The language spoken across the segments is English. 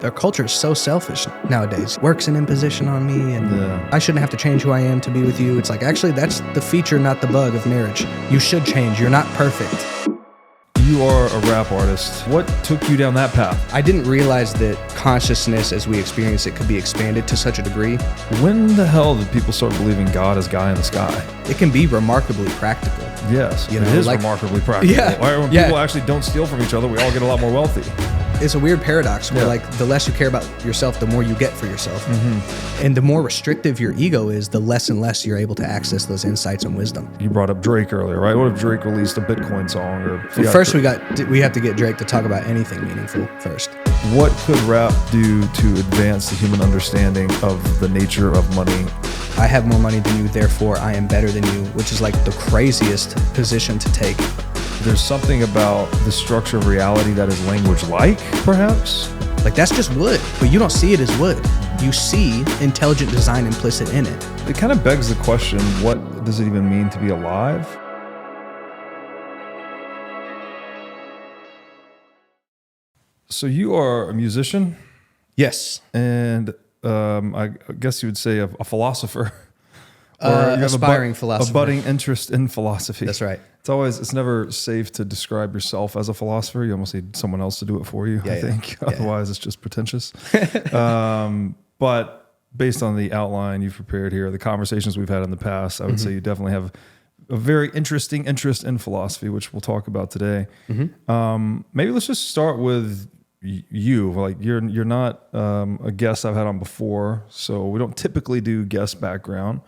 Our culture is so selfish nowadays. Work's an imposition on me, and I shouldn't have to change who I am to be with you. It's like, actually, that's the feature, not the bug of marriage. You should change. You're not perfect. You are a rap artist. What took you down that path? I didn't realize that consciousness as we experience it could be expanded to such a degree. When the hell did people start believing God is guy in the sky? It can be remarkably practical. Yes, it is remarkably practical. When people actually don't steal from each other, we all get a lot more wealthy. It's a weird paradox where like the less you care about yourself, the more you get for yourself. Mm-hmm. And the more restrictive your ego is, the less and less you're able to access those insights and wisdom. You brought up Drake earlier, right? What if Drake released a Bitcoin song? Well, first we have to get Drake to talk about anything meaningful first. What could rap do to advance the human understanding of the nature of money? I have more money than you, therefore I am better than you, which is like the craziest position to take. There's something about the structure of reality that is language-like, perhaps? Like that's just wood, but you don't see it as wood. You see intelligent design implicit in it. It kind of begs the question, what does it even mean to be alive? So you are a musician? Yes. And I guess you would say a philosopher. Or you have aspiring philosopher. A budding interest in philosophy. That's right. It's never safe to describe yourself as a philosopher. You almost need someone else to do it for you, I think. Otherwise, it's just pretentious. But based on the outline you've prepared here, the conversations we've had in the past, I would say you definitely have a very interesting interest in philosophy, which we'll talk about today. Maybe let's just start with you. Like you're not a guest I've had on before, so we don't typically do guest background.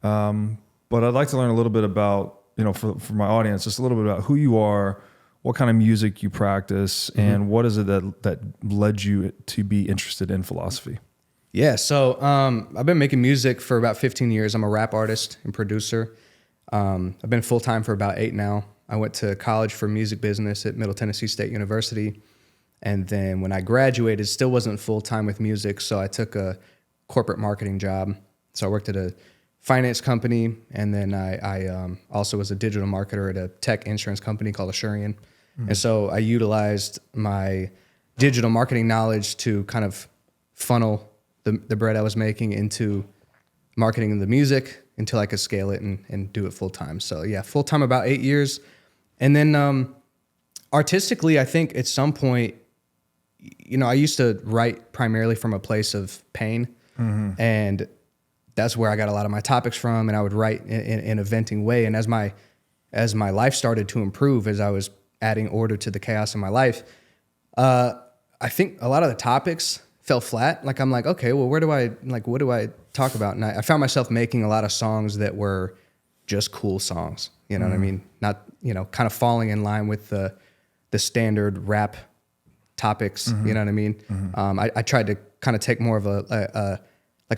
But I'd like to learn a little bit about, for my audience, just a little bit about who you are, what kind of music you practice, and what is it that led you to be interested in philosophy? Yeah, so I've been making music for about 15 years. I'm a rap artist and producer. I've been full-time for about 8 now. I went to college for music business at Middle Tennessee State University. And then when I graduated, still wasn't full-time with music, so I took a corporate marketing job. So I worked at a finance company, and then I also was a digital marketer at a tech insurance company called Assurian. And so I utilized my digital marketing knowledge to kind of funnel the bread I was making into marketing the music until I could scale it and do it full time. So yeah, full time about 8 years. And then artistically, I think at some point, I used to write primarily from a place of pain, and that's where I got a lot of my topics from, and I would write in a venting way. And as my life started to improve, as I was adding order to the chaos in my life, I think a lot of the topics fell flat. Like I'm like, okay, well, what do I talk about? And I found myself making a lot of songs that were just cool songs. You know what I mean? Not, kind of falling in line with the standard rap topics. You know what I mean? I tried to kind of take more of a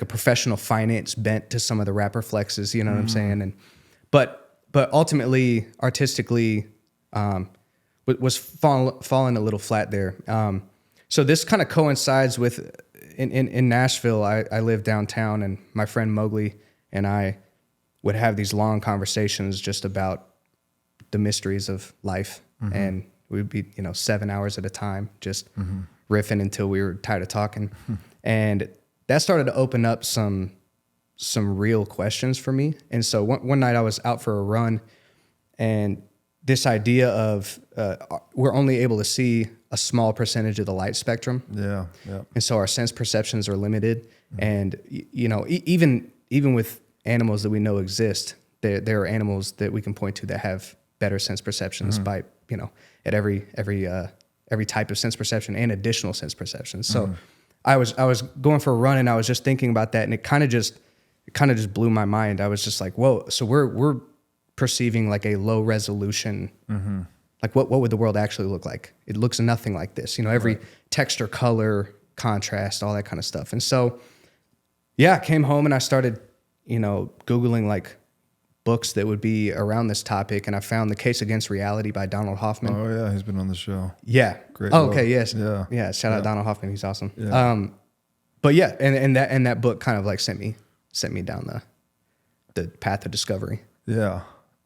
professional finance bent to some of the rapper flexes, you know what I'm saying? But ultimately, artistically, was falling a little flat there. So this kind of coincides with, in Nashville, I live downtown, and my friend Mowgli and I would have these long conversations just about the mysteries of life. And we'd be, 7 hours at a time, just riffing until we were tired of talking. And that started to open up some real questions for me. And so one night I was out for a run, and this idea of we're only able to see a small percentage of the light spectrum. Yeah. And so our sense perceptions are limited. And even with animals that we know exist, there are animals that we can point to that have better sense perceptions by at every type of sense perception and additional sense perceptions. So I was going for a run, and I was just thinking about that, and it kind of just blew my mind. I was just like, whoa, so we're perceiving like a low resolution, like what would the world actually look like? It looks nothing like this, every texture, color, contrast, all that kind of stuff. And so, I came home and I started, Googling like books that would be around this topic, and I found The Case Against Reality by Donald Hoffman. Oh yeah, he's been on the show. Yeah. Great. Oh, okay, yes. Yeah. Shout out Donald Hoffman, he's awesome. Yeah. But yeah, and that book kind of like sent me down the path of discovery. Yeah.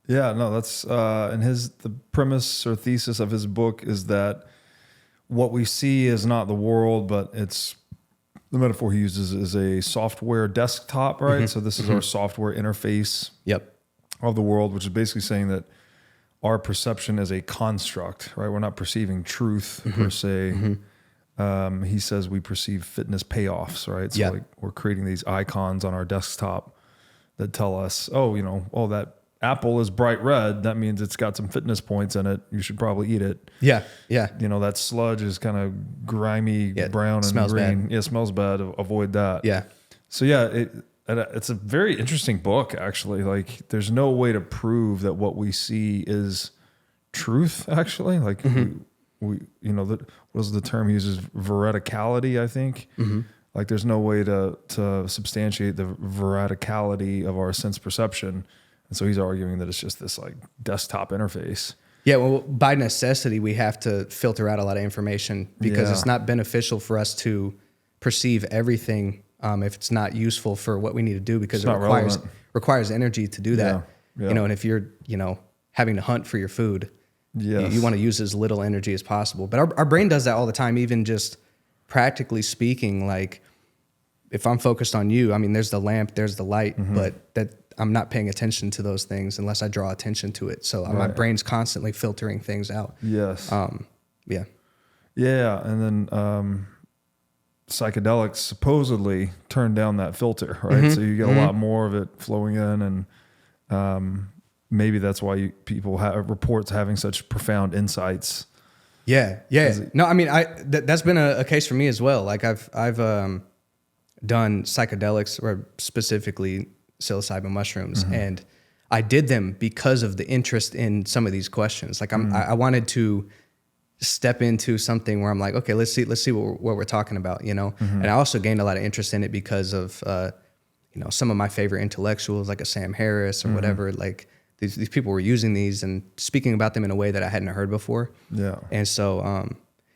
Yeah, no, that's and the premise or thesis of his book is that what we see is not the world, but it's the metaphor he uses is a software desktop, right? So this is our software interface of the world, which is basically saying that our perception is a construct, right? We're not perceiving truth per se. He says we perceive fitness payoffs, right? So like we're creating these icons on our desktop that tell us, oh, you know, oh, that apple is bright red. That means it's got some fitness points in it. You should probably eat it. Yeah. Yeah. You know, that sludge is kind of grimy, brown and smells green. bad. Yeah, it smells bad. Avoid that. Yeah. So yeah, it's a very interesting book, actually. Like there's no way to prove that what we see is truth, actually. Like we you know, what was the term he uses? Veridicality, I think. Like there's no way to substantiate the veridicality of our sense perception. And so he's arguing that it's just this like desktop interface. Yeah, well, by necessity, we have to filter out a lot of information because it's not beneficial for us to perceive everything if it's not useful for what we need to do, because it requires energy to do that. You know, and if you're, you know, having to hunt for your food, you want to use as little energy as possible. But our brain does that all the time, even just practically speaking. Like if I'm focused on you, I mean, there's the lamp, there's the light, but that I'm not paying attention to those things unless I draw attention to it. So my brain's constantly filtering things out. Yes. Yeah. Yeah. And then psychedelics supposedly turn down that filter, right? So you get a lot more of it flowing in, and maybe that's why people have reports having such profound insights. Yeah. No, I mean, that's been a case for me as well. Like I've done psychedelics, or specifically psilocybin mushrooms, and I did them because of the interest in some of these questions. Like I wanted to step into something where I'm like, okay, let's see what we're talking about, you know? And I also gained a lot of interest in it because of, you know, some of my favorite intellectuals, like a Sam Harris or whatever, like these people were using these and speaking about them in a way that I hadn't heard before. Yeah. And so,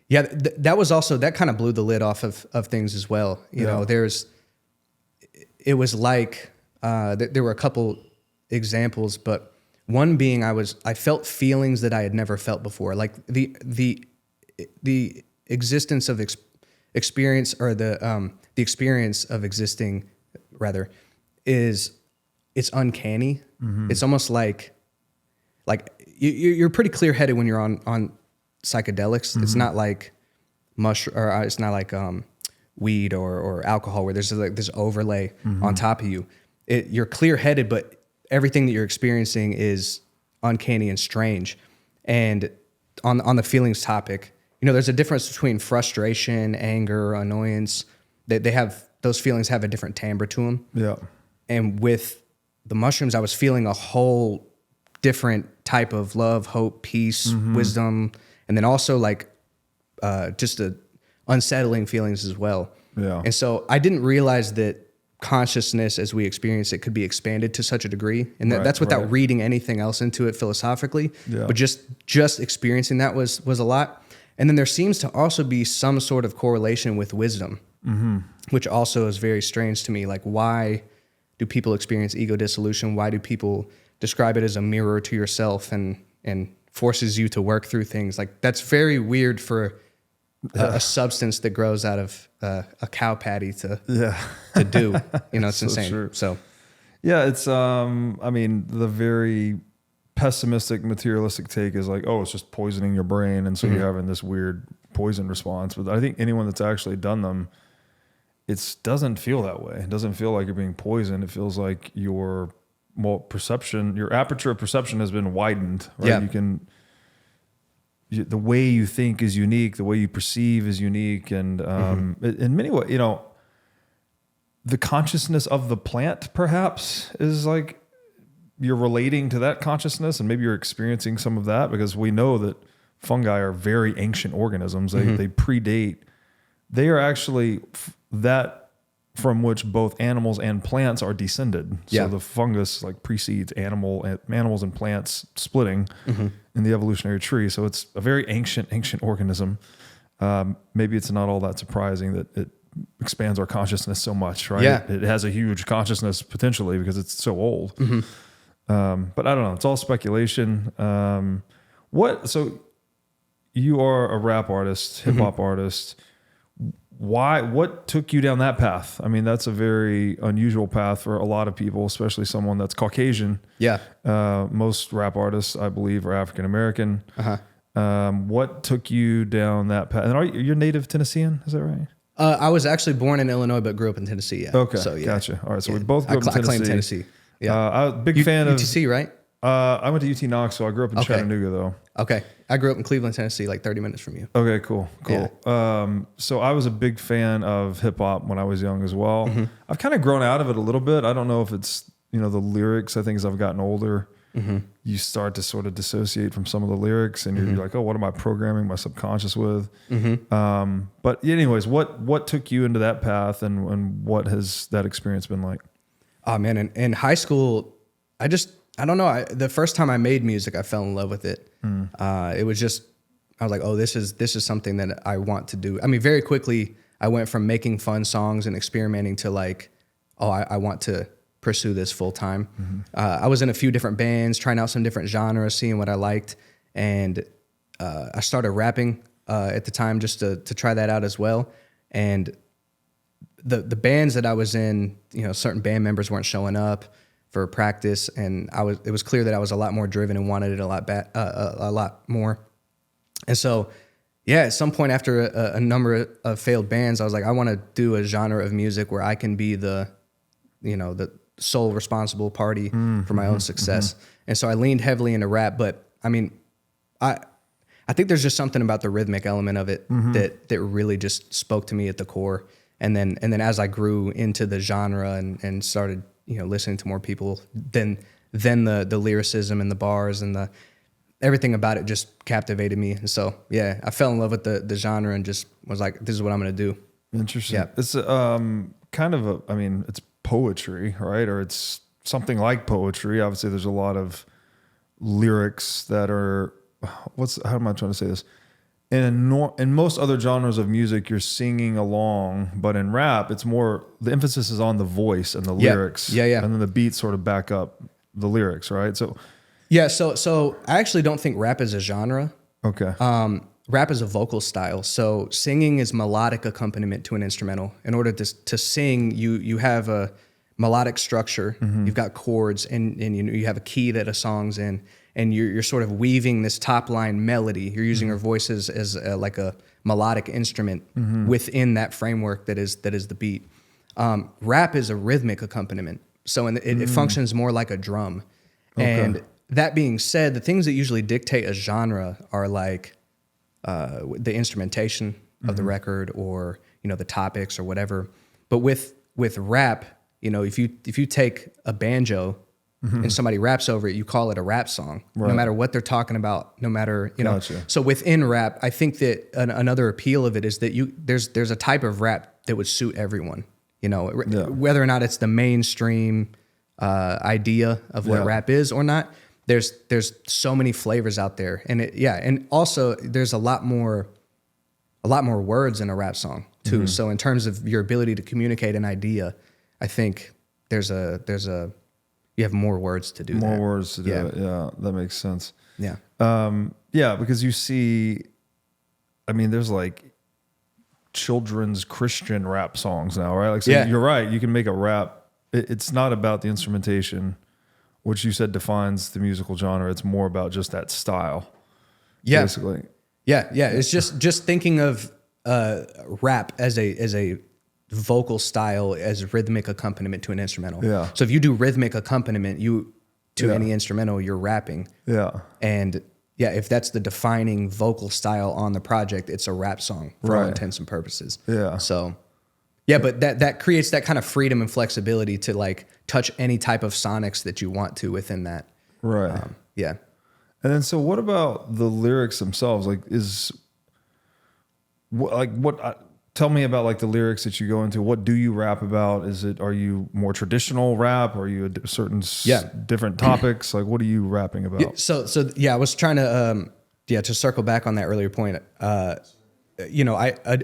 that was also, that kind of blew the lid off of things as well. You know, it was like, there were a couple examples, but one being I felt feelings that I had never felt before. Like the existence of experience, or the experience of existing rather, it's uncanny. It's almost like you're pretty clear headed when you're on psychedelics. It's not like it's not like weed or alcohol where there's like this overlay on top of you. You're clear headed, but everything that you're experiencing is uncanny and strange. And on the feelings topic, you know, there's a difference between frustration, anger, annoyance. Those feelings have a different timbre to them. Yeah. And with the mushrooms, I was feeling a whole different type of love, hope, peace, wisdom, and then also like just unsettling feelings as well. Yeah. And so I didn't realize that consciousness as we experience it could be expanded to such a degree, and that's without reading anything else into it philosophically. But just experiencing that was a lot. And then there seems to also be some sort of correlation with wisdom, which also is very strange to me. Like, why do people experience ego dissolution? Why do people describe it as a mirror to yourself and forces you to work through things? Like, that's very weird for a substance that grows out of a cow patty to do, you know, it's so insane. True. So, yeah, it's, I mean, the very pessimistic, materialistic take is like, oh, it's just poisoning your brain. And so you're having this weird poison response. But I think anyone that's actually done them, it doesn't feel that way. It doesn't feel like you're being poisoned. It feels like your perception, your aperture of perception has been widened, right? Yeah. The way you think is unique. The way you perceive is unique. And in many ways, you know, the consciousness of the plant perhaps is like you're relating to that consciousness, and maybe you're experiencing some of that, because we know that fungi are very ancient organisms. They predate. They are actually that from which both animals and plants are descended. So the fungus like precedes animals and plants splitting in the evolutionary tree. So it's a very ancient organism. Maybe it's not all that surprising that it expands our consciousness so much, right? Yeah. It has a huge consciousness potentially because it's so old. But I don't know. It's all speculation. So you are a rap artist, hip hop artist. What took you down that path? I mean, that's a very unusual path for a lot of people, especially someone that's Caucasian. Yeah. Most rap artists, I believe, are African American. What took you down that path? And you're native Tennessean, is that right? I was actually born in Illinois, but grew up in Tennessee. Yeah. Okay. So, yeah. Gotcha. All right. So we both grew up in Tennessee. I claim Tennessee. Yeah. I was a big fan of UTC, right? I went to UT Knoxville. I grew up in Chattanooga, though. Okay. I grew up in Cleveland, Tennessee, like 30 minutes from you. Okay, cool. Yeah. So I was a big fan of hip hop when I was young as well. I've kind of grown out of it a little bit. I don't know if it's, the lyrics. I think as I've gotten older, you start to sort of dissociate from some of the lyrics and you're like, oh, what am I programming my subconscious with? But anyways, what took you into that path and what has that experience been like? Oh man, in high school, I don't know. The first time I made music, I fell in love with it. It was just, I was like, oh, this is something that I want to do. I mean, very quickly, I went from making fun songs and experimenting to like, oh, I want to pursue this full time. I was in a few different bands, trying out some different genres, seeing what I liked. And I started rapping at the time just to try that out as well. And the bands that I was in, certain band members weren't showing up for practice, and it was clear that I was a lot more driven and wanted it a lot more. And so, yeah, at some point after a number of failed bands, I was like, I want to do a genre of music where I can be the sole responsible party for my own success. And so I leaned heavily into rap, but I mean, I think there's just something about the rhythmic element of it that really just spoke to me at the core. And then as I grew into the genre and started listening to more people, then the lyricism and the bars and everything about it just captivated me. And so, yeah, I fell in love with the genre and just was like, this is what I'm going to do. Interesting. Yeah. It's kind of it's poetry, right? Or it's something like poetry. Obviously, there's a lot of lyrics that are, how am I trying to say this? In most other genres of music, you're singing along, but in rap, it's more, the emphasis is on the voice and the lyrics. Yeah. And then the beats sort of back up the lyrics, right? So, yeah. So I actually don't think rap is a genre. Okay. Rap is a vocal style. So singing is melodic accompaniment to an instrumental. In order to sing, you have a melodic structure. You've got chords, and you have a key that a song's in. And you're sort of weaving this top line melody. You're using your voice as like a melodic instrument within that framework that is the beat. Rap is a rhythmic accompaniment, so it functions more like a drum. Okay. And that being said, the things that usually dictate a genre are like the instrumentation of the record, or the topics or whatever. But with rap, if you take a banjo and somebody raps over it, you call it a rap song, right? No matter what they're talking about, no matter, Gotcha. So within rap, I think that another appeal of it is that there's a type of rap that would suit everyone, whether or not it's the mainstream idea of what rap is or not. There's so many flavors out there, and also there's a lot more words in a rap song too. So in terms of your ability to communicate an idea, I think you have more words to do that. More words to do it. Yeah, that makes sense. Yeah. Because you see, there's like children's Christian rap songs now, right? Like, so you're right. You can make a rap. It's not about the instrumentation, which you said defines the musical genre. It's more about just that style. Yeah. Basically. Yeah. It's just thinking of rap as a vocal style as rhythmic accompaniment to an instrumental. Yeah. So if you do rhythmic accompaniment to any instrumental, you're rapping. Yeah. And if that's the defining vocal style on the project, it's a rap song for all intents and purposes. Yeah. So but that creates that kind of freedom and flexibility to like touch any type of sonics that you want to within that. Right. Yeah. And then, so what about the lyrics themselves? Like, tell me about like the lyrics that you go into. What do you rap about? Are you more traditional rap? Are you certain different topics? Like, what are you rapping about? Yeah, I was trying to circle back on that earlier point. I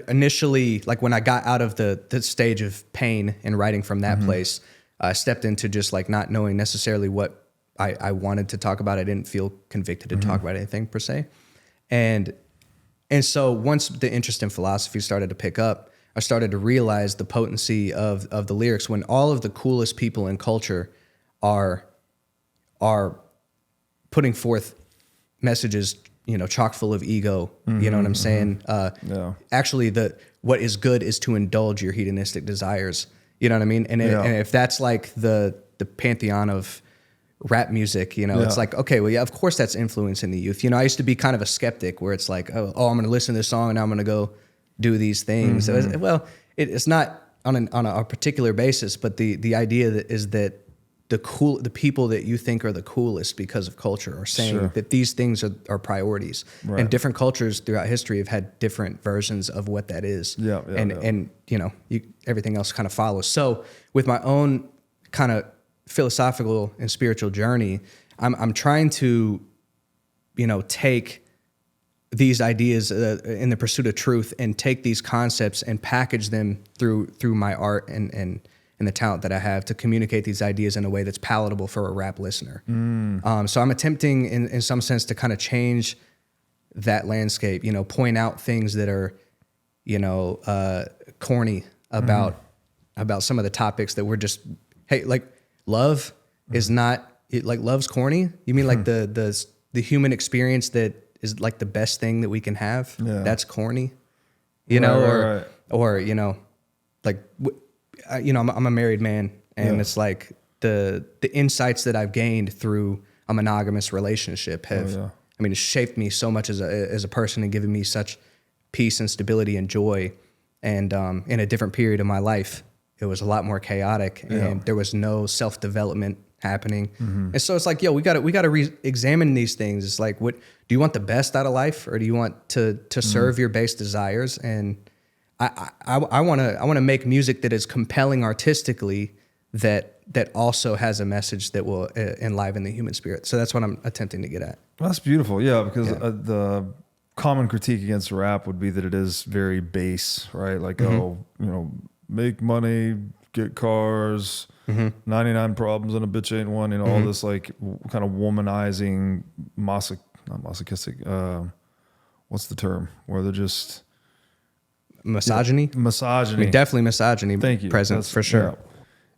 initially, like when I got out of the stage of pain and writing from that place, I stepped into just like not knowing necessarily what I wanted to talk about. I didn't feel convicted to talk about anything per se. And And so once the interest in philosophy started to pick up, I started to realize the potency of the lyrics when all of the coolest people in culture are putting forth messages, chock full of ego. You know what I'm saying? Actually, what is good is to indulge your hedonistic desires. You know what I mean? And if that's like the pantheon of rap music, it's like, okay, well, yeah, of course that's influencing the youth. I used to be kind of a skeptic where it's like, oh, I'm going to listen to this song and now I'm going to go do these things. Well, it's not on a particular basis, but the idea is that the people that you think are the coolest because of culture are saying that these things are priorities. Right. And different cultures throughout history have had different versions of what that is. And everything else kind of follows. So with my own kind of philosophical and spiritual journey, I'm trying to, take these ideas in the pursuit of truth and take these concepts and package them through my art and the talent that I have to communicate these ideas in a way that's palatable for a rap listener. So I'm attempting in some sense to kind of change that landscape, point out things that are, corny about some of the topics that we're just, hey, like love is not, love's corny. You mean like the human experience that is like the best thing that we can have? Yeah. That's corny, or like, I'm a married man, and it's like the insights that I've gained through a monogamous relationship have, it's shaped me so much as a person and given me such peace and stability and joy. And in a different period of my life, it was a lot more chaotic, and there was no self-development happening. And so it's like, we got to re-examine these things. It's like, what do you want the best out of life, or do you want to serve your base desires? And I want to make music that is compelling artistically, that also has a message that will enliven the human spirit. So that's what I'm attempting to get at. Well, that's beautiful. Because the common critique against rap would be that it is very base, right? Like, make money, get cars, 99 problems and a bitch ain't one, all this like kind of womanizing, not masochistic, what's the term? Where they're just... Misogyny? Misogyny. Definitely misogyny. Thank you. Present for sure. Yeah.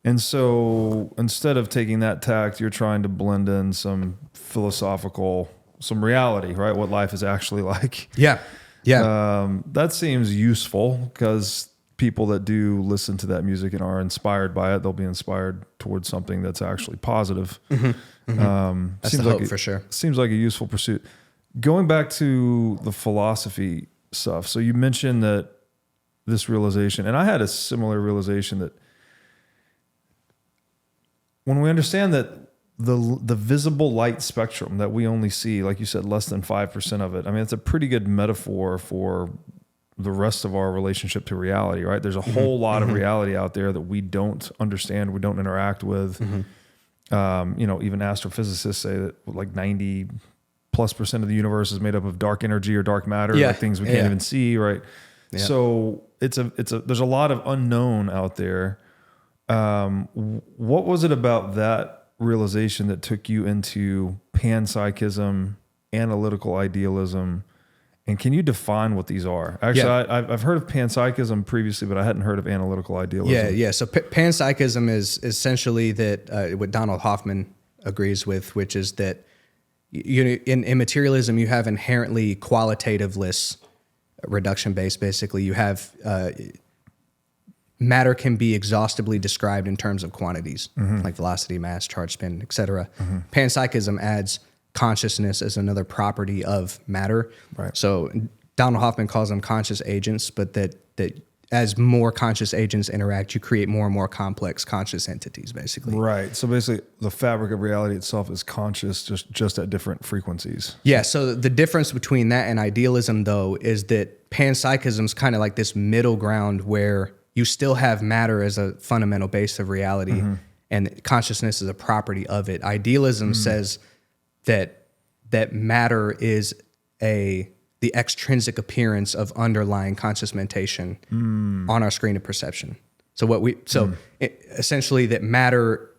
And so instead of taking that tact, you're trying to blend in some philosophical, some reality, right? What life is actually like. Yeah. That seems useful because people that do listen to that music and are inspired by it, they'll be inspired towards something that's actually positive. That's the hope for sure. Seems like a useful pursuit. Going back to the philosophy stuff. So you mentioned that this realization, and I had a similar realization that when we understand that the visible light spectrum that we only see, like you said, less than 5% of it, it's a pretty good metaphor for the rest of our relationship to reality, right? There's a whole lot of reality out there that we don't understand, we don't interact with. Even astrophysicists say that like 90+% of the universe is made up of dark energy or dark matter, like things we can't even see, right? Yeah. So there's a lot of unknown out there. What was it about that realization that took you into panpsychism, analytical idealism, and can you define what these are? Actually, I've heard of panpsychism previously, but I hadn't heard of analytical idealism. Yeah. So panpsychism is essentially that what Donald Hoffman agrees with, which is that in materialism you have inherently qualitativeless reduction based. Basically, you have matter can be exhaustively described in terms of quantities, like velocity, mass, charge, spin, etc. Panpsychism adds consciousness as another property of matter. Right. So Donald Hoffman calls them conscious agents, but that as more conscious agents interact, you create more and more complex conscious entities, basically. Right. So basically, the fabric of reality itself is conscious, just at different frequencies. Yeah. So the difference between that and idealism, though, is that panpsychism is kind of like this middle ground where you still have matter as a fundamental base of reality, and consciousness is a property of it. Idealism says that matter is the extrinsic appearance of underlying conscious mentation on our screen of perception. So essentially that matter,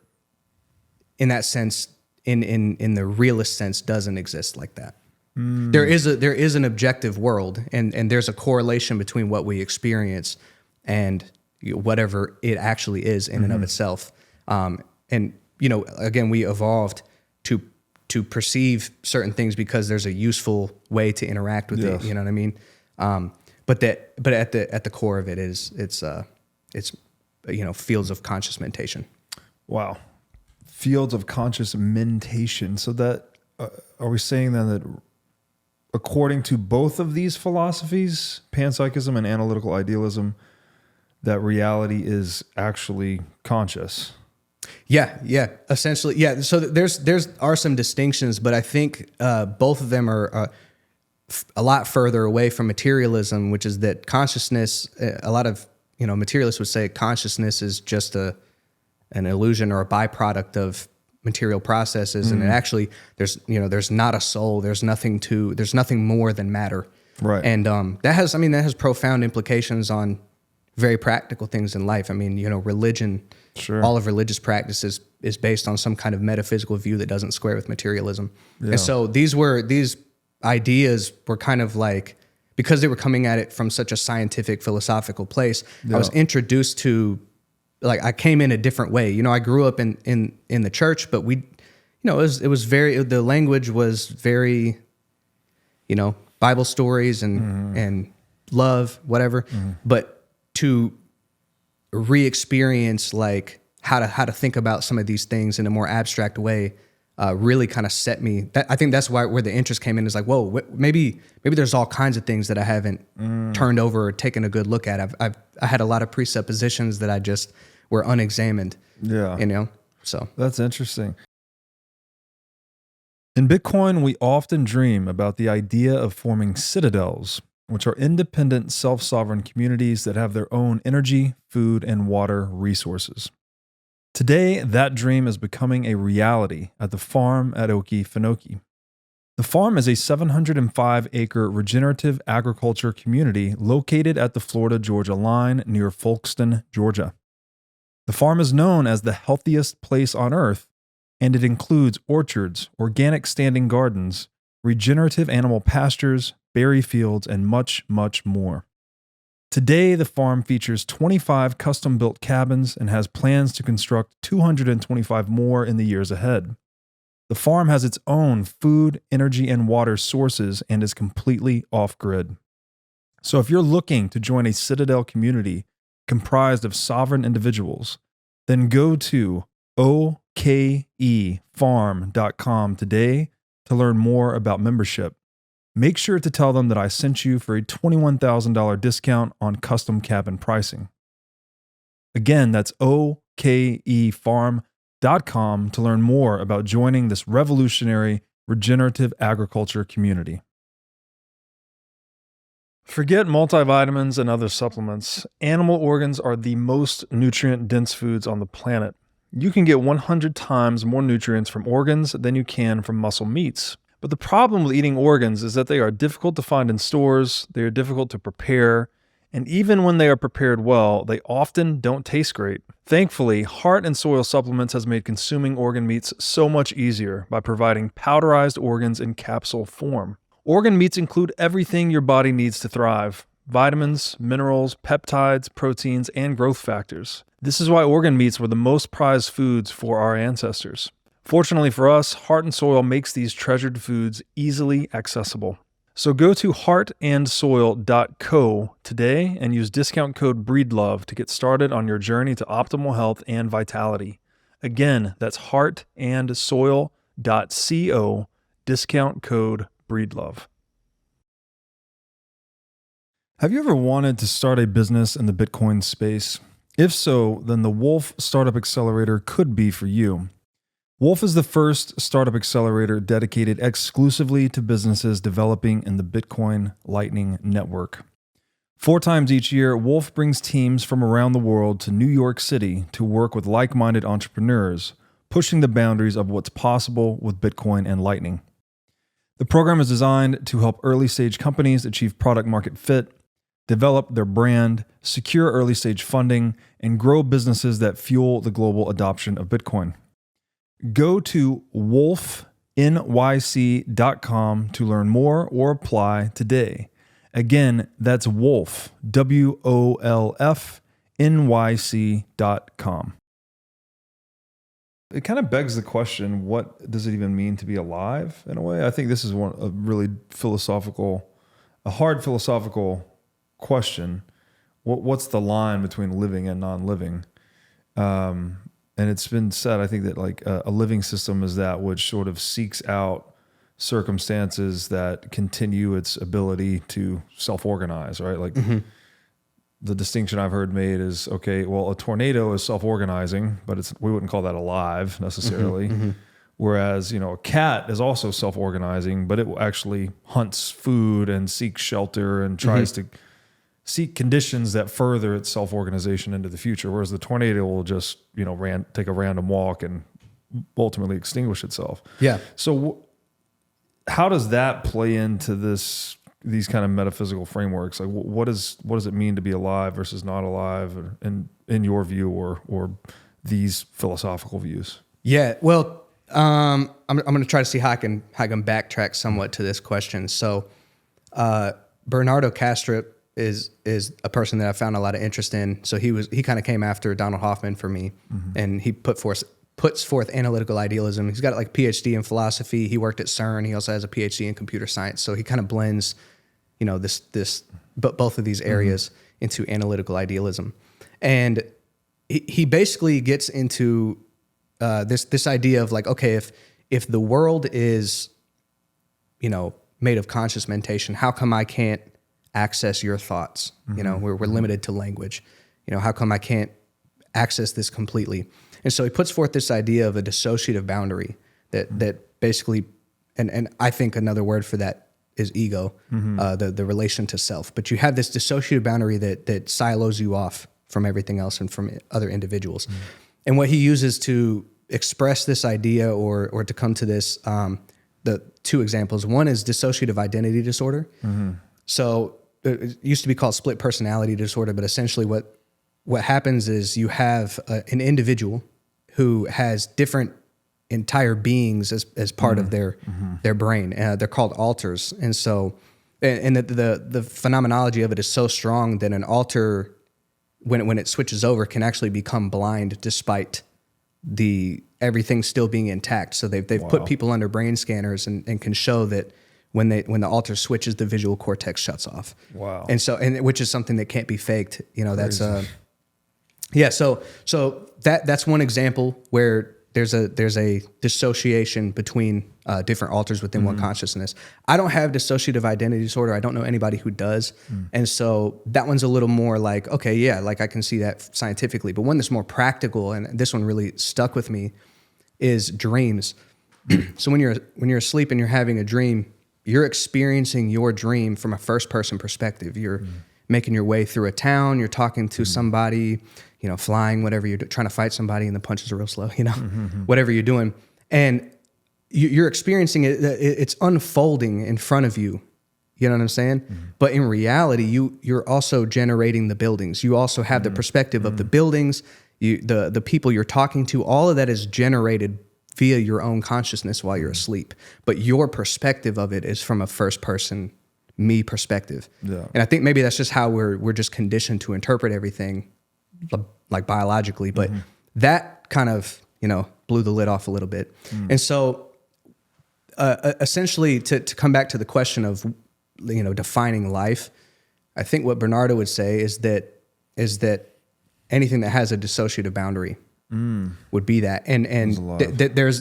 in that sense, in the realist sense, doesn't exist like that. There is an objective world, and there's a correlation between what we experience and whatever it actually is in and of itself. And again, we evolved to perceive certain things because there's a useful way to interact with it. You know what I mean? But at the core of it is it's fields of conscious mentation. Wow, fields of conscious mentation. So that are we saying then that according to both of these philosophies, panpsychism and analytical idealism, that reality is actually conscious? Yeah, essentially, yeah. So there's are some distinctions, but I think both of them are a lot further away from materialism, which is that consciousness. A lot of materialists would say consciousness is just an illusion or a byproduct of material processes, and it actually there's not a soul. There's nothing more than matter. Right. And that has profound implications on very practical things in life. I mean, religion. Sure. All of religious practice is based on some kind of metaphysical view that doesn't square with materialism. Yeah. And so these ideas were kind of like, because they were coming at it from such a scientific, philosophical place, I was introduced to, I came in a different way. I grew up in the church, but the language was very, Bible stories and love, whatever. But to re-experience how to think about some of these things in a more abstract way really kind of set me. I think that's where the interest came in. Is like, whoa, maybe there's all kinds of things that I haven't turned over or taken a good look at. I had a lot of presuppositions that I just were unexamined. Yeah, so that's interesting. In Bitcoin, we often dream about the idea of forming citadels, which are independent, self-sovereign communities that have their own energy, food, and water resources. Today, that dream is becoming a reality at the farm at Okefenokee. The farm is a 705-acre regenerative agriculture community located at the Florida-Georgia line near Folkston, Georgia. The farm is known as the healthiest place on earth, and it includes orchards, organic standing gardens, regenerative animal pastures, berry fields, and much, much more. Today, the farm features 25 custom-built cabins and has plans to construct 225 more in the years ahead. The farm has its own food, energy, and water sources and is completely off-grid. So if you're looking to join a Citadel community comprised of sovereign individuals, then go to okefarm.com today to learn more about membership. Make sure to tell them that I sent you for a $21,000 discount on custom cabin pricing. Again, that's okefarm.com to learn more about joining this revolutionary regenerative agriculture community. Forget multivitamins and other supplements. Animal organs are the most nutrient-dense foods on the planet. You can get 100 times more nutrients from organs than you can from muscle meats. But the problem with eating organs is that they are difficult to find in stores, they are difficult to prepare, and even when they are prepared well, they often don't taste great. Thankfully, Heart and Soil Supplements has made consuming organ meats so much easier by providing powderized organs in capsule form. Organ meats include everything your body needs to thrive: vitamins, minerals, peptides, proteins, and growth factors. This is why organ meats were the most prized foods for our ancestors. Fortunately for us, Heart and Soil makes these treasured foods easily accessible. So go to heartandsoil.co today and use discount code BREEDLOVE to get started on your journey to optimal health and vitality. Again, that's heartandsoil.co, discount code BREEDLOVE. Have you ever wanted to start a business in the Bitcoin space? If so, then the Wolf Startup Accelerator could be for you. Wolf is the first startup accelerator dedicated exclusively to businesses developing in the Bitcoin Lightning Network. 4 times each year, Wolf brings teams from around the world to New York City to work with like-minded entrepreneurs, pushing the boundaries of what's possible with Bitcoin and Lightning. The program is designed to help early-stage companies achieve product-market fit, develop their brand, secure early-stage funding, and grow businesses that fuel the global adoption of Bitcoin. Go to wolf, nyc.com to learn more or apply today. Again, that's Wolf, WOLF, NYC.com. It kind of begs the question, what does it even mean to be alive in a way? I think this is a really hard philosophical question. What's the line between living and non-living? And it's been said, I think, that like a living system is that which sort of seeks out circumstances that continue its ability to self-organize, right? Like the distinction I've heard made is, okay, well, a tornado is self-organizing, but we wouldn't call that alive necessarily. Whereas, a cat is also self-organizing, but it actually hunts food and seeks shelter and tries to seek conditions that further its self-organization into the future. Whereas the tornado will just, take a random walk and ultimately extinguish itself. Yeah. So how does that play into these kind of metaphysical frameworks? Like, what does it mean to be alive versus not alive, in your view, or these philosophical views? Yeah. Well, I'm going to try to see how I can backtrack somewhat to this question. So, Bernardo Kastrup is a person that I found a lot of interest in. So he kind of came after Donald Hoffman for me, and he puts forth analytical idealism. He's got like PhD in philosophy. He worked at CERN. He also has a PhD in computer science. So he kind of blends, both of these areas into analytical idealism. And he basically gets into this idea of like, okay, if the world is, made of conscious mentation, how come I can't access your thoughts? We're limited to language. How come I can't access this completely? And so he puts forth this idea of a dissociative boundary that basically, and I think another word for that is ego, the relation to self. But you have this dissociative boundary that silos you off from everything else and from other individuals. And what he uses to express this idea or to come to this, the two examples. One is dissociative identity disorder. So it used to be called split personality disorder, but essentially what happens is you have an individual who has different entire beings as part of their brain. They're called alters. And so, and the phenomenology of it is so strong that an alter, when it switches over, can actually become blind despite everything still being intact. So they've put people under brain scanners and can show that when the alter switches, the visual cortex shuts off. Wow. And so, which is something that can't be faked. That's so that's one example where there's a dissociation between different alters within one consciousness. I don't have dissociative identity disorder. I don't know anybody who does. And so that one's a little more like, okay, yeah, like I can see that scientifically. But one that's more practical, and this one really stuck with me, is dreams. So when you're asleep and you're having a dream, you're experiencing your dream from a first person perspective. You're making your way through a town, you're talking to somebody, flying, whatever you're trying to fight somebody and the punches are real slow, whatever you're doing. And you're experiencing it, it's unfolding in front of you. You know what I'm saying? But in reality, you're also generating the buildings. You also have the perspective of the buildings, the people you're talking to. All of that is generated via your own consciousness while you're asleep. But your perspective of it is from a first person, me perspective. Yeah. And I think maybe that's just how we're just conditioned to interpret everything, like biologically. But that kind of, blew the lid off a little bit. And so essentially to come back to the question of, defining life, I think what Bernardo would say is that anything that has a dissociative boundary would be that. And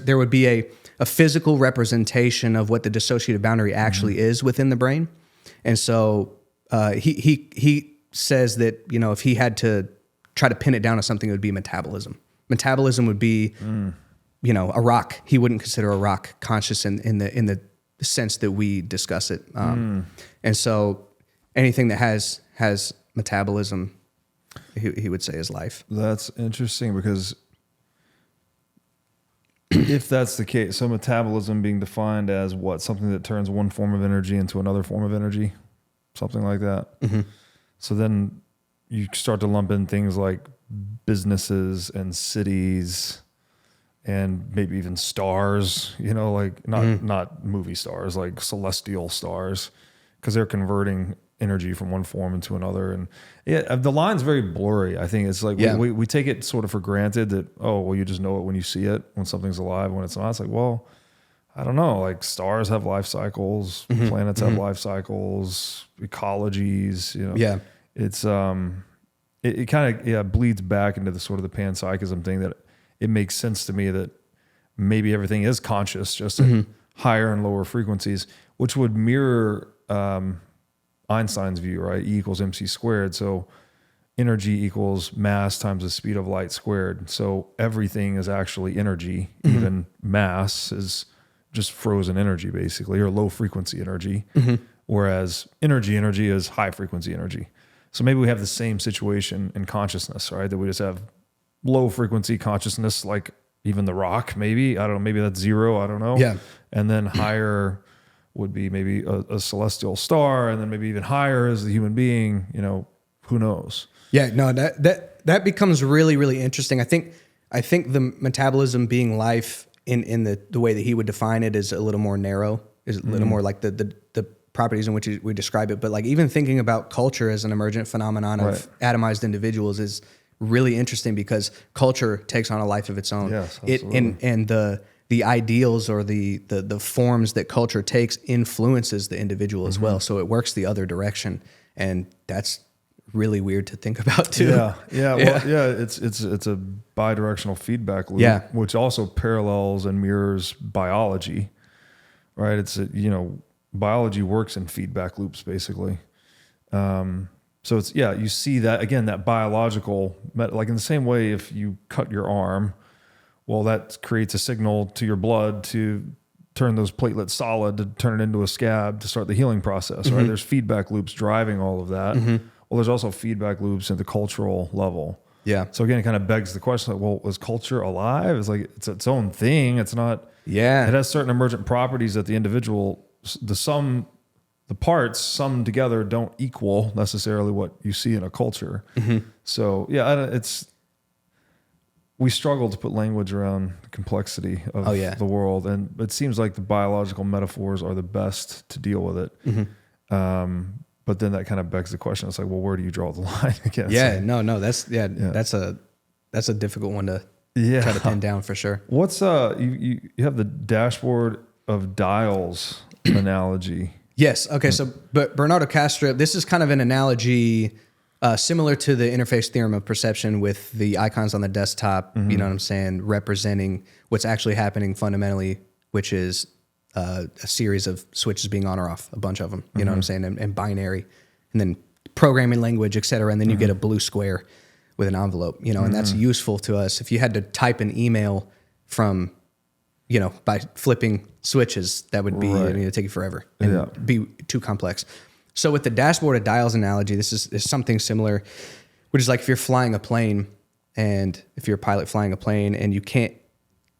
there would be a physical representation of what the dissociative boundary actually is within the brain. And so he says that, if he had to try to pin it down to something, it would be metabolism. Metabolism would be, a rock. He wouldn't consider a rock conscious in the sense that we discuss it. And so anything that has metabolism, he would say is life. That's interesting, because if that's the case, so metabolism being defined as what? Something that turns one form of energy into another form of energy, something like that. So then you start to lump in things like businesses and cities and maybe even stars, you know, like not movie stars, like celestial stars, because they're converting energy from one form into another. And yeah, the line's very blurry. I think it's like we take it sort of for granted that, oh, well, you just know it when you see it, when something's alive, when it's not. It's like, well, I don't know, like stars have life cycles, planets have life cycles, ecologies, you know. Yeah. It's it kind of bleeds back into the sort of the panpsychism thing, that it makes sense to me that maybe everything is conscious, just at higher and lower frequencies, which would mirror Einstein's view, right? E equals mc squared. So energy equals mass times the speed of light squared. So everything is actually energy. Even mass is just frozen energy, basically, or low frequency energy. Whereas energy is high frequency energy. So maybe we have the same situation in consciousness, right? That we just have low frequency consciousness, like even the rock, maybe. I don't know. Maybe that's zero. I don't know. Yeah. And then higher would be maybe a celestial star, and then maybe even higher is the human being. You know, who knows? Yeah. No, that becomes really, really interesting. I think the metabolism being life in the way that he would define it is a little more narrow. Is a little more like the properties in which we describe it. But like even thinking about culture as an emergent phenomenon of atomized individuals is really interesting, because culture takes on a life of its own. Yes, absolutely. And the ideals or the forms that culture takes influences the individual as well. So it works the other direction. And that's really weird to think about too. Well, it's a bidirectional feedback loop, which also parallels and mirrors biology, right? It's biology works in feedback loops, basically. So it's, you see that, again, that biological, like in the same way, if you cut your arm, well, that creates a signal to your blood to turn those platelets solid, to turn it into a scab, to start the healing process, right? There's feedback loops driving all of that. Well, there's also feedback loops at the cultural level. Yeah. So again, it kind of begs the question, like, well, is culture alive? It's like, it's its own thing. It's not, it has certain emergent properties that the individual, the parts summed together don't equal necessarily what you see in a culture. So we struggle to put language around the complexity of the world, and it seems like the biological metaphors are the best to deal with it. But then that kind of begs the question. It's like, well, where do you draw the line again? That's a difficult one to try to pin down for sure. What's you have the dashboard of dials analogy. Yes. Okay. So, but Bernardo Castro, this is kind of an analogy similar to the interface theorem of perception, with the icons on the desktop, you know what I'm saying, representing what's actually happening fundamentally, which is a series of switches being on or off, a bunch of them, you know what I'm saying, and binary, and then programming language, et cetera. And then you get a blue square with an envelope, you know, and that's useful to us. If you had to type an email from, you know, by flipping switches, that would be, it'd take you forever and be too complex. So with the dashboard of dials analogy, this is something similar, which is like if you're flying a plane, and if you're a pilot flying a plane and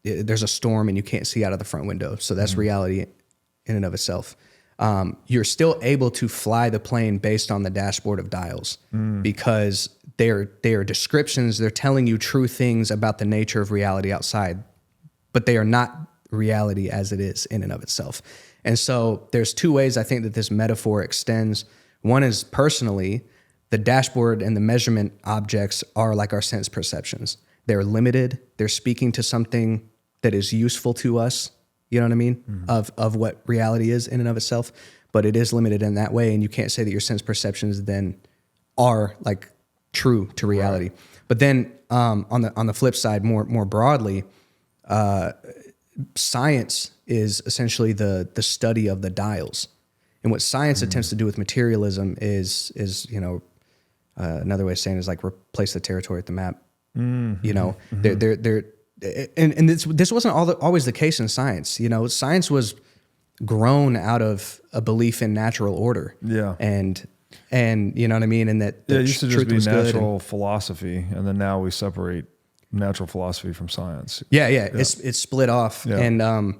there's a storm and you can't see out of the front window. So that's reality in and of itself. You're still able to fly the plane based on the dashboard of dials, because they are descriptions. They're telling you true things about the nature of reality outside, but they are not reality as it is in and of itself. And so there's two ways I think that this metaphor extends. One is personally, the dashboard and the measurement objects are like our sense perceptions. They're limited. They're speaking to something that is useful to us, you know what I mean, of what reality is in and of itself, but it is limited in that way. And you can't say that your sense perceptions then are like true to reality. Right. But then on the flip side, more broadly, science is essentially the study of the dials. And what science attempts to do with materialism is you know, another way of saying it is like replace the territory at the map. You know, they're and this wasn't always the case in science. You know, science was grown out of a belief in natural order. Yeah. And you know what I mean? And that it used to just be natural philosophy, and then now we separate natural philosophy from science. Yeah. It's split off. Yeah. And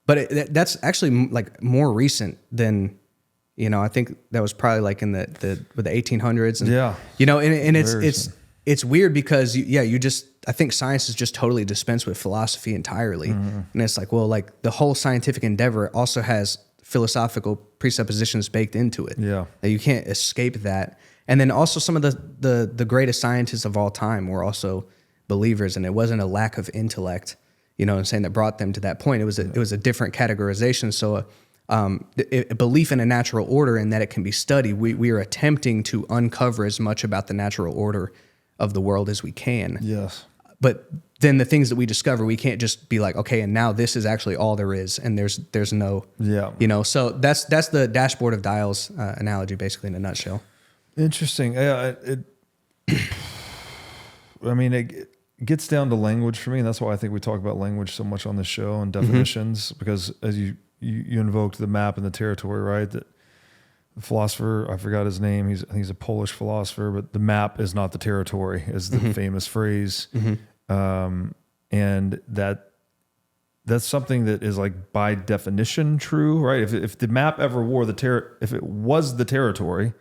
but that's actually like more recent than, you know, I think that was probably like in the 1800s. And, you know, and it's weird because I think science is just totally dispensed with philosophy entirely. And it's like, well, like the whole scientific endeavor also has philosophical presuppositions baked into it. Yeah. That you can't escape that. And then also some of the greatest scientists of all time were also believers, and it wasn't a lack of intellect, you know what I'm saying, that brought them to that point. It was a different categorization. So a belief in a natural order and that it can be studied, we are attempting to uncover as much about the natural order of the world as we can. Yes. But then the things that we discover, we can't just be like, okay, and now this is actually all there is, and there's no, you know. So that's the dashboard of dials analogy, basically, in a nutshell. Interesting. Yeah, I mean, it gets down to language for me, and that's why I think we talk about language so much on the show and definitions, because as you invoked the map and the territory, right? That the philosopher, I forgot his name. I think he's a Polish philosopher, but the map is not the territory, is the famous phrase. And that's something that is like by definition true, right? If the map ever if it was the territory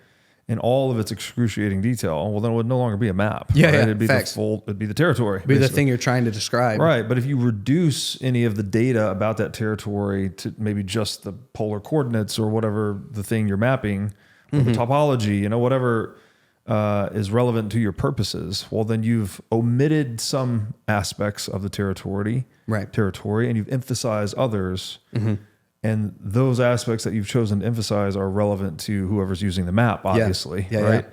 in all of its excruciating detail, well, then it would no longer be a map. Yeah, right? yeah, It'd be facts. it'd be the territory. Be the thing you're trying to describe. Right. But if you reduce any of the data about that territory to maybe just the polar coordinates or whatever the thing you're mapping, or the topology, you know, whatever is relevant to your purposes, well, then you've omitted some aspects of the territory, and you've emphasized others. And those aspects that you've chosen to emphasize are relevant to whoever's using the map, obviously, right?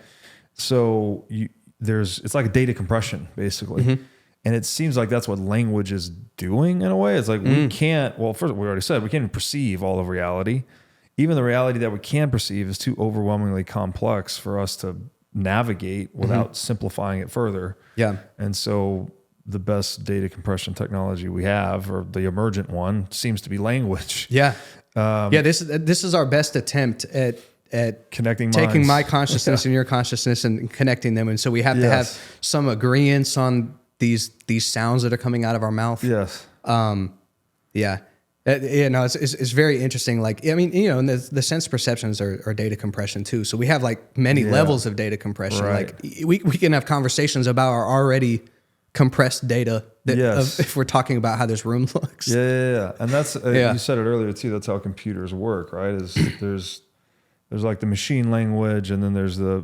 So it's like a data compression, basically. And it seems like that's what language is doing in a way. It's like we can't, well, first, we already said, we can't even perceive all of reality. Even the reality that we can perceive is too overwhelmingly complex for us to navigate without simplifying it further. Yeah. And so the best data compression technology we have, or the emergent one, seems to be language. Yeah. This is our best attempt at connecting taking minds. my consciousness and your consciousness and connecting them. And so we have to have some agreements on these sounds that are coming out of our mouth. Yes. It's very interesting. Like, I mean, you know, and the sense perceptions are data compression too. So we have like many levels of data compression. Right. Like we can have conversations about our already compressed data if we're talking about how this room looks. Yeah. And that's, you said it earlier too, that's how computers work, right? Is there's like the machine language, and then there's the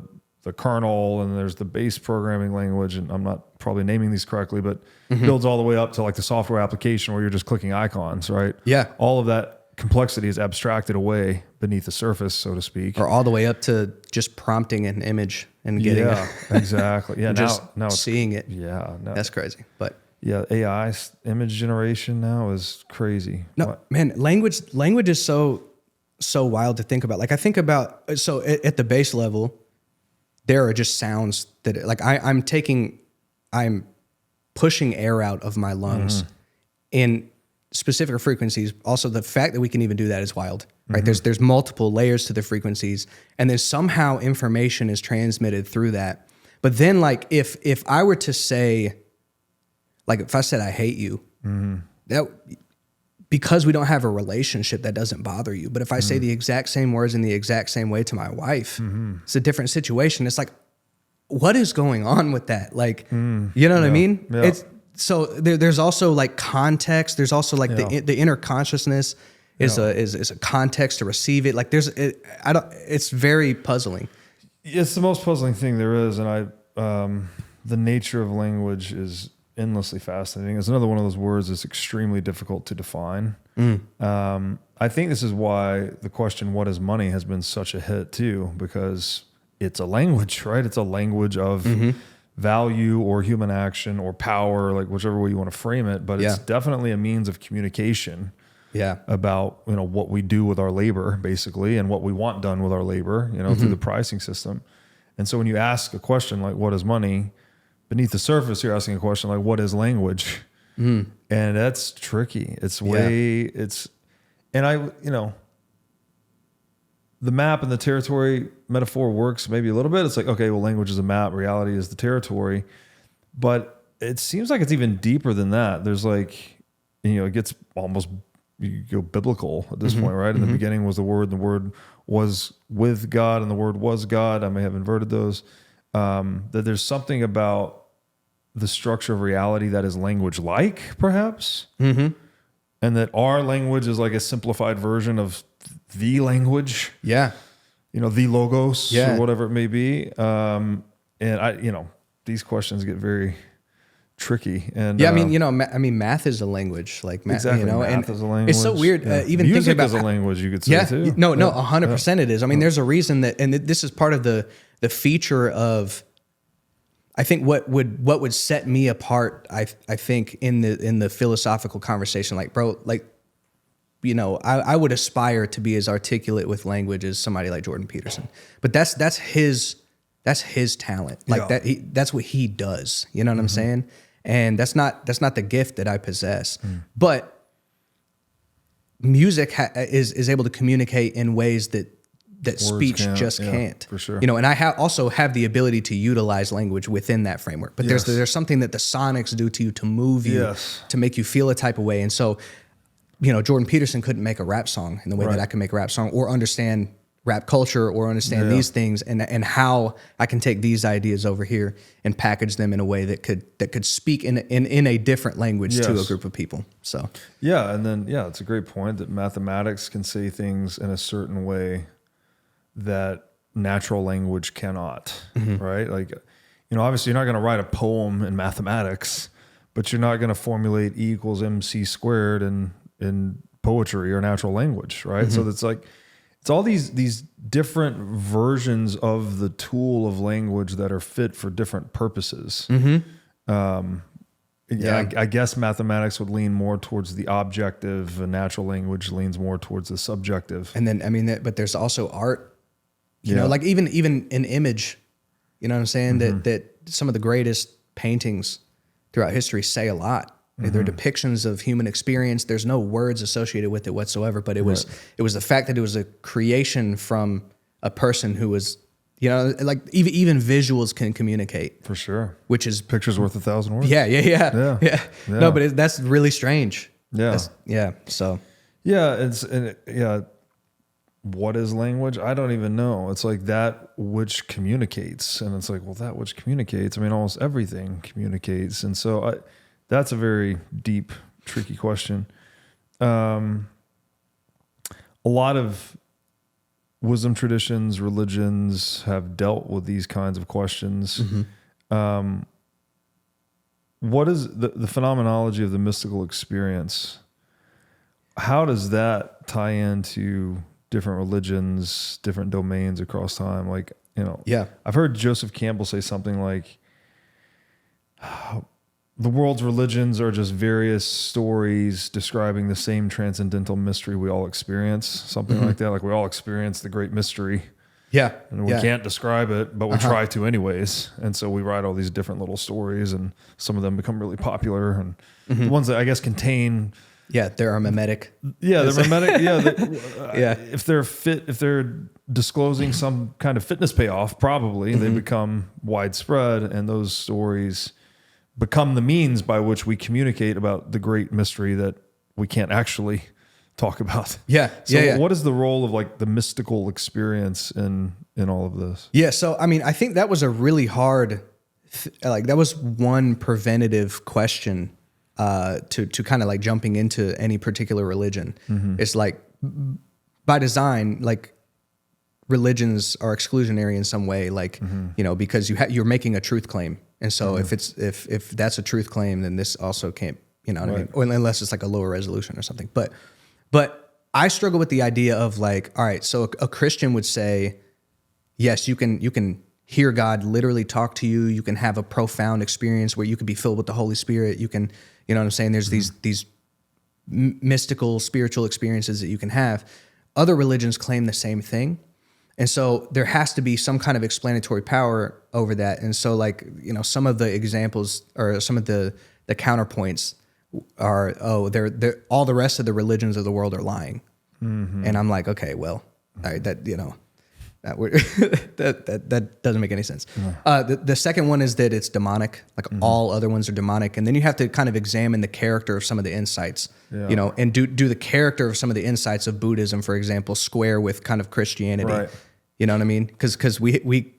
kernel, and there's the base programming language. And I'm not probably naming these correctly, but builds all the way up to like the software application where you're just clicking icons, right? Yeah. All of that complexity is abstracted away beneath the surface, so to speak. Or all the way up to just prompting an image and getting it. Exactly. Yeah. now seeing it. Yeah. That's crazy. But yeah, AI image generation now is crazy. No, man, language is so wild to think about. Like I think about, so at the base level, there are just sounds that like I'm pushing air out of my lungs in specific frequencies. Also, the fact that we can even do that is wild, right? There's multiple layers to the frequencies, and then somehow information is transmitted through that. But then, like if I were to say, like if I said I hate you, that because we don't have a relationship, that doesn't bother you. But if I say the exact same words in the exact same way to my wife, it's a different situation. It's like, what is going on with that? Like, you know what I mean? Yeah. It's so there's also like context. There's also like the inner consciousness is a context to receive it. Like it's very puzzling. It's the most puzzling thing there is. And the nature of language is endlessly fascinating. It's another one of those words that's extremely difficult to define. I think this is why the question, what is money, has been such a hit too, because it's a language, right? It's a language of value or human action or power, like whichever way you want to frame it. But it's definitely a means of communication about, you know, what we do with our labor, basically, and what we want done with our labor, you know, through the pricing system. And so when you ask a question like, what is money? Beneath the surface, you're asking a question like, what is language? And that's tricky. The map and the territory metaphor works maybe a little bit. It's like, okay, well, language is a map, reality is the territory. But it seems like it's even deeper than that. There's like, you know, it gets almost, you go biblical at this point, right? In the beginning was the Word, and the Word was with God, and the Word was God. I may have inverted those. that there's something about the structure of reality that is language-like, perhaps, and that our language is like a simplified version of the language. Yeah. The logos or whatever it may be. And these questions get very tricky. And yeah, math is a language. Like math, exactly, math is a language. It's so weird. Even music thinking about is a language, you could say too. No, 100% it is. I mean, there's a reason that, and this is part of the feature of, I think what would set me apart. I think in the philosophical conversation, like, bro, like, I would aspire to be as articulate with language as somebody like Jordan Peterson, but that's his talent. Like that's what he does. You know what I'm saying? And that's not the gift that I possess. But music is able to communicate in ways that speech just can't. For sure. And I also have the ability to utilize language within that framework. But there's something that the sonics do to you to move you, to make you feel a type of way. And so, Jordan Peterson couldn't make a rap song in the way that I can make a rap song, or understand rap culture, or understand these things, and how I can take these ideas over here and package them in a way that could speak in a different language to a group of people. So and then it's a great point that mathematics can say things in a certain way that natural language cannot, right? Like, obviously you're not going to write a poem in mathematics, but you're not going to formulate E equals MC squared in poetry or natural language, right? So it's like, it's all these different versions of the tool of language that are fit for different purposes. I guess mathematics would lean more towards the objective, and natural language leans more towards the subjective. And then, but there's also art, like even an image, you know what I'm saying? That some of the greatest paintings throughout history say a lot. They're depictions of human experience. There's no words associated with it whatsoever, but it was the fact that it was a creation from a person who was, like even visuals can communicate. For sure. Which is pictures worth 1,000 words. Yeah. No, but that's really strange. So. What is language? I don't even know. It's like that which communicates, and it's like, well, that which communicates. I mean, almost everything communicates, and so that's a very deep, tricky question. A lot of wisdom traditions, religions have dealt with these kinds of questions. What is the phenomenology of the mystical experience? How does that tie into different religions, different domains across time? Like, I've heard Joseph Campbell say something like, the world's religions are just various stories describing the same transcendental mystery we all experience. Something like that. Like, we all experience the great mystery. And we can't describe it, but we try to anyways. And so we write all these different little stories, and some of them become really popular. And the ones that I guess contain... they're are mimetic. They're mimetic. If they're disclosing some kind of fitness payoff, probably they become widespread, and those stories become the means by which we communicate about the great mystery that we can't actually talk about. What is the role of like the mystical experience in all of this? So I mean, I think that was a really hard, that was one preventative question to kind of like jumping into any particular religion. It's like, by design, like, religions are exclusionary in some way, like, because you're making a truth claim. And so if that's a truth claim, then this also can't, what I mean? Or unless it's like a lower resolution or something. But I struggle with the idea of like, all right, so a Christian would say, yes, you can hear God literally talk to you. You can have a profound experience where you can be filled with the Holy Spirit. You can, you know what I'm saying? There's these mystical, spiritual experiences that you can have. Other religions claim the same thing. And so there has to be some kind of explanatory power over that. And so like, some of the examples or some of the counterpoints are, they're all the rest of the religions of the world are lying. And I'm like, okay, well, all right, that doesn't make any sense. The second one is that it's demonic, like all other ones are demonic. And then you have to kind of examine the character of some of the insights, and do the character of some of the insights of Buddhism, for example, square with kind of Christianity. You know what I mean? Because we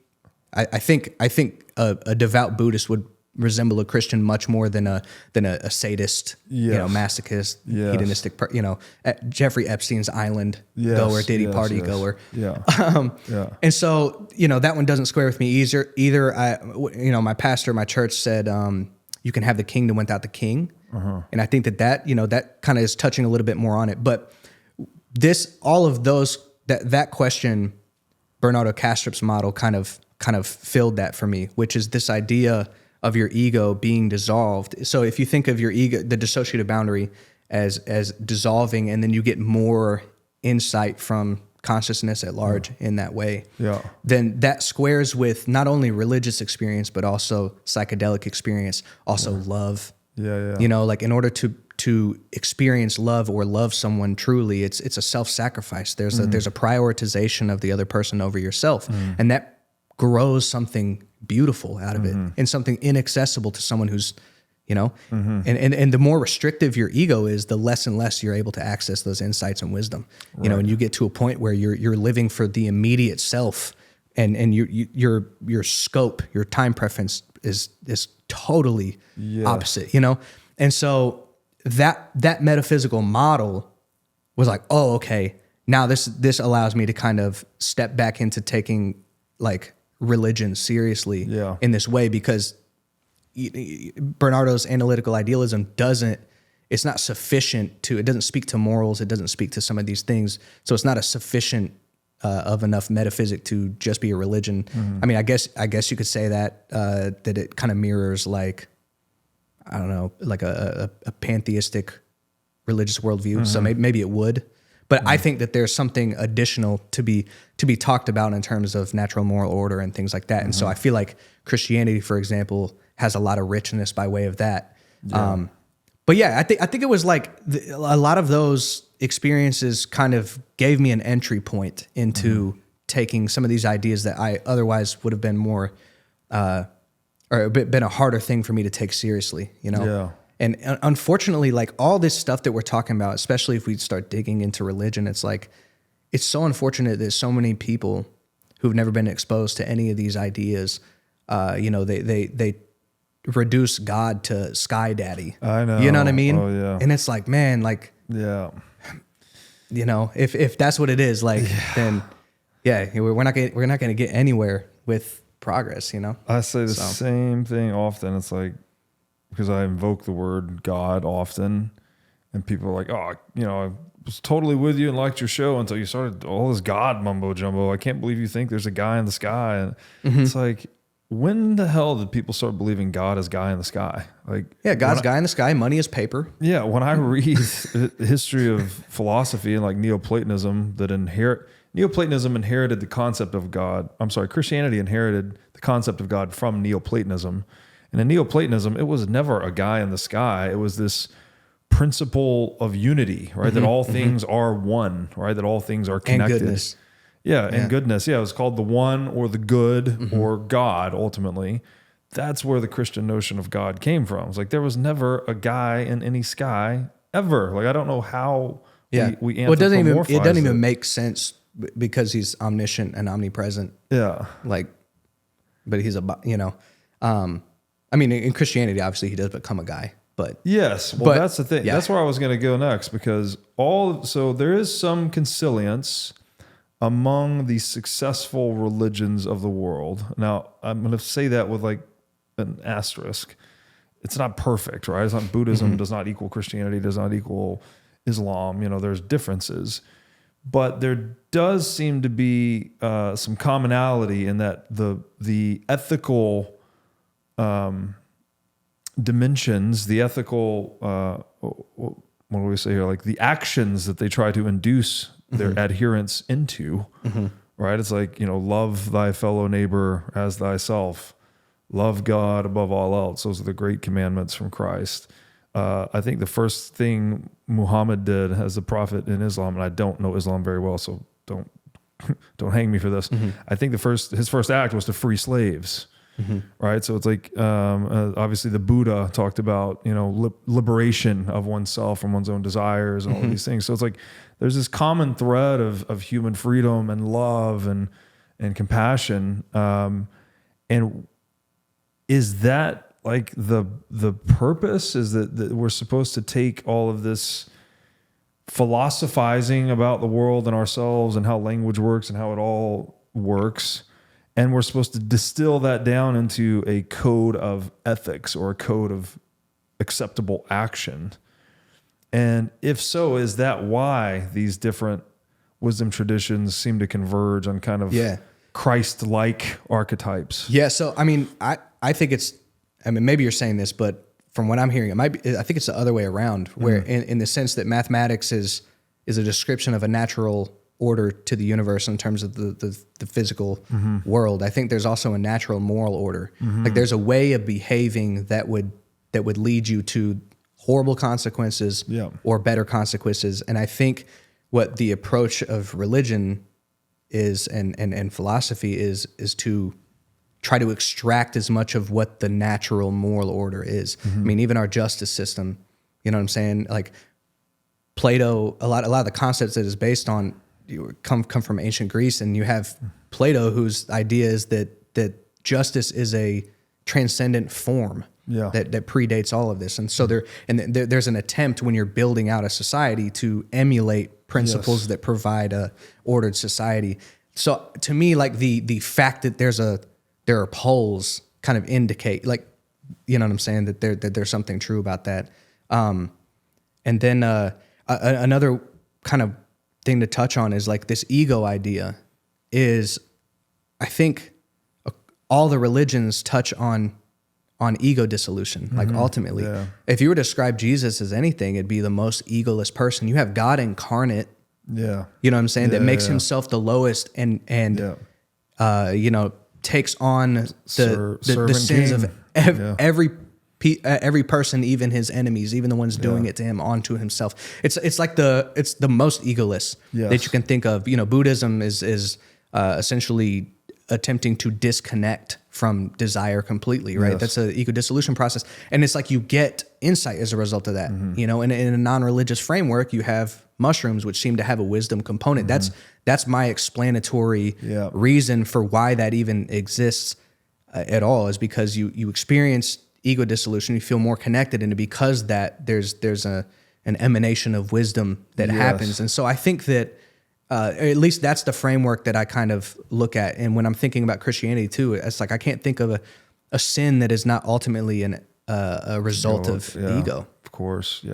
I think a devout Buddhist would resemble a Christian much more than a sadist, masochist, hedonistic, Jeffrey Epstein's island goer, Diddy party goer. Yeah. And so, that one doesn't square with me either. My pastor, my church said, you can have the kingdom without the king. And I think that kind of is touching a little bit more on it. But all of those, that question, Bernardo Kastrup's model kind of filled that for me, which is this idea of your ego being dissolved. So if you think of your ego, the dissociative boundary as dissolving, and then you get more insight from consciousness at large in that way, then that squares with not only religious experience, but also psychedelic experience, also love. Like in order to experience love or love someone truly, it's a self-sacrifice. There's a prioritization of the other person over yourself, and that grows something beautiful out of it, and something inaccessible to someone who's, and the more restrictive your ego is, the less and less you're able to access those insights and wisdom. And you get to a point where you're living for the immediate self, and your scope, your time preference is totally opposite. And so that metaphysical model was like, oh, okay, now this allows me to kind of step back into taking like religion seriously in this way, because Bernardo's analytical idealism it's not sufficient it doesn't speak to morals, it doesn't speak to some of these things, so it's not a sufficient of enough metaphysic to just be a religion. I mean, I guess you could say that it kind of mirrors, like, I don't know, like a pantheistic religious worldview. So maybe it would. But I think that there's something additional to be talked about in terms of natural moral order and things like that. And so I feel like Christianity, for example, has a lot of richness by way of that. But yeah, I think it was like a lot of those experiences kind of gave me an entry point into taking some of these ideas that I otherwise would have been more, or been a harder thing for me to take seriously, And unfortunately, like all this stuff that we're talking about, especially if we start digging into religion, it's like, it's so unfortunate that so many people who've never been exposed to any of these ideas, they reduce God to Sky Daddy. I know. You know what I mean? Oh yeah. And it's like, man, like, if that's what it is, like, then we're not going to get anywhere with progress, I say the same thing often. It's like, because I invoke the word God often, and people are like, oh, I was totally with you and liked your show until you started all this God mumbo jumbo. I can't believe you think there's a guy in the sky. And it's like, when the hell did people start believing God is guy in the sky? Like, God's guy in the sky, money is paper. Yeah, when I read the history of philosophy and like Neoplatonism, Neoplatonism inherited the concept of God. Christianity inherited the concept of God from Neoplatonism. And in Neoplatonism, it was never a guy in the sky. It was this principle of unity, right? That all things are one, right? That all things are connected. And goodness. And goodness. Yeah, it was called the one or the good or God, ultimately. That's where the Christian notion of God came from. It's like there was never a guy in any sky ever. Like, I don't know how we anthropomorphize it doesn't even make sense because he's omniscient and omnipresent. Yeah. Like, but he's I mean, in Christianity, obviously, he does become a guy, but yes, that's the thing. Yeah. That's where I was going to go next, because so there is some consilience among the successful religions of the world. Now, I'm going to say that with like an asterisk. It's not perfect, right? It's not Buddhism does not equal Christianity, does not equal Islam. There's differences, but there does seem to be some commonality in that the ethical dimensions, the ethical, what do we say here? Like the actions that they try to induce their adherents into, right? It's like, love thy fellow neighbor as thyself, love God above all else. Those are the great commandments from Christ. I think the first thing Muhammad did as a prophet in Islam, and I don't know Islam very well, so don't hang me for this. I think his first act was to free slaves. Right. So it's like, obviously the Buddha talked about, liberation of oneself from one's own desires and all of these things. So it's like, there's this common thread of human freedom and love and compassion. And is that like the purpose? Is that we're supposed to take all of this philosophizing about the world and ourselves and how language works and how it all works, and we're supposed to distill that down into a code of ethics or a code of acceptable action? And if so, is that why these different wisdom traditions seem to converge on kind of Christ-like archetypes? Yeah. So, I mean, I think it's, I mean, maybe you're saying this, but from what I'm hearing, it might be, I think it's the other way around, where in the sense that mathematics is a description of a natural order to the universe in terms of the physical world. I think there's also a natural moral order. Like there's a way of behaving that would lead you to horrible consequences or better consequences. And I think what the approach of religion is and philosophy is to try to extract as much of what the natural moral order is. I mean, even our justice system, you know what I'm saying? Like Plato, a lot of the concepts that is based on come from ancient Greece, and you have Plato, whose idea is that justice is a transcendent form that predates all of this. And so there's an attempt when you're building out a society to emulate principles that provide a ordered society. So to me, like the fact that there are poles kind of indicate, like, you know what I'm saying, that there's something true about that. And then another kind of thing to touch on is like this ego idea is, I think all the religions touch on ego dissolution. Like ultimately, if you were to describe Jesus as anything, it'd be the most egoless person. You have God incarnate. Yeah. You know what I'm saying? That makes himself the lowest and you know, takes on the sins of every person, even his enemies, even the ones doing it to him, onto himself. It's like it's the most egoless that you can think of. You know, Buddhism is essentially attempting to disconnect from desire completely, right? That's an ego dissolution process. And it's like you get insight as a result of that. You know, and in a non-religious framework, you have mushrooms, which seem to have a wisdom component. That's my explanatory reason for why that even exists at all, is because you experience ego dissolution, you feel more connected, and because that there's an emanation of wisdom that happens. And so I think that at least that's the framework that I kind of look at. And when I'm thinking about Christianity too, it's like I can't think of a sin that is not ultimately a result of ego. Of course,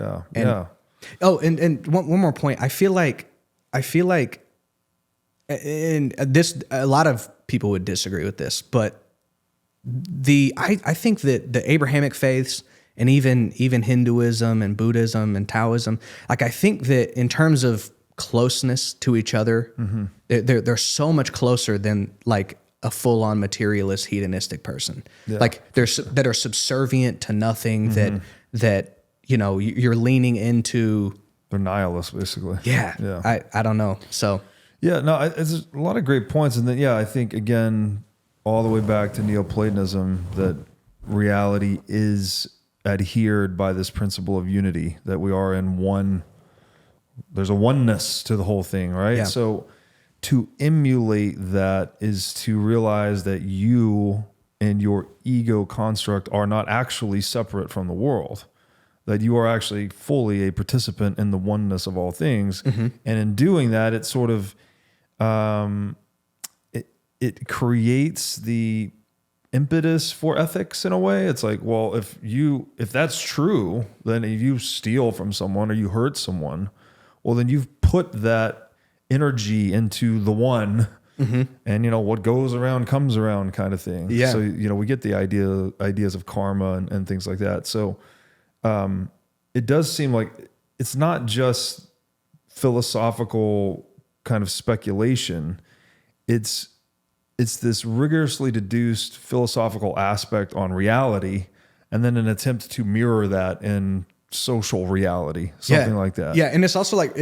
Oh, and one more point. I feel like, and this, a lot of people would disagree with this, but I think that the Abrahamic faiths and even Hinduism and Buddhism and Taoism, like I think that in terms of closeness to each other, they're so much closer than like a full-on materialist hedonistic person. Like that are subservient to nothing, that you know, you're leaning into. They're nihilists, basically. I don't know. So it's a lot of great points. And then I think again, all the way back to Neoplatonism, that reality is adhered by this principle of unity, that we are in one. There's a oneness to the whole thing, right? So to emulate that is to realize that you and your ego construct are not actually separate from the world, that you are actually fully a participant in the oneness of all things. And in doing that, it sort of, it creates the impetus for ethics in a way. It's like, well, if that's true, then if you steal from someone or you hurt someone, well, then you've put that energy into the one, and you know what goes around comes around, kind of thing. So you know, we get the ideas of karma and things like that. So it does seem like it's not just philosophical kind of speculation. It's this rigorously deduced philosophical aspect on reality, and then an attempt to mirror that in social reality, something like that. And it's also like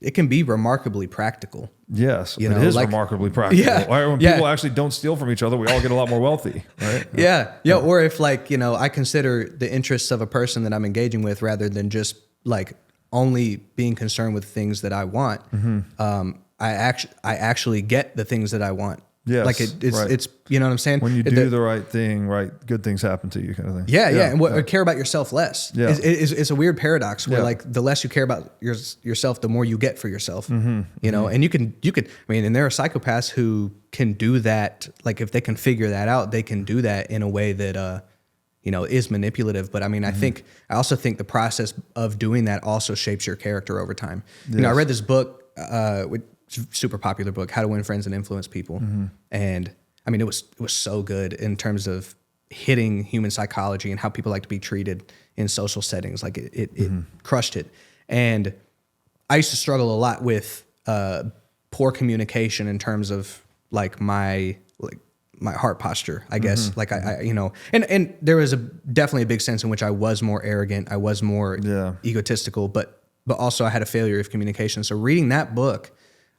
it can be remarkably practical. Yes, it is like, remarkably practical. When people actually don't steal from each other, we all get a lot more wealthy, right? Or if like, you know, I consider the interests of a person that I'm engaging with rather than just like only being concerned with things that I want. I actually get the things that I want Yes, Like it's, you know what I'm saying? When you do the right thing, right, good things happen to you kind of thing. Yeah. And care about yourself less. Yeah. It's a weird paradox where like the less you care about yourself, the more you get for yourself, you know, and you could, I mean, and there are psychopaths who can do that. Like if they can figure that out, they can do that in a way that, you know, is manipulative. But I mean, I also think the process of doing that also shapes your character over time. Yes. You know, I read this book, super popular book, How to Win Friends and Influence People. And I mean, it was so good in terms of hitting human psychology and how people like to be treated in social settings. Like it crushed it. And I used to struggle a lot with poor communication in terms of like my heart posture, I guess. Like I you know, and there was definitely a big sense in which I was more arrogant. I was more egotistical, but also I had a failure of communication. So reading that book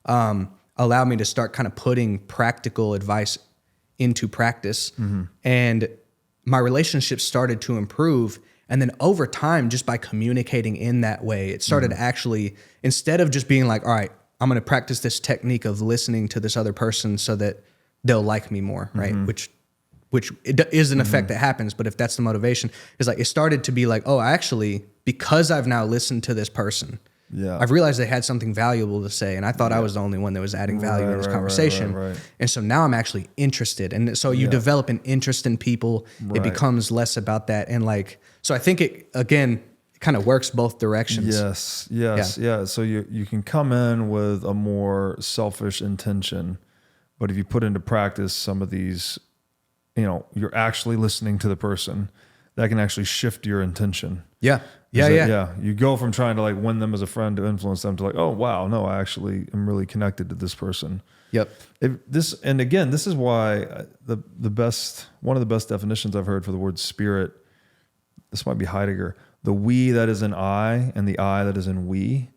allowed me to start kind of putting practical advice into practice. And my relationships started to improve. And then over time, just by communicating in that way, it started actually, instead of just being like, all right, I'm going to practice this technique of listening to this other person so that they'll like me more, right? Which it is an effect that happens, but if that's the motivation, it's like, it started to be like, oh, actually, because I've now listened to this person, I've realized they had something valuable to say, and I thought I was the only one that was adding value in this conversation. Right. And so now I'm actually interested. And so you develop an interest in people. It becomes less about that. And like, so I think it, again, kind of works both directions. Yes. So you can come in with a more selfish intention, but if you put into practice some of these, you know, you're actually listening to the person, that can actually shift your intention. Yeah. You go from trying to like win them as a friend to influence them to like, oh wow, no, I actually am really connected to this person. And again, this is why the best, one of the best definitions I've heard for the word spirit, this might be Heidegger, the we that is in I and the I that is in we,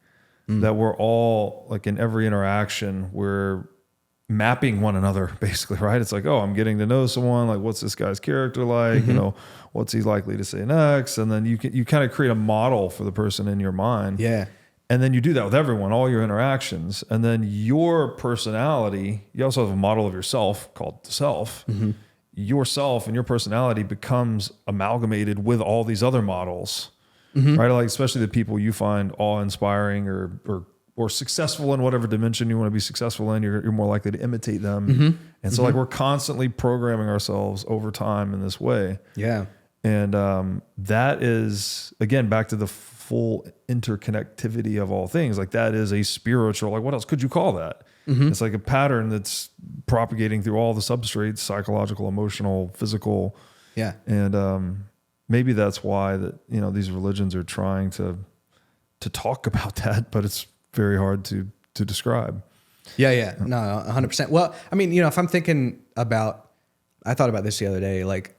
that we're all like in every interaction, we're mapping one another basically, right? It's like, oh, I'm getting to know someone, like what's this guy's character like, you know, what's he likely to say next? And then you kind of create a model for the person in your mind. And then you do that with everyone, all your interactions. And then your personality, you also have a model of yourself called the self. Yourself and your personality becomes amalgamated with all these other models, right? Like, especially the people you find awe-inspiring or successful in whatever dimension you want to be successful in, you're more likely to imitate them. And so like we're constantly programming ourselves over time in this way. And that is, again, back to the full interconnectivity of all things. Like that is a spiritual, like what else could you call that? It's like a pattern that's propagating through all the substrates, psychological, emotional, physical. And maybe that's why that, you know, these religions are trying to talk about that, but it's very hard to describe. No, 100%. Well, I mean, you know, if I'm thinking about, I thought about this the other day, like,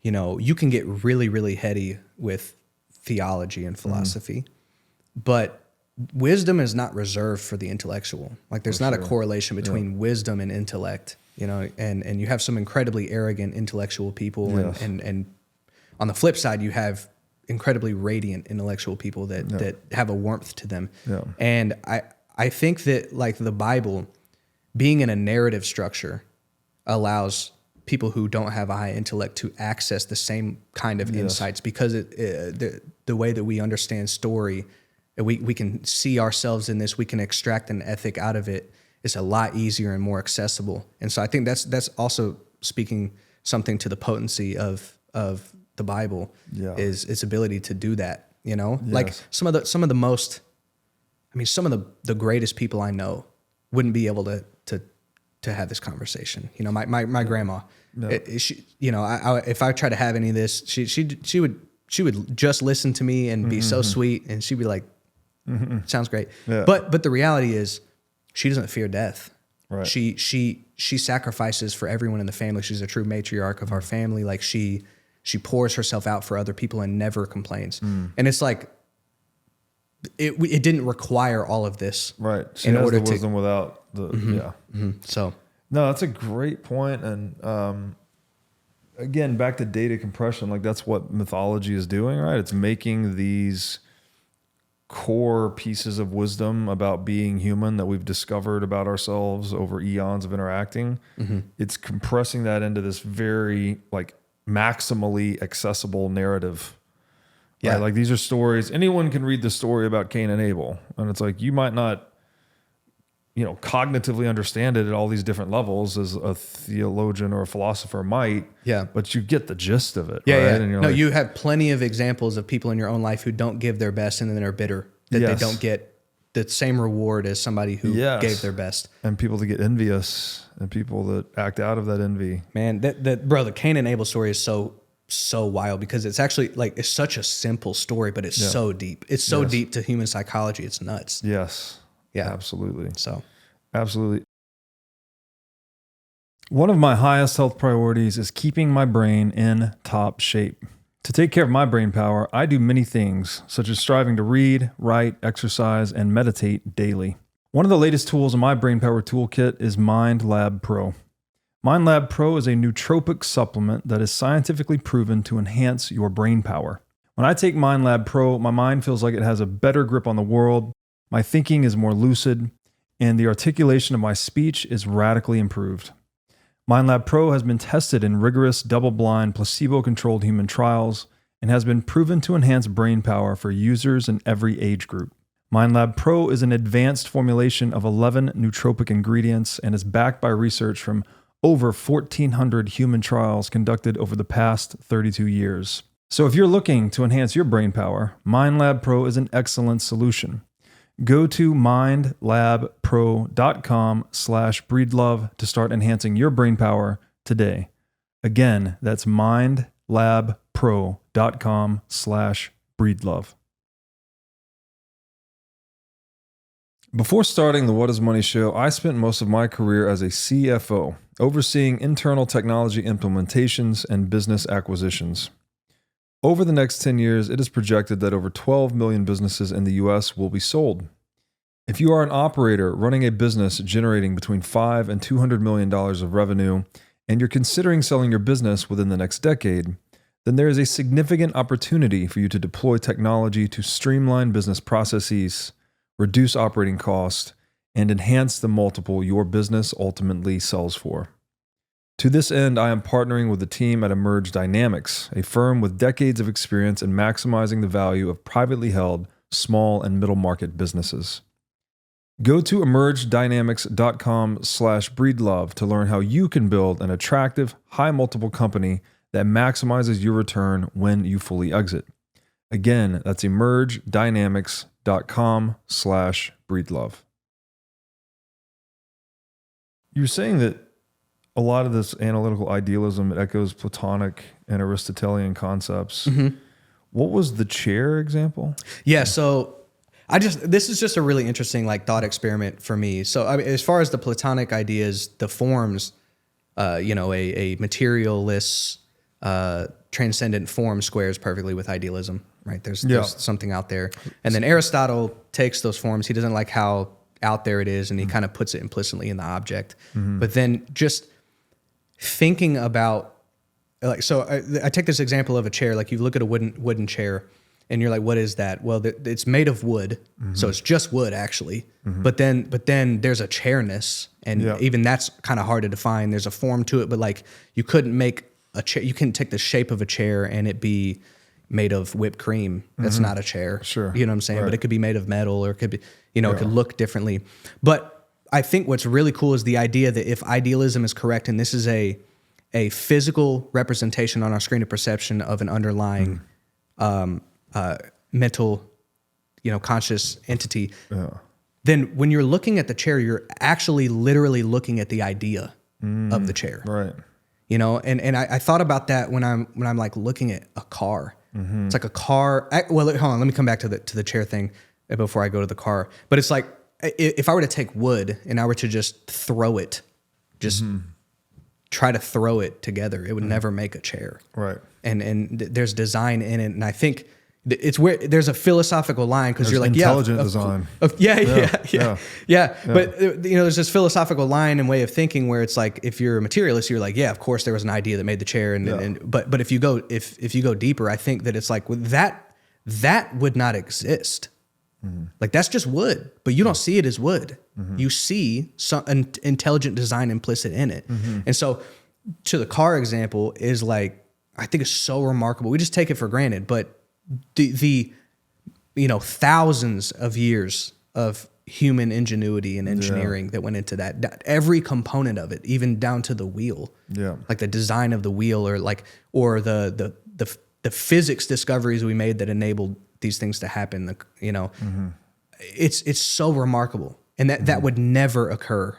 you know, you can get really, really heady with theology and philosophy, but wisdom is not reserved for the intellectual. Like there's not a correlation between wisdom and intellect, you know, and you have some incredibly arrogant intellectual people. And on the flip side, you have incredibly radiant intellectual people that have a warmth to them. And I think that like the Bible being in a narrative structure allows people who don't have a high intellect to access the same kind of insights, because the way that we understand story, we can see ourselves in this, we can extract an ethic out of it. It's a lot easier and more accessible. And so I think that's also speaking something to the potency of the Bible, is its ability to do that, you know? Like some of the most, I mean, some of the greatest people I know wouldn't be able to have this conversation. You know, my grandma, she, you know, if I try to have any of this, she would just listen to me and be so sweet, and she'd be like, sounds great. But the reality is she doesn't fear death. She sacrifices for everyone in the family. She's a true matriarch of our family. Like she pours herself out for other people and never complains. And it's like, it didn't require all of this. She has the wisdom without the, So no, that's a great point. And, again, back to data compression, like that's what mythology is doing, right? It's making these core pieces of wisdom about being human that we've discovered about ourselves over eons of interacting. It's compressing that into this very like maximally accessible narrative. Yeah. Right? Like these are stories. Anyone can read the story about Cain and Abel. And it's like, you might not, cognitively understand it at all these different levels as a theologian or a philosopher might. Yeah. But you get the gist of it. Yeah, right? yeah. And you're No, like, you have plenty of examples of people in your own life who don't give their best and then are bitter that Yes. they don't get the same reward as somebody who Yes. gave their best. and people that get envious and people that act out of that envy. Man, bro, the Cain and Abel story is so wild because it's actually like it's such a simple story, but it's so deep. It's so deep to human psychology. It's nuts. Yes. Yeah. Absolutely. So Absolutely. One of my highest health priorities is keeping my brain in top shape. To take care of my brain power, I do many things, such as striving to read, write, exercise, and meditate daily. One of the latest tools in my brain power toolkit is MindLab Pro. MindLab Pro is a nootropic supplement that is scientifically proven to enhance your brain power. When I take MindLab Pro, my mind feels like it has a better grip on the world, my thinking is more lucid, and the articulation of my speech is radically improved. MindLab Pro has been tested in rigorous, double-blind, placebo-controlled human trials and has been proven to enhance brain power for users in every age group. MindLab Pro is an advanced formulation of 11 nootropic ingredients and is backed by research from over 1,400 human trials conducted over the past 32 years. So if you're looking to enhance your brain power, MindLab Pro is an excellent solution. Go to mindlabpro.com/breedlove to start enhancing your brain power today. Again, that's mindlabpro.com/breedlove. Before starting the What is Money show, I spent most of my career as a CFO, overseeing internal technology implementations and business acquisitions. Over the next 10 years, it is projected that over 12 million businesses in the US will be sold. If you are an operator running a business generating between $5 and $200 million of revenue, and you're considering selling your business within the next decade, then there is a significant opportunity for you to deploy technology to streamline business processes, reduce operating costs, and enhance the multiple your business ultimately sells for. To this end, I am partnering with the team at Emerge Dynamics, a firm with decades of experience in maximizing the value of privately held small and middle market businesses. Go to emergedynamics.com/breedlove to learn how you can build an attractive, high multiple company that maximizes your return when you fully exit. Again, that's emergedynamics.com/breedlove. You're saying that a lot of this analytical idealism, it echoes Platonic and Aristotelian concepts. What was the chair example? yeah, so this is just a really interesting like thought experiment for me. So I mean, as far as the Platonic ideas, the forms, a materialless, transcendent form squares perfectly with idealism, right? There's something out there. And then Aristotle takes those forms. He doesn't like how out there it is, and he kind of puts it implicitly in the object. But then just thinking about, like, so I take this example of a chair. Like you look at a wooden chair, and you're like, what is that? Well, it's made of wood, so it's just wood actually. But then there's a chairness, and even that's kind of hard to define. There's a form to it, but like you couldn't make a chair. You couldn't take the shape of a chair and it be made of whipped cream. That's not a chair. Sure. You know what I'm saying? Right. But it could be made of metal, or it could be, it could look differently. But I think what's really cool is the idea that if idealism is correct, and this is a physical representation on our screen of perception of an underlying mental, conscious entity, then when you're looking at the chair, you're actually literally looking at the idea of the chair. Right. And I thought about that when I'm like looking at a car. It's like a car. Well, hold on. Let me come back to the chair thing before I go to the car. But it's like if I were to take wood and I were to just throw it, try to throw it together, it would never make a chair. Right. And there's design in it, and I think it's where there's a philosophical line because you're like intelligent design. Yeah. But there's this philosophical line and way of thinking where it's like if you're a materialist, you're like, yeah, of course there was an idea that made the chair, but if you go deeper, I think that it's like that would not exist Like that's just wood, but you don't see it as wood. You see an intelligent design implicit in it. And so to the car example is like, I think it's so remarkable. We just take it for granted, but the thousands of years of human ingenuity and engineering that went into that, every component of it, even down to the wheel, like the design of the wheel, or the physics discoveries we made that enabled these things to happen. It's so remarkable, and that would never occur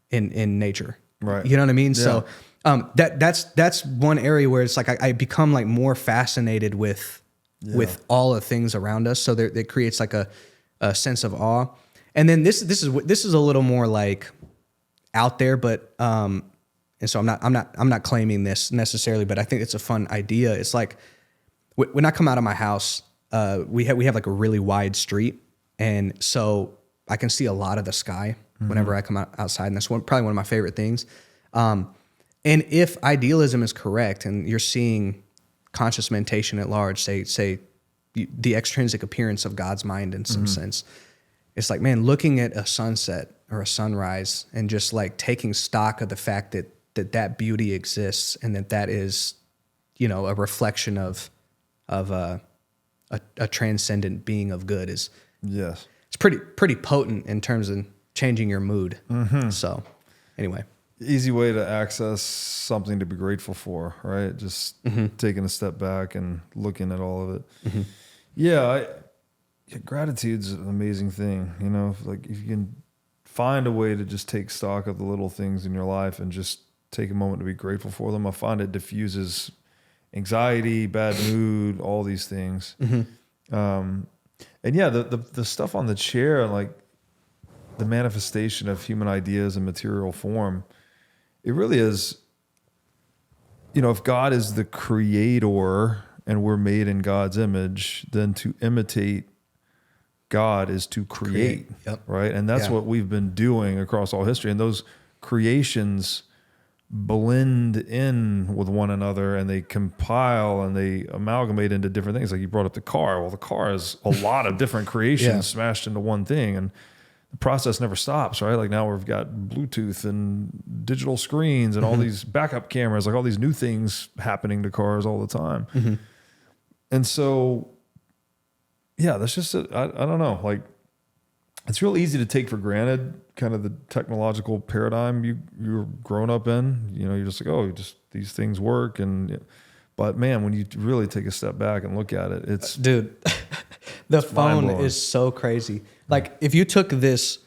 in nature, right? You know what I mean? So that's one area where it's like I become like more fascinated with all the things around us. So it creates like a sense of awe. And then this is a little more like out there, but and so I'm not claiming this necessarily, but I think it's a fun idea. It's like when I come out of my house, we have like a really wide street, and so I can see a lot of the sky whenever I come outside, and that's probably one of my favorite things. And if idealism is correct, and you're seeing conscious meditation at large, say the extrinsic appearance of God's mind in some sense, it's like, man, looking at a sunset or a sunrise and just like taking stock of the fact that beauty exists, and that is, a reflection of a transcendent being of good it's pretty potent in terms of changing your mood. So anyway. Easy way to access something to be grateful for, right? Just taking a step back and looking at all of it. Gratitude's an amazing thing. Like if you can find a way to just take stock of the little things in your life and just take a moment to be grateful for them, I find it diffuses anxiety, bad mood, all these things. And the stuff on the chair, like the manifestation of human ideas in material form, it really is, if God is the creator and we're made in God's image, then to imitate God is to create. Right? And that's what we've been doing across all history. And those creations blend in with one another, and they compile and they amalgamate into different things. Like you brought up the car. Well, the car is a lot of different creations smashed into one thing, and the process never stops, right? Like now we've got Bluetooth and digital screens and all these backup cameras, like all these new things happening to cars all the time. And so, that's just, I don't know, like it's real easy to take for granted kind of the technological paradigm you're grown up in. You're just like, these things work. But man, when you really take a step back and look at it, it's dude, the phone is so crazy. Like if you took this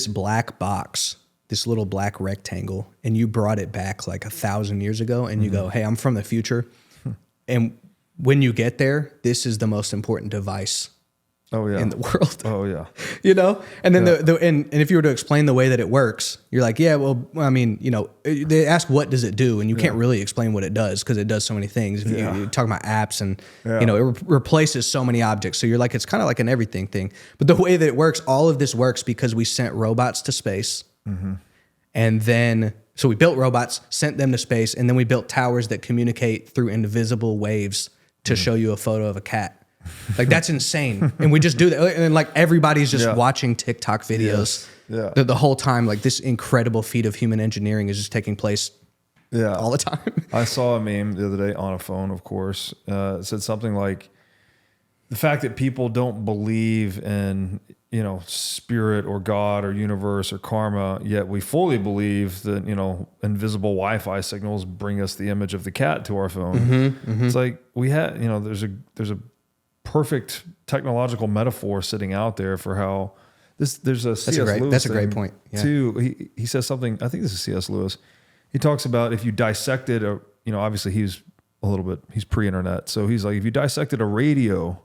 black box, this little black rectangle, and you brought it back like 1,000 years ago, and you go, hey, I'm from the future. And when you get there, this is the most important device in the world. And then and if you were to explain the way that it works, you're like, they ask what does it do, and you can't really explain what it does because it does so many things. If you talk about apps and it replaces so many objects, so you're like, it's kind of like an everything thing. But the way that it works, all of this works because we sent robots to space, and then so we built robots, sent them to space, and then we built towers that communicate through invisible waves to show you a photo of a cat. Like that's insane. And we just do that. And like everybody's just watching TikTok videos the whole time. Like this incredible feat of human engineering is just taking place all the time. I saw a meme the other day on a phone, of course. It said something like the fact that people don't believe in, spirit or God or universe or karma, yet we fully believe that, invisible Wi-Fi signals bring us the image of the cat to our phone. It's like we had, there's a perfect technological metaphor sitting out there for how there's a C.S. Lewis. That's a great point. Too. He says something, I think this is C.S. Lewis. He talks about if you dissected obviously he's pre-internet. So he's like, if you dissected a radio,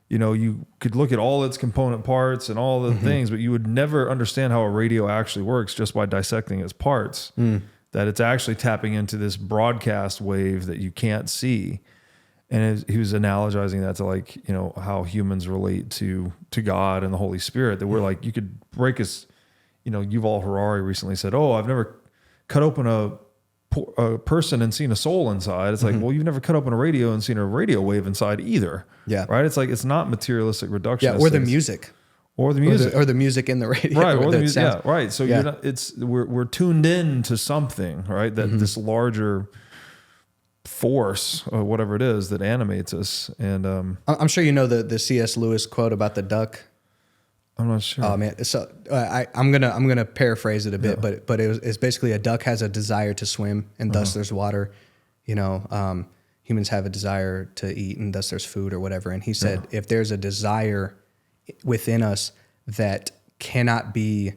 you could look at all its component parts and all the things, but you would never understand how a radio actually works just by dissecting its parts. That it's actually tapping into this broadcast wave that you can't see. And he was analogizing that to like, how humans relate to God and the Holy Spirit, that we're like, you could break us, Yuval Harari recently said, I've never cut open a a person and seen a soul inside. It's like, well, you've never cut open a radio and seen a radio wave inside either. Yeah. Right. It's like, it's not materialistic reduction. Yeah. Or the music. Or the music. Or the music in the radio. Right. Or the music. Sounds, yeah. Right. So you're not, we're tuned in to something, right? That this larger force or whatever it is that animates us. And I'm sure you know the C.S. Lewis quote about the duck. I'm not sure. Oh man, so I'm gonna paraphrase it a bit, but it's basically a duck has a desire to swim, and thus there's water. You know, humans have a desire to eat, and thus there's food or whatever. And he said, if there's a desire within us that cannot be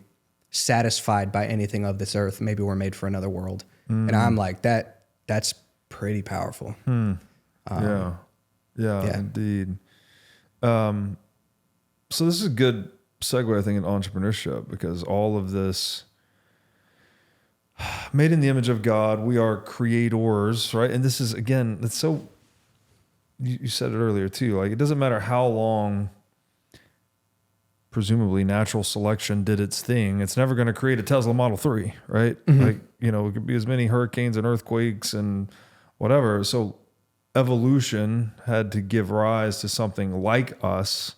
satisfied by anything of this earth, maybe we're made for another world. And I'm like, that's pretty powerful. Yeah, indeed. So this is a good segue, I think, in entrepreneurship, because all of this, made in the image of God, we are creators, right? And this is, again, it's so, you said it earlier too, like, it doesn't matter how long presumably natural selection did its thing, it's never going to create a Tesla Model 3, right? Like, you know, it could be as many hurricanes and earthquakes and whatever. So evolution had to give rise to something like us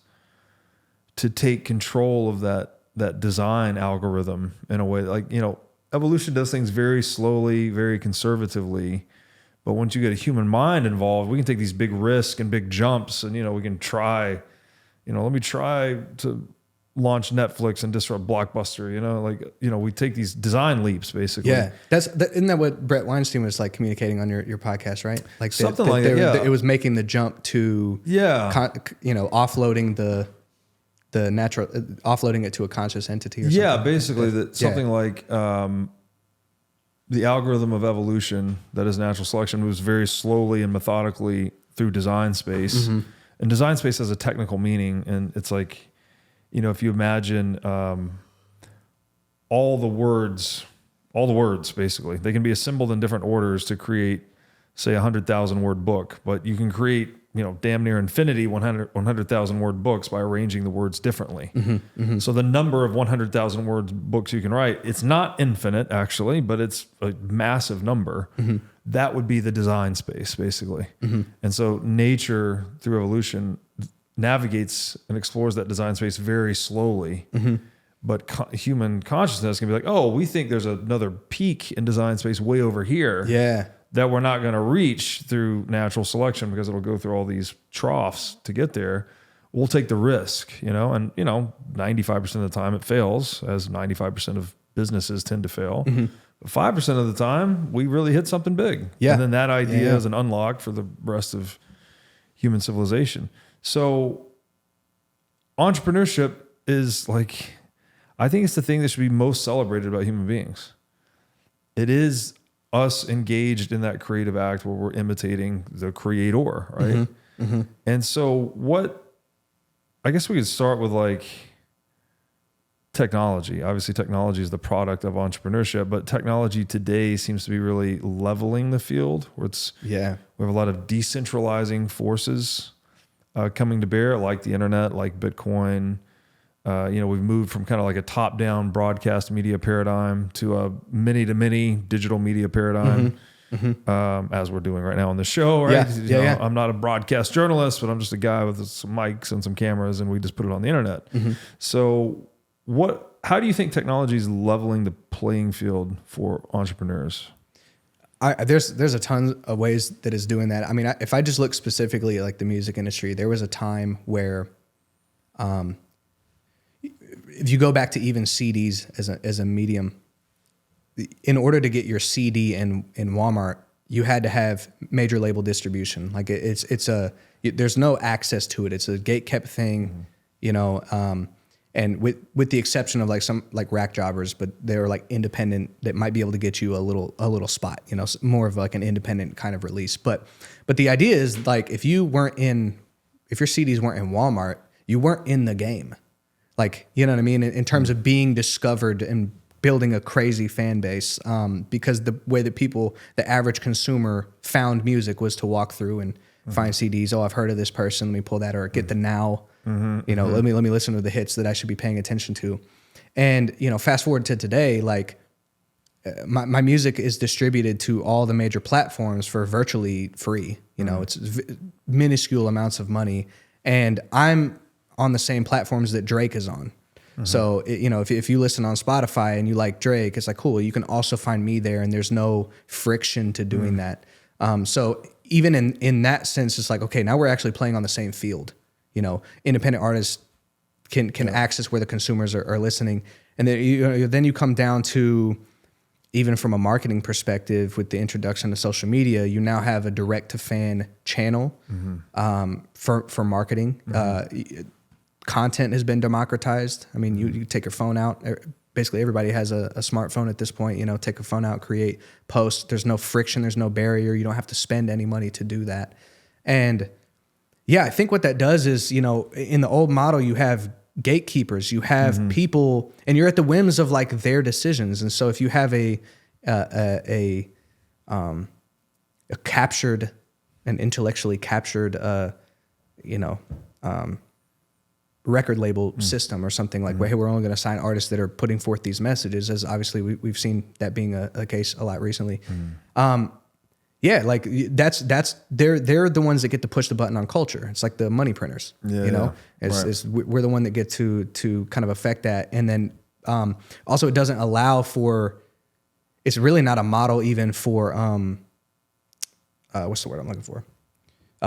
to take control of that design algorithm in a way. Like, you know, evolution does things very slowly, very conservatively. But once you get a human mind involved, we can take these big risks and big jumps, and, you know, we can try, you know, let me try to launch Netflix and disrupt Blockbuster, you know, like, you know, we take these design leaps basically. Yeah. Isn't that what Brett Weinstein was like communicating on your podcast, right? Like something like that. Yeah. It was making the jump to, offloading offloading it to a conscious entity or something. Yeah, basically that something like the algorithm of evolution that is natural selection moves very slowly and methodically through design space. And design space has a technical meaning, and it's like, you know, if you imagine all the words basically, they can be assembled in different orders to create, say, 100,000 word book, but you can create, you know, damn near infinity 100,000 word books by arranging the words differently. So the number of 100,000 words books you can write, it's not infinite actually, but it's a massive number. That would be the design space basically. And so nature through evolution navigates and explores that design space very slowly. But human consciousness can be like, oh, we think there's another peak in design space way over here. Yeah. That we're not going to reach through natural selection because it'll go through all these troughs to get there. We'll take the risk, you know, and, you know, 95% of the time it fails, as 95% of businesses tend to fail. But 5% of the time we really hit something big. Yeah. And then that idea is an unlock for the rest of human civilization. So entrepreneurship is like, I think it's the thing that should be most celebrated about human beings. It is us engaged in that creative act where we're imitating the creator, right? And so I guess we could start with like technology. Obviously technology is the product of entrepreneurship, but technology today seems to be really leveling the field, where we have a lot of decentralizing forces coming to bear, like the internet, like Bitcoin. You know, we've moved from kind of like a top-down broadcast media paradigm to a many-to-many digital media paradigm, as we're doing right now on the show, right? I'm not a broadcast journalist, but I'm just a guy with some mics and some cameras, and we just put it on the internet. So how do you think technology is leveling the playing field for entrepreneurs? There's a ton of ways that it's doing that. I mean, if I just look specifically at like the music industry, there was a time where, if you go back to even CDs as a medium, in order to get your CD in Walmart, you had to have major label distribution. Like there's no access to it. It's a gate kept thing, you know. And with the exception of like some like rack jobbers, but they're like independent that might be able to get you a little spot, you know, more of like an independent kind of release. But the idea is like if your CDs weren't in Walmart, you weren't in the game. Like, you know what I mean? In terms of being discovered and building a crazy fan base, because the way that the average consumer found music was to walk through and find CDs. Oh, I've heard of this person. Let me pull that, or get the now. You know, let me listen to the hits that I should be paying attention to. And, you know, fast forward to today, like my music is distributed to all the major platforms for virtually free. You know, it's minuscule amounts of money, and I'm on the same platforms that Drake is on. So, you know, if you listen on Spotify and you like Drake, it's like, cool, you can also find me there, and there's no friction to doing that. So even in that sense, it's like, okay, now we're actually playing on the same field. You know, independent artists can access where the consumers are listening. And then you come down to, even from a marketing perspective, with the introduction of social media, you now have a direct to fan channel for marketing. Content has been democratized. I mean, you take your phone out. Basically, everybody has a smartphone at this point. You know, take a phone out, create, post. There's no friction. There's no barrier. You don't have to spend any money to do that. And yeah, I think what that does is, you know, in the old model, you have gatekeepers. You have people, and you're at the whims of like their decisions. And so if you have a captured, an intellectually captured, record label system or something like, hey, we're only going to sign artists that are putting forth these messages, as obviously we've seen that being a case a lot recently. Yeah, like that's they're the ones that get to push the button on culture. It's like the money printers, you know. We're the one that get to kind of affect that, and then also it doesn't allow for. It's really not a model even for what's the word I'm looking for?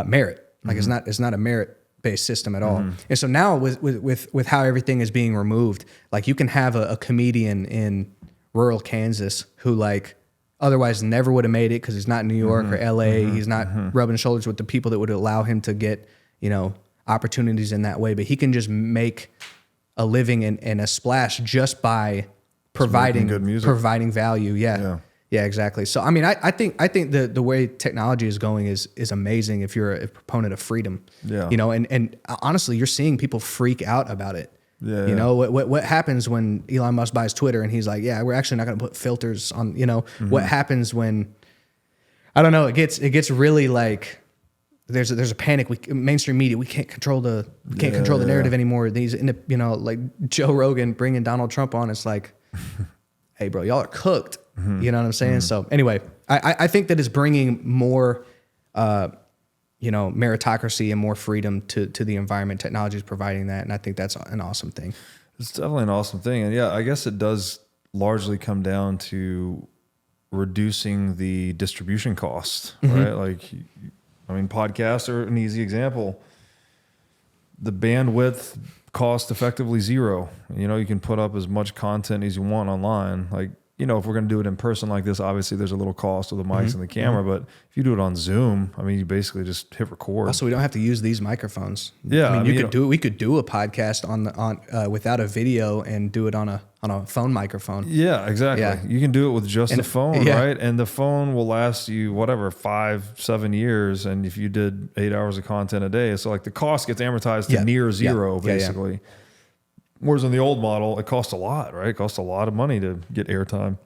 Merit. Like it's not a merit based system at all. And so now with how everything is being removed, like you can have a comedian in rural Kansas who like otherwise never would have made it because he's not in New York or LA. He's not rubbing shoulders with the people that would allow him to get, you know, opportunities in that way. But he can just make a living and a splash just by providing good music, providing value. Yeah, exactly. So I mean, I think the way technology is going is amazing if you're a proponent of freedom. Yeah. You know, and honestly, you're seeing people freak out about it. Yeah. You know, what happens when Elon Musk buys Twitter and he's like, yeah, we're actually not going to put filters on, you know, what happens when, I don't know, it gets really like there's a panic. Mainstream media, we can't control the narrative anymore. These, you know, like Joe Rogan bringing Donald Trump on, it's like, hey bro, y'all are cooked. You know what I'm saying? So anyway, I think that it's bringing more, you know, meritocracy and more freedom to the environment. Technology is providing that, and I think that's an awesome thing. It's definitely an awesome thing, and yeah, I guess it does largely come down to reducing the distribution cost, right? Like, I mean, podcasts are an easy example. The bandwidth cost effectively zero. You know, you can put up as much content as you want online. Like, you know, if we're going to do it in person like this, obviously there's a little cost with the mics and the camera, but if you do it on Zoom, I mean, you basically just hit record. Also, we don't have to use these microphones. Yeah. I mean, we could do a podcast on without a video and do it on a phone microphone. Yeah, exactly. Yeah. You can do it with just the phone, right? And the phone will last you whatever, 5-7 years. And if you did 8 hours of content a day, so like the cost gets amortized to near zero, basically. Whereas in the old model, it costs a lot, right? It costs a lot of money to get airtime.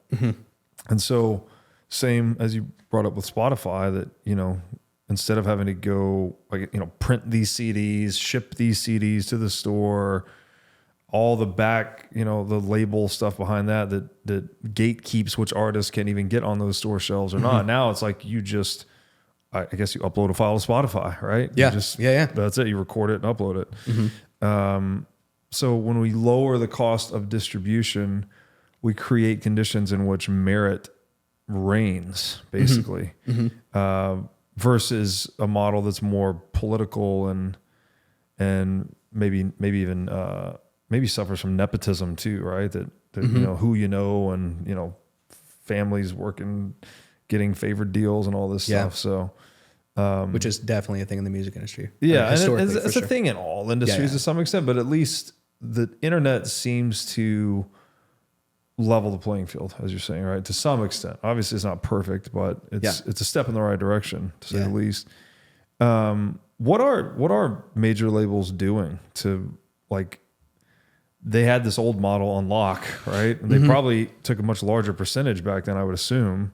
And so same as you brought up with Spotify, that, you know, instead of having to go, like, you know, print these CDs, ship these CDs to the store, all the back, you know, the label stuff behind that gatekeeps which artists can even get on those store shelves or not. Now it's like you just, I guess you upload a file to Spotify, right? Yeah. That's it. You record it and upload it. So when we lower the cost of distribution, we create conditions in which merit reigns, basically, versus a model that's more political and maybe even maybe suffers from nepotism too, right? That you know, who you know, and, you know, families working, getting favored deals and all this stuff. So. Which is definitely a thing in the music industry. Yeah, and it's a thing in all industries to some extent, but at least the internet seems to level the playing field, as you're saying, right? To some extent. Obviously, it's not perfect, but it's a step in the right direction, to say the least. What are major labels doing to, like, they had this old model on lock, right? And they probably took a much larger percentage back then, I would assume.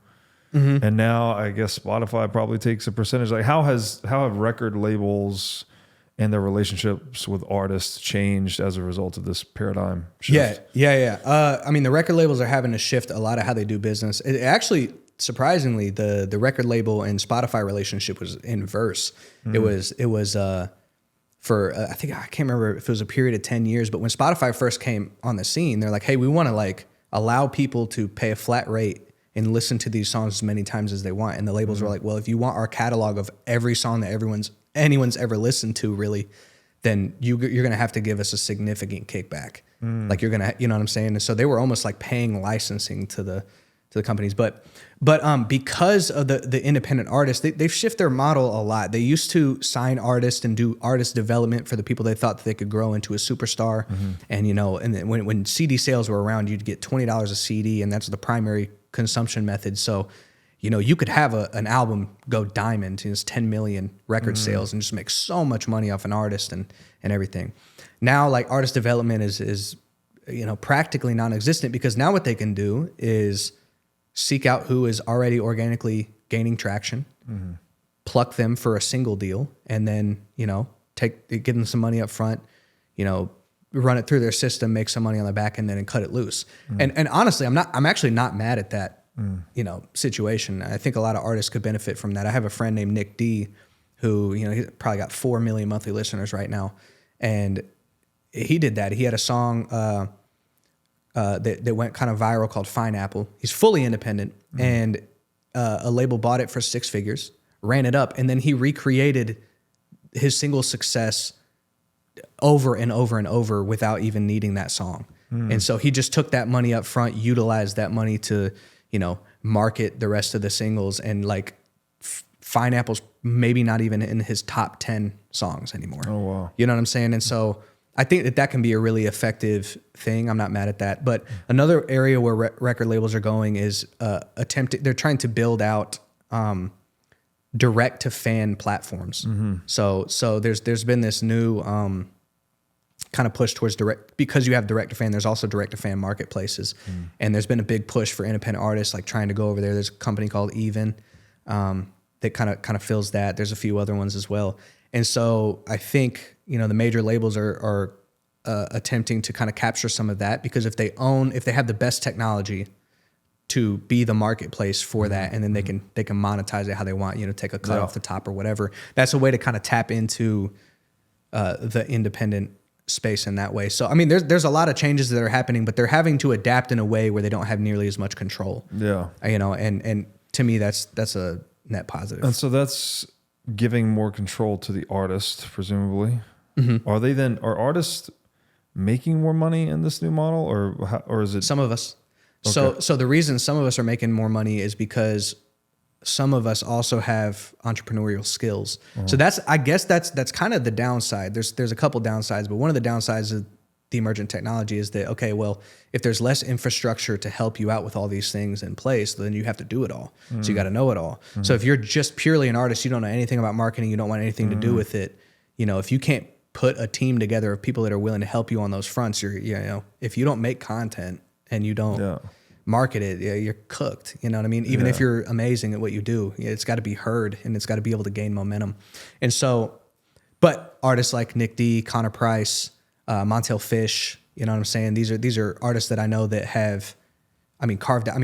And now I guess Spotify probably takes a percentage. Like, how have record labels and their relationships with artists changed as a result of this paradigm shift? Yeah. I mean, the record labels are having to shift a lot of how they do business. It actually, surprisingly, the record label and Spotify relationship was inverse. It was for I think, I can't remember if it was a period of 10 years, but when Spotify first came on the scene, they're like, hey, we want to like allow people to pay a flat rate and listen to these songs as many times as they want. And the labels were like, well, if you want our catalog of every song that anyone's ever listened to, really, then you're going to have to give us a significant kickback. Like you're going to, you know what I'm saying? And so they were almost like paying licensing to the companies. But because of the independent artists, they've shifted their model a lot. They used to sign artists and do artist development for the people they thought that they could grow into a superstar. And, you know, and then when CD sales were around, you'd get $20 a CD, and that's the primary consumption method. So, you know, you could have an album go diamond, and it's 10 million record sales, and just make so much money off an artist and everything. Now, like, artist development is you know, practically non-existent, because now what they can do is seek out who is already organically gaining traction, pluck them for a single deal, and then, you know, give them some money up front, you know, run it through their system, make some money on the back end, and cut it loose. And honestly, I'm actually not mad at that, you know, situation. I think a lot of artists could benefit from that. I have a friend named Nick D, who, you know, he's probably got 4 million monthly listeners right now. And he did that. He had a song that went kind of viral called Fine Apple. He's fully independent, and a label bought it for 6 figures, ran it up, and then he recreated his single success over and over and over without even needing that song. And so he just took that money up front, utilized that money to, you know, market the rest of the singles, and like Fine Apple's maybe not even in his top 10 songs anymore. Oh, wow. You know what I'm saying? And so I think that can be a really effective thing. I'm not mad at that. But another area where record labels are going is they're trying to build out direct to fan platforms. So there's been this new kind of push towards direct, because you have direct to fan, there's also direct to fan marketplaces. And there's been a big push for independent artists like trying to go over there. There's a company called Even that kind of fills that. There's a few other ones as well. And so I think, you know, the major labels are attempting to kind of capture some of that, because if they have the best technology to be the marketplace for that, and then they can monetize it how they want, you know, take a cut off the top or whatever. That's a way to kind of tap into the independent space in that way. So I mean, there's a lot of changes that are happening, but they're having to adapt in a way where they don't have nearly as much control. Yeah, you know, and to me, that's a net positive. And so that's giving more control to the artist, presumably. Are artists making more money in this new model, or is it some of us? Okay. So the reason some of us are making more money is because some of us also have entrepreneurial skills. So I guess that's kind of the downside. There's a couple downsides, but one of the downsides of the emergent technology is that, okay, well, if there's less infrastructure to help you out with all these things in place, then you have to do it all. So you got to know it all. So if you're just purely an artist, you don't know anything about marketing, you don't want anything to do with it. You know, if you can't put a team together of people that are willing to help you on those fronts, if you don't make content and you don't market it, you're cooked. You know what I mean? Even if you're amazing at what you do, it's got to be heard, and it's got to be able to gain momentum. And so, but artists like Nick D, Connor Price, Montel Fish, you know what I'm saying? These are artists that I know that have, carved out.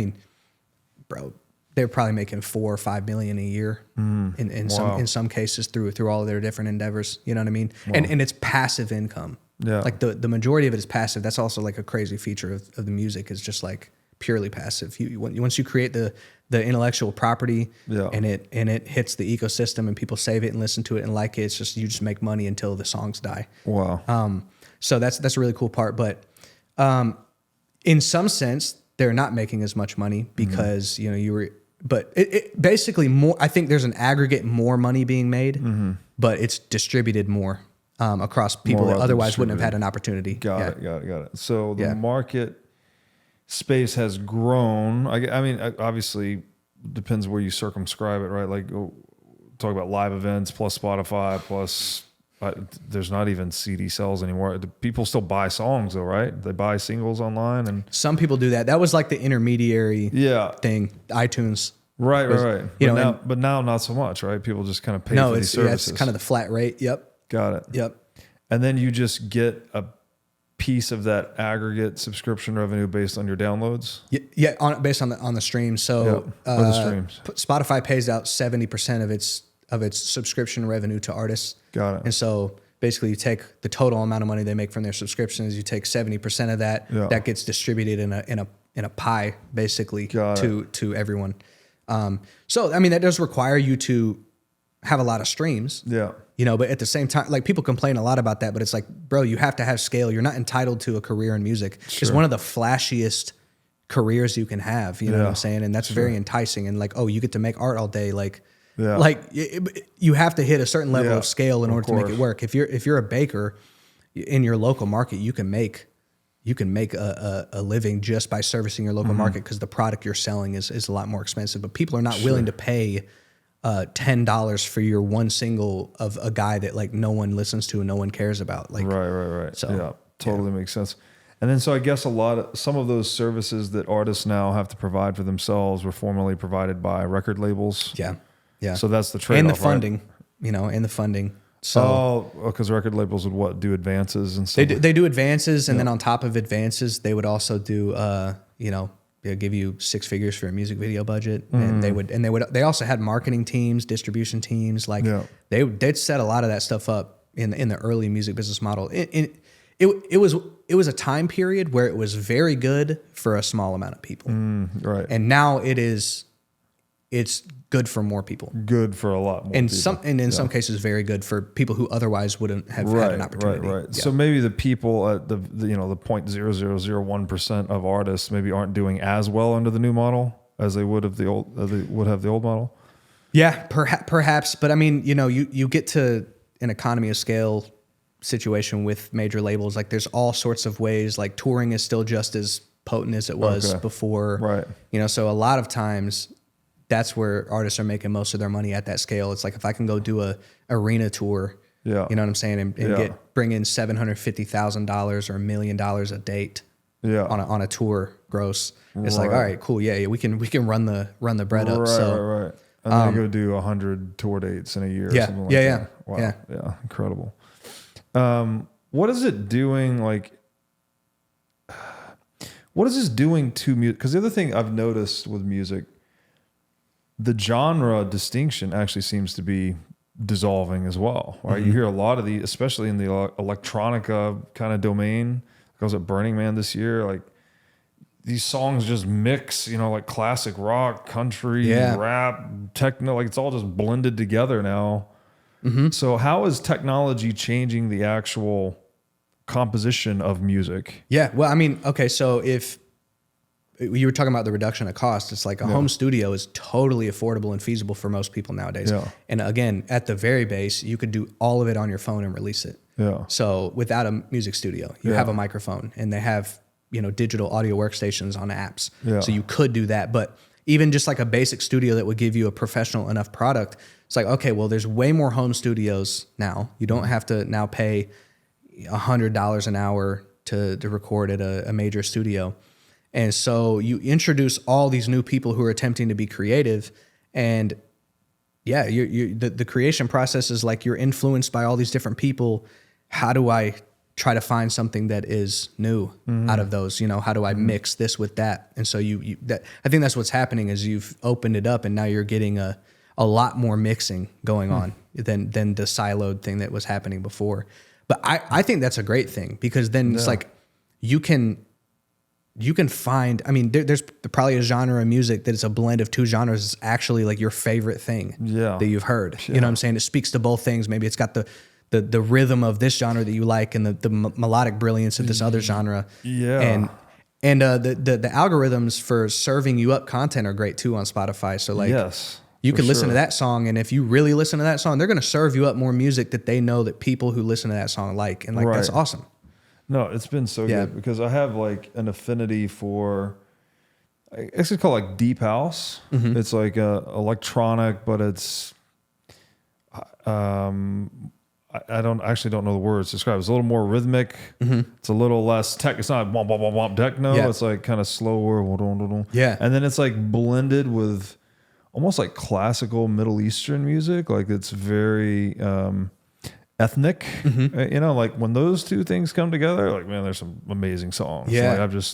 Bro, they're probably making $4 or $5 million a year in some cases through all of their different endeavors. You know what I mean? Wow. And it's passive income. Yeah. Like the majority of it is passive. That's also like a crazy feature of the music, is just like purely passive. Once you create the intellectual property and it hits the ecosystem and people save it and listen to it and like it, it's just, you just make money until the songs die. Wow. So that's a really cool part. But in some sense, they're not making as much money because but it basically more. I think there's an aggregate more money being made, but it's distributed more across people that otherwise wouldn't have had an opportunity. Got it. So the market space has grown. I mean, obviously depends where you circumscribe it, right? Like talk about live events plus Spotify plus there's not even CD sales anymore. People still buy songs though, right? They buy singles online, and some people do that. That was like the intermediary thing, iTunes. Right. But now not so much, right? People just kind of pay for these services. It's kind of the flat rate. Yep. Got it. Yep. And then you just get a piece of that aggregate subscription revenue based on your downloads. Yeah, based on the streams. So Or the streams. Spotify pays out 70% of its subscription revenue to artists. Got it. And so basically, you take the total amount of money they make from their subscriptions. You take 70% of that. Yeah. That gets distributed in a pie, basically, to everyone. So I mean, that does require you to have a lot of streams. Yeah. You know, but at the same time, like people complain a lot about that, but it's like, bro, you have to have scale. You're not entitled to a career in music. Sure. It's one of the flashiest careers you can have. You know what I'm saying? And that's very enticing. And like, oh, you get to make art all day. Like, you have to hit a certain level of scale in order to make it work. If you're a baker in your local market, you can make a living just by servicing your local market, because the product you're selling is a lot more expensive. But people are not willing to pay $10 for your one single of a guy that like no one listens to and no one cares about. Like, right. So, yeah, totally makes sense. And then, so I guess some of those services that artists now have to provide for themselves were formerly provided by record labels. Yeah. So that's the trade-off, and the funding, right? you know, and the funding. So because record labels would do advances and stuff. they do advances, and then on top of advances, they would also do they'll give you 6 figures for a music video budget, and they also had marketing teams, distribution teams. Like they'd set a lot of that stuff up in the early music business model. It was a time period where it was very good for a small amount of people, right? And now it's good for more people. Good for a lot more and people. In some cases, very good for people who otherwise wouldn't have had an opportunity. Right. Yeah. So maybe the people at the 0.0001% of artists maybe aren't doing as well under the new model as they would have the old model. Yeah, perhaps. But I mean, you know, you get to an economy of scale situation with major labels. Like there's all sorts of ways. Like touring is still just as potent as it was before. Right. You know, so a lot of times that's where artists are making most of their money at that scale. It's like if I can go do a arena tour, you know what I'm saying, and bring in $750,000 or $1 million a date on a tour gross. It's like, all right, cool, we can run the bread up. Right. And then go do 100 tour dates in a year. Or something like that. Wow. Yeah, incredible. What is it doing? Like, what is this doing to music? Because the other thing I've noticed with music, the genre distinction actually seems to be dissolving as well, right? You hear a lot of the, especially in the electronica kind of domain. I was at Burning Man this year. Like these songs just mix, you know, like classic rock, country, rap, techno. Like it's all just blended together now. So how is technology changing the actual composition of music? Yeah. Well, I mean, okay, so if you were talking about the reduction of cost, it's like a home studio is totally affordable and feasible for most people nowadays. Yeah. And again, at the very base, you could do all of it on your phone and release it. Yeah. So without a music studio, you have a microphone, and they have, you know, digital audio workstations on apps. Yeah. So you could do that. But even just like a basic studio that would give you a professional enough product, it's like, okay, well, there's way more home studios now. You don't have to now pay $100 an hour to record at a major studio. And so you introduce all these new people who are attempting to be creative, and the creation process is like you're influenced by all these different people. How do I try to find something that is new out of those? You know, how do I mix this with that? And so I think that's what's happening is you've opened it up, and now you're getting a lot more mixing going on than the siloed thing that was happening before. But I think that's a great thing, because then it's like you can find, I mean, there's probably a genre of music that is a blend of two genres. It's actually like your favorite thing that you've heard. Yeah. You know what I'm saying? It speaks to both things. Maybe it's got the rhythm of this genre that you like, and the melodic brilliance of this other genre. Yeah. And the algorithms for serving you up content are great too on Spotify. So like, you can listen to that song, and if you really listen to that song, they're going to serve you up more music that they know that people who listen to that song like. And like, that's awesome. No, it's been so good, because I have like an affinity for, I guess it's called like deep house. It's like electronic, but it's, I don't know the words to describe. It's a little more rhythmic. It's a little less tech. It's not womp, womp, womp, womp techno. Yeah. It's like kind of slower. Yeah. And then it's like blended with almost like classical Middle Eastern music. Like it's very, ethnic. Like when those two things come together, like, man, there's some amazing songs. Yeah. Like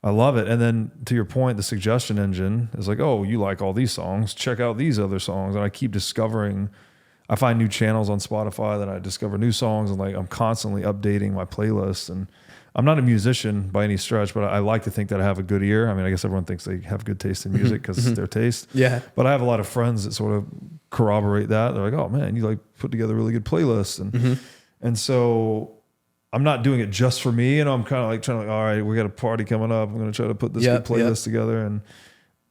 I love it. And then to your point, the suggestion engine is like, oh, you like all these songs, check out these other songs. And I keep discovering, I find new channels on Spotify that I discover new songs, and like I'm constantly updating my playlist. And I'm not a musician by any stretch, but I like to think that I have a good ear. I mean, I guess everyone thinks they have good taste in music because it's their taste. Yeah. But I have a lot of friends that sort of corroborate that. They're like, oh man, you like put together really good playlists. And so I'm not doing it just for me. I'm kind of like trying to, all right, we got a party coming up. I'm going to try to put this good playlist together. And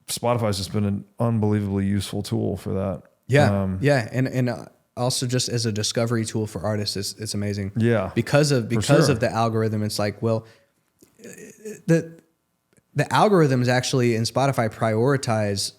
Spotify's just been an unbelievably useful tool for that. Yeah. And also just as a discovery tool for artists, it's amazing. Yeah. Because of the algorithm, it's like, well, the algorithms actually in Spotify prioritize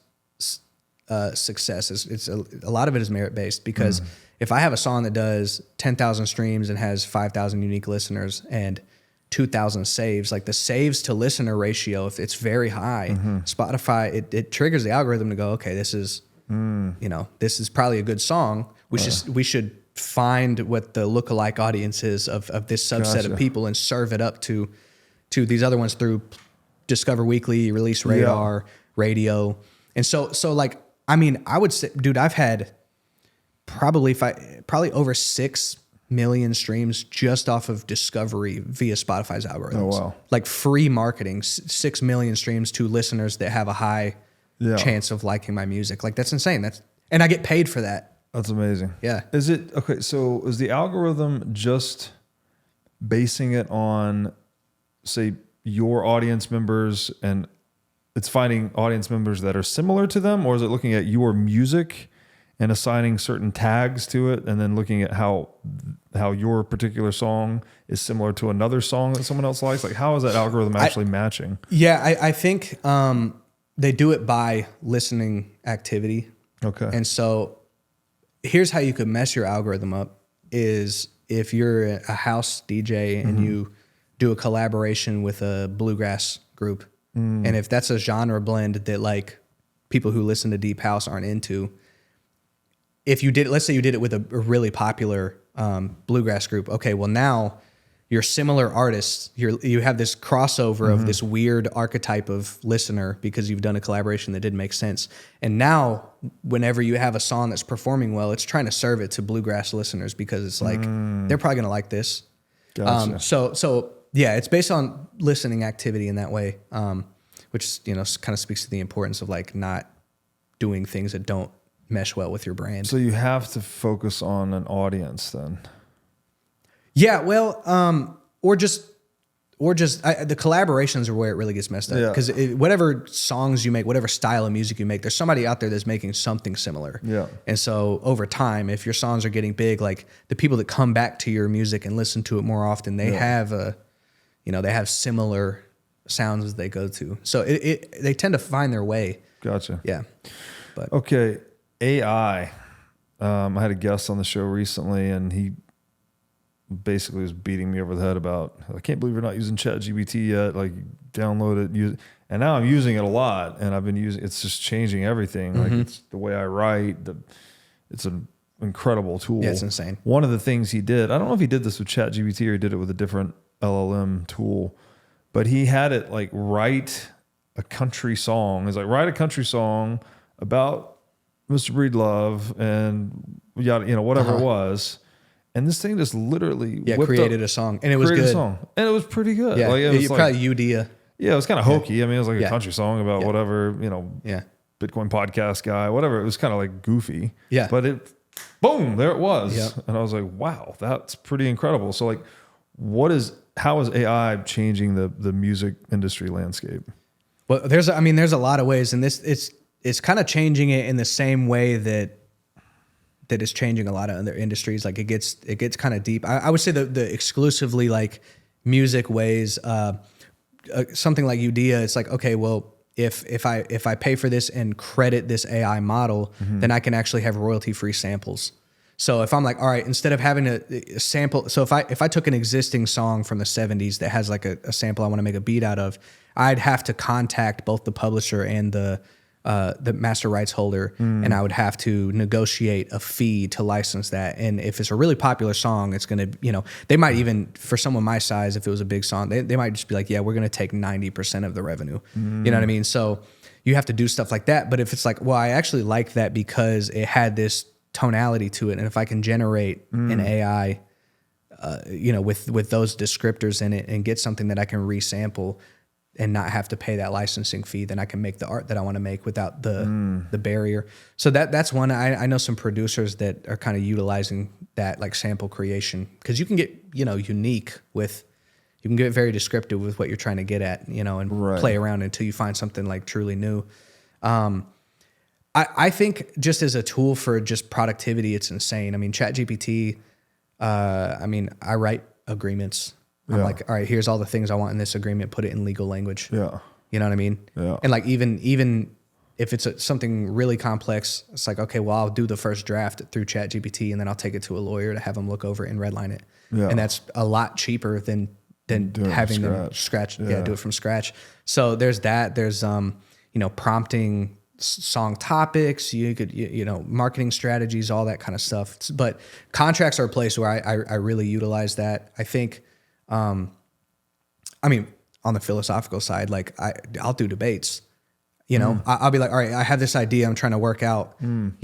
success. It's a lot of it is merit based, because if I have a song that does 10,000 streams and has 5,000 unique listeners and 2,000 saves, like the saves to listener ratio, if it's very high, Spotify, it triggers the algorithm to go, okay, this is, this is probably a good song. We should find what the lookalike audience is of this subset of people and serve it up to these other ones through Discover Weekly, Release Radar, radio. And so like, I mean, I would say, dude, I've had probably over 6 million streams just off of discovery via Spotify's algorithms. Oh, wow. Like free marketing, 6 million streams to listeners that have a high chance of liking my music. Like, that's insane. And I get paid for that. That's amazing. Yeah. Is it, okay, so is the algorithm just basing it on, say, your audience members, and it's finding audience members that are similar to them, or is it looking at your music and assigning certain tags to it, and then looking at how your particular song is similar to another song that someone else likes? Like, how is that algorithm actually matching? Yeah, I think they do it by listening activity. Okay. And so here's how you could mess your algorithm up is if you're a house DJ and you do a collaboration with a bluegrass group, and if that's a genre blend that like people who listen to deep house aren't into, if you did, let's say you did it with a really popular bluegrass group, okay, well now you're similar artists, you have this crossover of this weird archetype of listener because you've done a collaboration that didn't make sense. And now whenever you have a song that's performing well, it's trying to serve it to bluegrass listeners because it's like, they're probably going to like this. Gotcha. So yeah, it's based on listening activity in that way, which, kind of speaks to the importance of like not doing things that don't mesh well with your brand. So you have to focus on an audience then. Yeah, well, or just the collaborations are where it really gets messed up, because whatever songs you make, whatever style of music you make, there's somebody out there that's making something similar. Yeah. And so over time, if your songs are getting big, like the people that come back to your music and listen to it more often, they have they have similar sounds as they go to. So they tend to find their way. Gotcha. Yeah. But okay, AI. I had a guest on the show recently, and he basically was beating me over the head about, I can't believe you're not using ChatGPT yet. Like, download it, use it. And now I'm using it a lot, and I've been using. It's just changing everything. Like, it's the way I write. It's an incredible tool. Yeah, it's insane. One of the things he did, I don't know if he did this with ChatGPT or he did it with a different LLM tool, but he had it like write a country song. It's like, write a country song about Mr. Breedlove and yada, whatever it was. And this thing just literally created a song, and it was good. And it was pretty good. Yeah, like, it was probably Udea. Yeah, it was kind of hokey. I mean, it was like a country song about whatever, Bitcoin podcast guy, whatever. It was kind of like goofy. Yeah. But boom, there it was. Yeah. And I was like, wow, that's pretty incredible. So like, how is AI changing the music industry landscape? Well, there's a lot of ways, and it's kind of changing it in the same way that is changing a lot of other industries. Like it gets kind of deep. I would say the exclusively like music ways, something like Udea, it's like, okay, well, if I pay for this and credit this AI model, then I can actually have royalty-free samples. So if I'm like, all right, instead of having a sample, so if I took an existing song from the 70s that has like a sample I want to make a beat out of, I'd have to contact both the publisher and the the master rights holder, and I would have to negotiate a fee to license that. And if it's a really popular song, it's going to, they might even, for someone my size, if it was a big song, they might just be like, yeah, we're going to take 90% of the revenue. You know what I mean? So you have to do stuff like that. But if it's like, well, I actually like that because it had this tonality to it, and if I can generate an AI, with those descriptors in it and get something that I can resample and not have to pay that licensing fee, then I can make the art that I want to make without the barrier. So that's one. I know some producers that are kind of utilizing that, like sample creation, because you can get unique with, you can get very descriptive with what you're trying to get at, and play around until you find something like truly new. I think just as a tool for just productivity, it's insane. I mean, ChatGPT. I write agreements. I'm like, all right, here's all the things I want in this agreement. Put it in legal language. Yeah. You know what I mean? Yeah. And like, even if it's something really complex, it's like, okay, well, I'll do the first draft through ChatGPT, and then I'll take it to a lawyer to have them look over it and redline it. Yeah. And that's a lot cheaper than having them scratch. Yeah. Do it from scratch. So there's that. There's prompting song topics. You could marketing strategies, all that kind of stuff. But contracts are a place where I really utilize that. I think. On the philosophical side, like I'll do debates, I'll be like, all right, I have this idea I'm trying to work out, can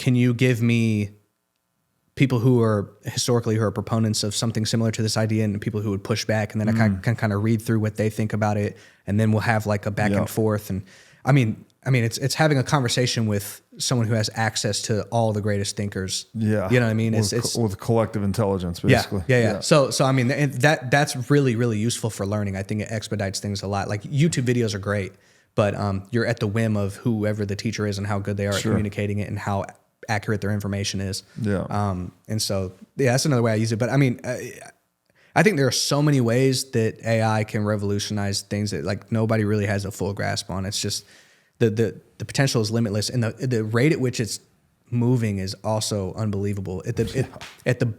you give me people who are proponents of something similar to this idea and people who would push back, and then I can kind of read through what they think about it, and then we'll have like a back and forth. And it's having a conversation with someone who has access to all the greatest thinkers. Yeah. You know what I mean? It's with collective intelligence, basically. Yeah. So that's really, really useful for learning. I think it expedites things a lot. Like YouTube videos are great, but you're at the whim of whoever the teacher is and how good they are at communicating it and how accurate their information is. Yeah. And so, that's another way I use it. But I think there are so many ways that AI can revolutionize things that like nobody really has a full grasp on. It's just the potential is limitless, and the rate at which it's moving is also unbelievable. At the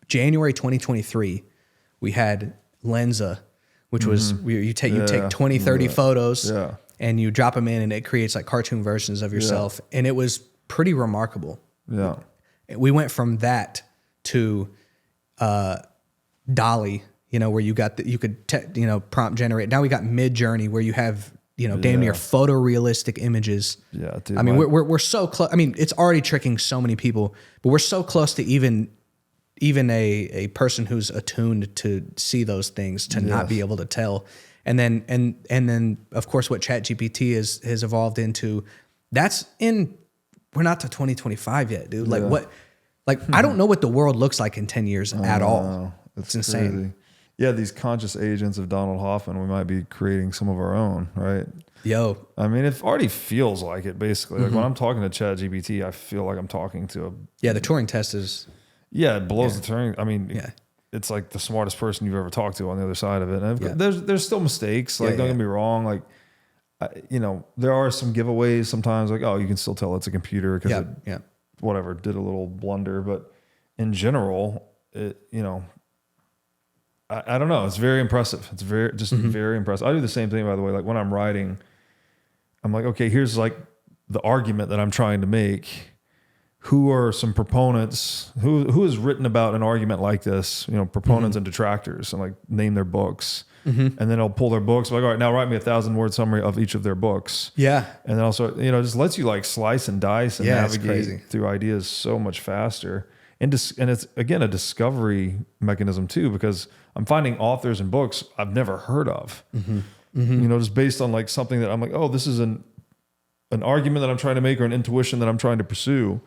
January 2023, we had Lensa, which was you take 20, 30 photos and you drop them in, and it creates like cartoon versions of yourself, and it was pretty remarkable. Yeah, we went from that to Dolly, where you got you could prompt generate. Now we got Mid Journey, where you have damn near photorealistic images. Yeah, dude. We're so close. It's already tricking so many people, but we're so close to even a person who's attuned to see those things to not be able to tell. And then of course what ChatGPT has evolved into. We're not to 2025 yet, dude. Like what? Like I don't know what the world looks like in 10 years at all. It's insane. Crazy. Yeah, these conscious agents of Donald Hoffman, we might be creating some of our own, right? Yo. It already feels like it, basically. Like when I'm talking to ChatGPT, I feel like I'm talking to the Turing test is... Yeah, it blows the Turing... It's like the smartest person you've ever talked to on the other side of it. And there's still mistakes. Like, don't get me wrong. Like, there are some giveaways sometimes. Like, you can still tell it's a computer because it whatever, did a little blunder. But in general, I don't know. It's very impressive. It's very impressive. I do the same thing, by the way. Like when I'm writing, I'm like, okay, here's like the argument that I'm trying to make. Who are some proponents? Who has written about an argument like this? Proponents and detractors, and like name their books. And then I'll pull their books. I'm like, all right, now write me a 1,000-word summary of each of their books. Yeah. And then also, just lets you like slice and dice and navigate through ideas so much faster. And it's, again, a discovery mechanism too, because I'm finding authors and books I've never heard of, just based on like something that I'm like, oh, this is an argument that I'm trying to make or an intuition that I'm trying to pursue.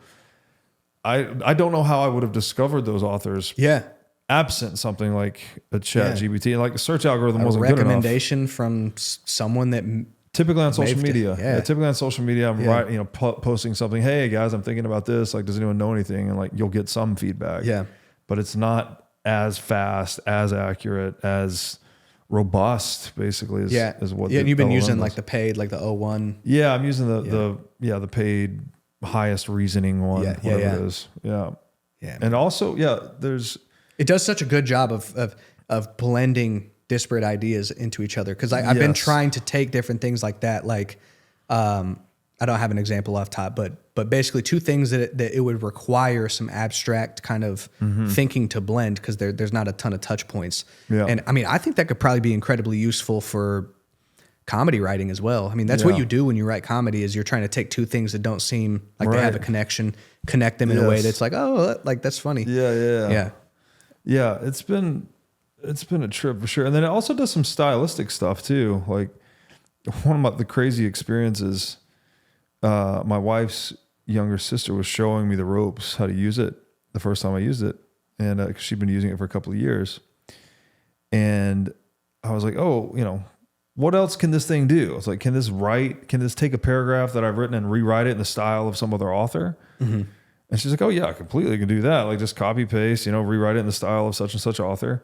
I don't know how I would have discovered those authors. Yeah. Absent something like a ChatGPT, and like the search algorithm wasn't good enough. A recommendation from someone that typically on social media. Typically on social media, I'm posting something. Hey guys, I'm thinking about this. Like, does anyone know anything? And like, you'll get some feedback. Yeah, but it's not as fast, as accurate, as robust, basically. As what. Yeah, and you've been using like the paid, like the O1. Yeah, I'm using the paid highest reasoning one. Whatever it is. Yeah. Yeah. And also, it does such a good job of blending disparate ideas into each other. Because I've been trying to take different things like that, like I don't have an example off top, but basically two things that it would require some abstract kind of thinking to blend, because there's not a ton of touch points. Yeah. And I mean, I think that could probably be incredibly useful for comedy writing as well. I mean, that's what you do when you write comedy, is you're trying to take two things that don't seem like they have a connection, connect them in a way that's like, oh, like that's funny. Yeah. It's been a trip for sure. And then it also does some stylistic stuff too. Like one of the crazy experiences, my wife's younger sister was showing me the ropes, how to use it the first time I used it. And 'cause she'd been using it for a couple of years. And I was like, oh, what else can this thing do? It's like, can this take a paragraph that I've written and rewrite it in the style of some other author? And she's like, oh yeah, I completely can do that. Like just copy paste, rewrite it in the style of such and such author.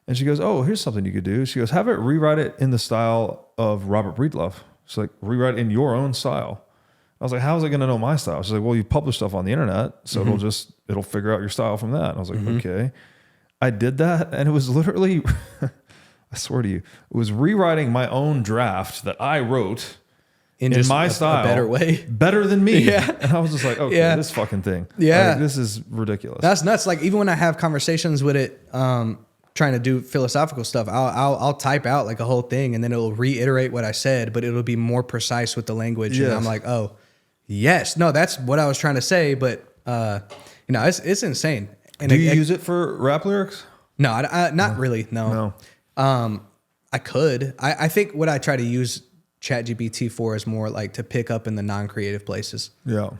And she goes, oh, here's something you could do. She goes, have it rewrite it in the style of Robert Breedlove. She's like, rewrite it in your own style. I was like, how is it going to know my style? She's like, well, you publish stuff on the internet, so it'll figure out your style from that. And I was like, okay. I did that, and it was literally, I swear to you, it was rewriting my own draft that I wrote in my style, a better way, better than me. Yeah. And I was just like, okay, this fucking thing. Yeah. Like, this is ridiculous. That's nuts. Like even when I have conversations with it, trying to do philosophical stuff, I'll type out like a whole thing, and then it'll reiterate what I said, but it'll be more precise with the language. Yes. And I'm like, oh, yes, no, that's what I was trying to say. But it's insane. And do you use it for rap lyrics? No, not really. No. I could. I think what I try to use ChatGPT for is more like to pick up in the non-creative places. Yeah.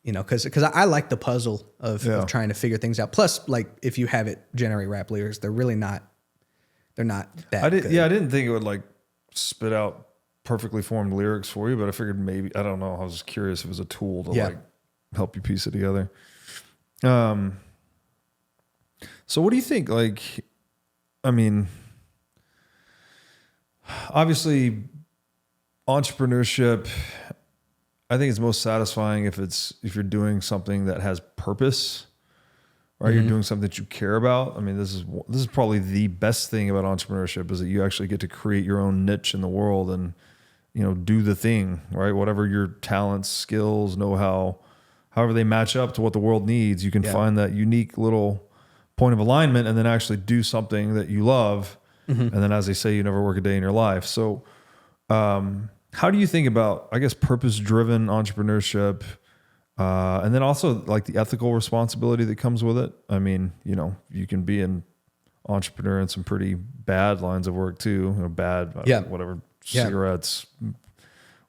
Because I like the puzzle of trying to figure things out. Plus, like if you have it generate rap lyrics, they're not that good. Yeah, I didn't think it would like spit out perfectly formed lyrics for you, but I figured maybe, I don't know. I was just curious if it was a tool to like help you piece it together. So what do you think? Like, I mean, obviously entrepreneurship, I think it's most satisfying if you're doing something that has purpose, right? You're doing something that you care about. I mean, this is probably the best thing about entrepreneurship, is that you actually get to create your own niche in the world and, do the thing, right? Whatever your talents, skills, know-how, however they match up to what the world needs, you can find that unique little point of alignment and then actually do something that you love. And then, as they say, you never work a day in your life. So, how do you think about, I guess, purpose-driven entrepreneurship, and then also like the ethical responsibility that comes with it? I mean, you can be an entrepreneur in some pretty bad lines of work too. Whatever, cigarettes,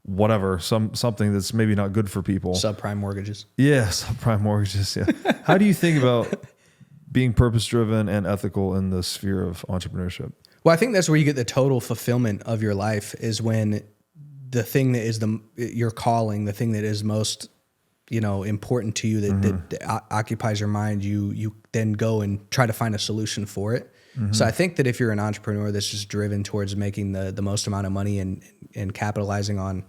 whatever, something that's maybe not good for people. Subprime mortgages. Yeah, subprime mortgages. Yeah. How do you think about being purpose-driven and ethical in the sphere of entrepreneurship? Well, I think that's where you get the total fulfillment of your life, is when the thing that is your calling, the thing that is most, important to you, that occupies your mind, you then go and try to find a solution for it. So I think that if you're an entrepreneur that's just driven towards making the most amount of money and capitalizing on,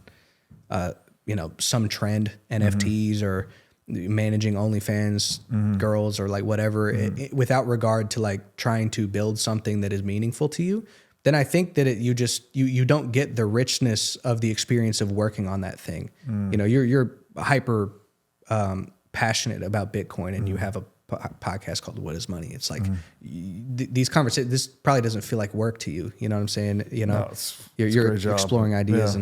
some trend, NFTs or managing OnlyFans girls or like whatever, without regard to like trying to build something that is meaningful to you, then I think that you don't get the richness of the experience of working on that thing. You're hyper passionate about Bitcoin, and you have a podcast called What is Money. It's like these conversations, this probably doesn't feel like work to you. You know what I'm saying? You're exploring ideas.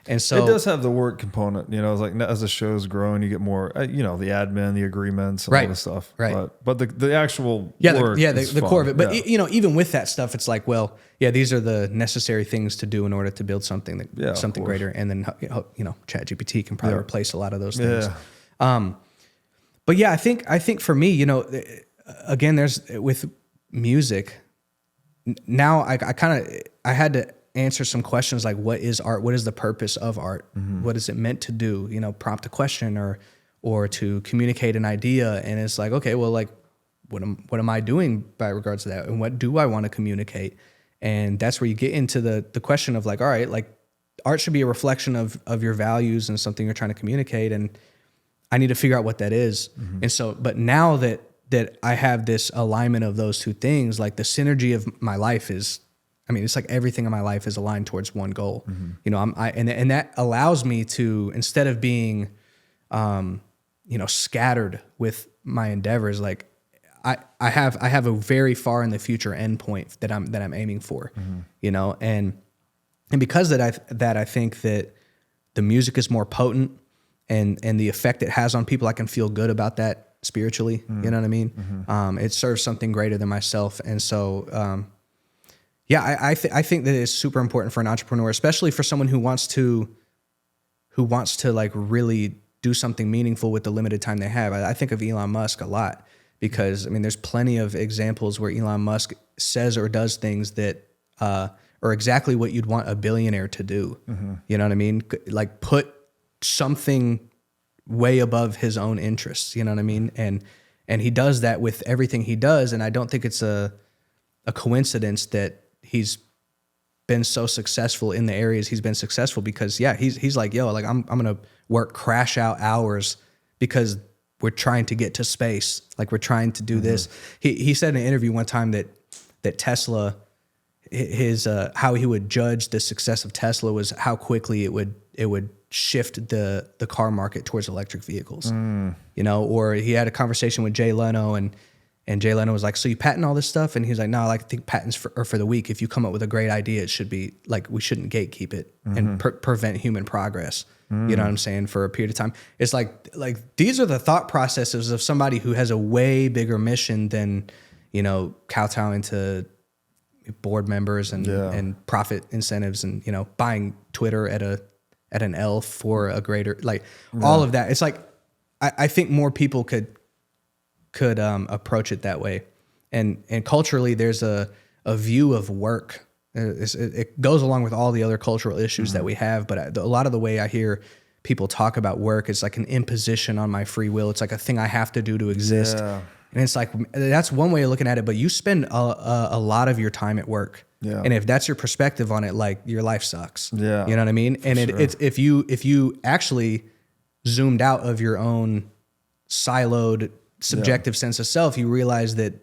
And so it does have the work component, it's like as the show's growing, you get more, the admin, the agreements, and all this stuff. Right. But the actual work, is the fun. core of it. But even with that stuff, it's like, well, these are the necessary things to do in order to build something something greater. And then ChatGPT can probably replace a lot of those things. But I think for me, again, there's with music. Now I had to answer some questions like, what is art? What is the purpose of art? What is it meant to do? Prompt a question or to communicate an idea. And it's like, okay, well, like, what am I doing by regards to that? And what do I want to communicate? And that's where you get into the question of like, all right, like art should be a reflection of your values and something you're trying to communicate. And I need to figure out what that is. And so, but now that I have this alignment of those two things, like the synergy of my life is I mean, it's like everything in my life is aligned towards one goal. You know, and that allows me to, instead of being, you know, scattered with my endeavors, like I have a very far in the future endpoint that I'm aiming for, you know, and because I think that the music is more potent and the effect it has on people, I can feel good about that spiritually. You know what I mean? It serves something greater than myself. And so, yeah, I think that it's super important for an entrepreneur, especially for someone who wants to like really do something meaningful with the limited time they have. I think of Elon Musk a lot because, I mean, there's plenty of examples where Elon Musk says or does things that are exactly what you'd want a billionaire to do. You know what I mean? Like put something way above his own interests, you know what I mean? And he does that with everything he does. And I don't think it's a coincidence that he's been so successful in the areas he's been successful because he's like, yo, like I'm going to work crash out hours because we're trying to get to space. Like we're trying to do this. He said in an interview one time that Tesla, his how he would judge the success of Tesla was how quickly it would shift the car market towards electric vehicles. You know, or he had a conversation with Jay Leno and Jay Leno was like, so you patent all this stuff? And he's like, no, I think patents are for the weak. If you come up with a great idea, it should be like, we shouldn't gatekeep it and prevent human progress. You know what I'm saying? For a period of time. It's like these are the thought processes of somebody who has a way bigger mission than, you know, kowtowing to board members and profit incentives and, you know, buying Twitter at an L for a greater, like all of that. It's like, I think more people could approach it that way. And culturally there's a view of work. It goes along with all the other cultural issues that we have. But a lot of the way I hear people talk about work is like an imposition on my free will. It's like a thing I have to do to exist. Yeah. And it's like, that's one way of looking at it, but you spend a lot of your time at work. Yeah. And if that's your perspective on it, like your life sucks. Yeah. You know what I mean? And it's, if you actually zoomed out of your own siloed subjective sense of self, you realize that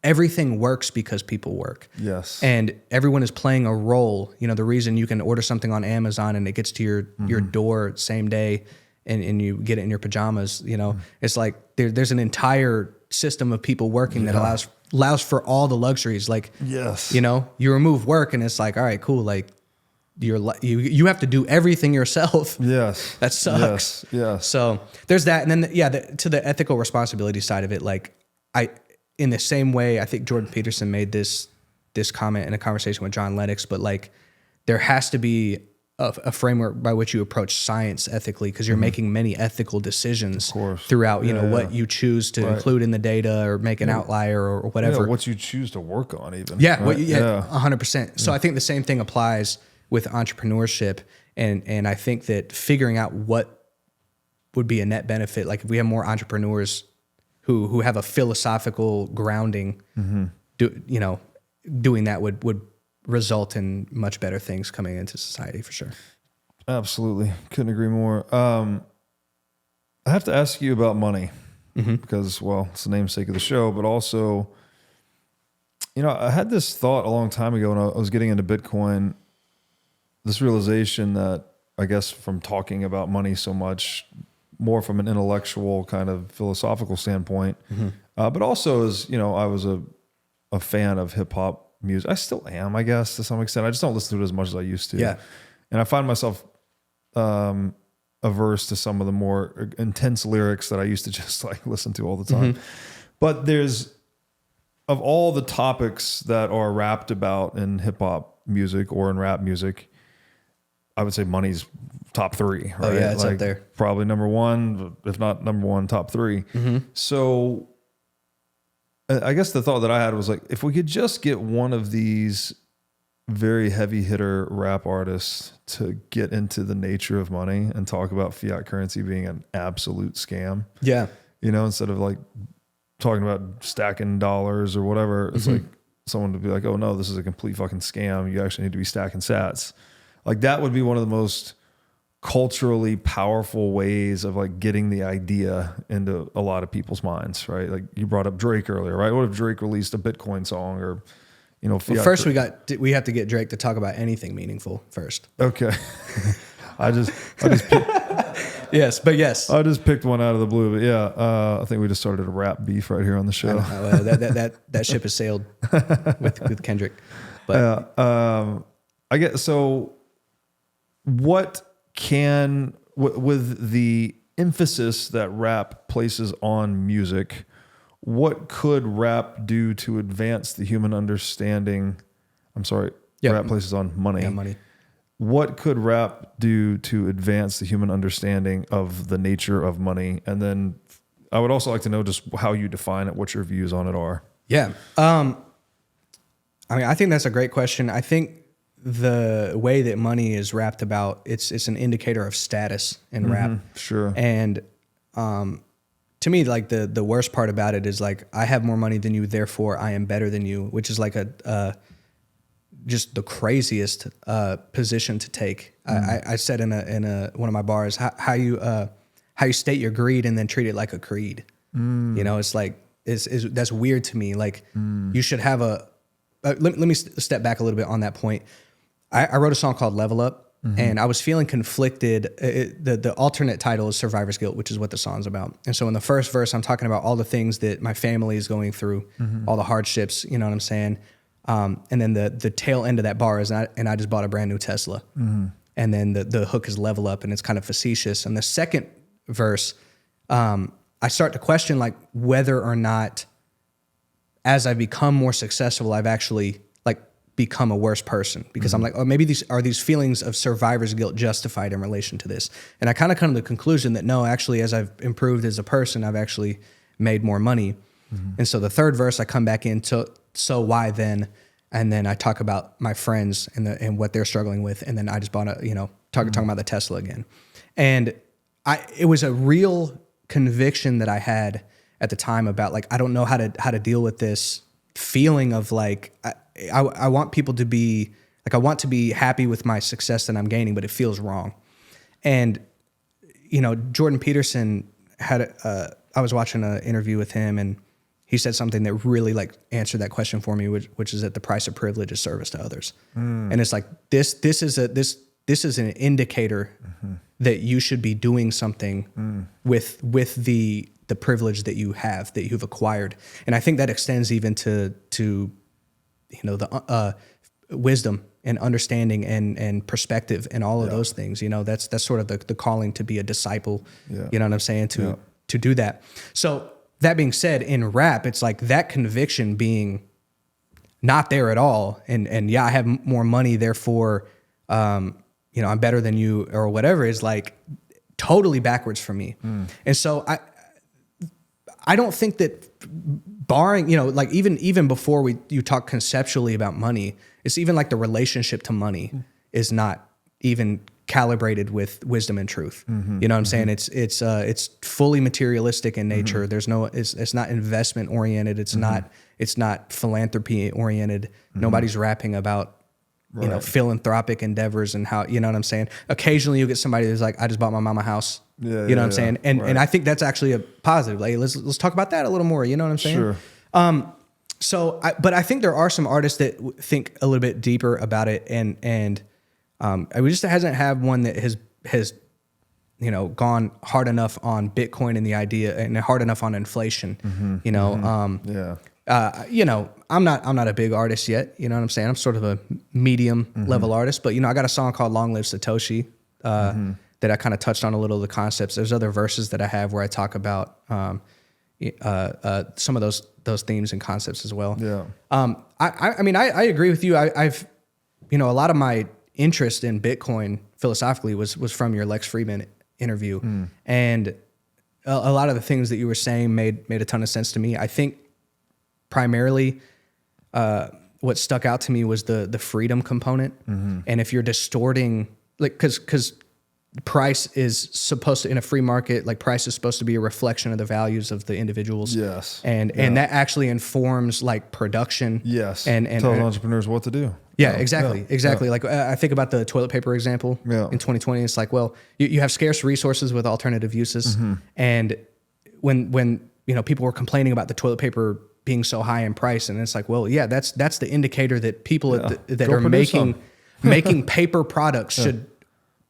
everything works because people work. Yes. And everyone is playing a role. You know, the reason you can order something on Amazon and it gets to your door same day and you get it in your pajamas, you know, it's like there's an entire system of people working that allows for all the luxuries. Like, you know, you remove work and it's like, all right, cool. Like you have to do everything yourself. Yes. That sucks. Yes. So there's that. And then, to the ethical responsibility side of it, like in the same way, I think Jordan Peterson made this comment in a conversation with John Lennox, but like there has to be a framework by which you approach science ethically, because you're making many ethical decisions throughout, you know, what you choose to include in the data or make an outlier or whatever. What you choose to work on even. 100%. So I think the same thing applies with entrepreneurship. And I think that figuring out what would be a net benefit, like if we have more entrepreneurs who have a philosophical grounding, doing that would result in much better things coming into society for sure. Absolutely. Couldn't agree more. I have to ask you about money because, well, it's the namesake of the show, but also, you know, I had this thought a long time ago when I was getting into Bitcoin, this realization that I guess from talking about money so much, more from an intellectual kind of philosophical standpoint, but also as, you know, I was a fan of hip hop music. I still am, I guess, to some extent. I just don't listen to it as much as I used to. Yeah. And I find myself averse to some of the more intense lyrics that I used to just like listen to all the time. But there's, of all the topics that are rapped about in hip hop music or in rap music, I would say money's top 3. Right? Oh yeah, it's like, up there. Probably number 1, if not number 1, top 3. So I guess the thought that I had was like, if we could just get one of these very heavy hitter rap artists to get into the nature of money and talk about fiat currency being an absolute scam. Yeah. You know, instead of like talking about stacking dollars or whatever, it's like someone to be like, oh no, this is a complete fucking scam. You actually need to be stacking sats. Like that would be one of the most culturally powerful ways of like getting the idea into a lot of people's minds, right? Like you brought up Drake earlier, right? What if Drake released a Bitcoin song or, fiat. Well, first we have to get Drake to talk about anything meaningful first. Okay. I just Yes, but yes. I just picked one out of the blue, but yeah, I think we just started a rap beef right here on the show. That ship has sailed with Kendrick. But I get so. What can with the emphasis that rap places on music, what could rap do to advance the human understanding? I'm sorry, rap places on money. Yeah, money. What could rap do to advance the human understanding of the nature of money? And then I would also like to know just how you define it, what your views on it are. Yeah. I mean, I think that's a great question. I think the way that money is rapped about, it's an indicator of status in rap. Sure. And to me, like the worst part about it is like, I have more money than you, therefore I am better than you, which is like just the craziest position to take. I said in one of my bars, how you state your greed and then treat it like a creed. It's like that's weird to me. Like you should have let me step back a little bit on that point. I wrote a song called Level Up, and I was feeling conflicted. The alternate title is Survivor's Guilt, which is what the song's about. And so in the first verse, I'm talking about all the things that my family is going through, all the hardships, you know what I'm saying? And then the tail end of that bar is, and I just bought a brand new Tesla. And then the hook is Level Up, and it's kind of facetious. And the second verse, I start to question like whether or not as I become more successful, I've actually like become a worse person, because I'm like, oh, maybe these feelings of survivor's guilt justified in relation to this? And I kind of come to the conclusion that no, actually, as I've improved as a person, I've actually made more money. And so the third verse, I come back into, so why then? And then I talk about my friends and what they're struggling with. And then I just bought talking about the Tesla again. And it was a real conviction that I had at the time about like, I don't know how to deal with this feeling of like, I want people to be like, I want to be happy with my success that I'm gaining, but it feels wrong. And, Jordan Peterson I was watching an interview with him, and he said something that really like answered that question for me, which is that the price of privilege is service to others. And it's like, this is an indicator that you should be doing something with the privilege that you have, that you've acquired. And I think that extends even to the wisdom and understanding and perspective and all of those things. That's sort of the calling to be a disciple. You know what I'm saying? To do that. So that being said, in rap, it's like that conviction being not there at all. And yeah, I have more money, therefore, I'm better than you or whatever, is like totally backwards for me. And so I don't think that barring, like even before you talk conceptually about money, it's even like the relationship to money is not even calibrated with wisdom and truth. You know what I'm saying? It's fully materialistic in nature. There's no, it's not investment oriented. It's not philanthropy oriented. Nobody's rapping about, philanthropic endeavors and how, you know what I'm saying? Occasionally you get somebody that's like, I just bought my mama a house. You know what I'm saying? And I think that's actually a positive. Like, let's talk about that a little more. You know what I'm saying? Sure. But I think there are some artists that think a little bit deeper about it, and we just hasn't had one that has gone hard enough on Bitcoin and the idea, and hard enough on inflation. I'm not a big artist yet. You know what I'm saying? I'm sort of a medium level artist, but I got a song called "Long Live Satoshi" that I kind of touched on a little of the concepts. There's other verses that I have where I talk about some of those themes and concepts as well. Yeah. I agree with you. I've a lot of my interest in Bitcoin philosophically was from your Lex Friedman interview, and a lot of the things that you were saying made a ton of sense to me. I think primarily what stuck out to me was the freedom component, and if you're distorting, like, because price is supposed to, in a free market, like price is supposed to be a reflection of the values of the individuals. Yes. And that actually informs like production. Yes. And tell entrepreneurs what to do. Yeah, exactly. Yeah. Like I think about the toilet paper example in 2020. It's like, well, you have scarce resources with alternative uses. And when people were complaining about the toilet paper being so high in price. And it's like, well, yeah, that's the indicator that people that Go are produce making paper products should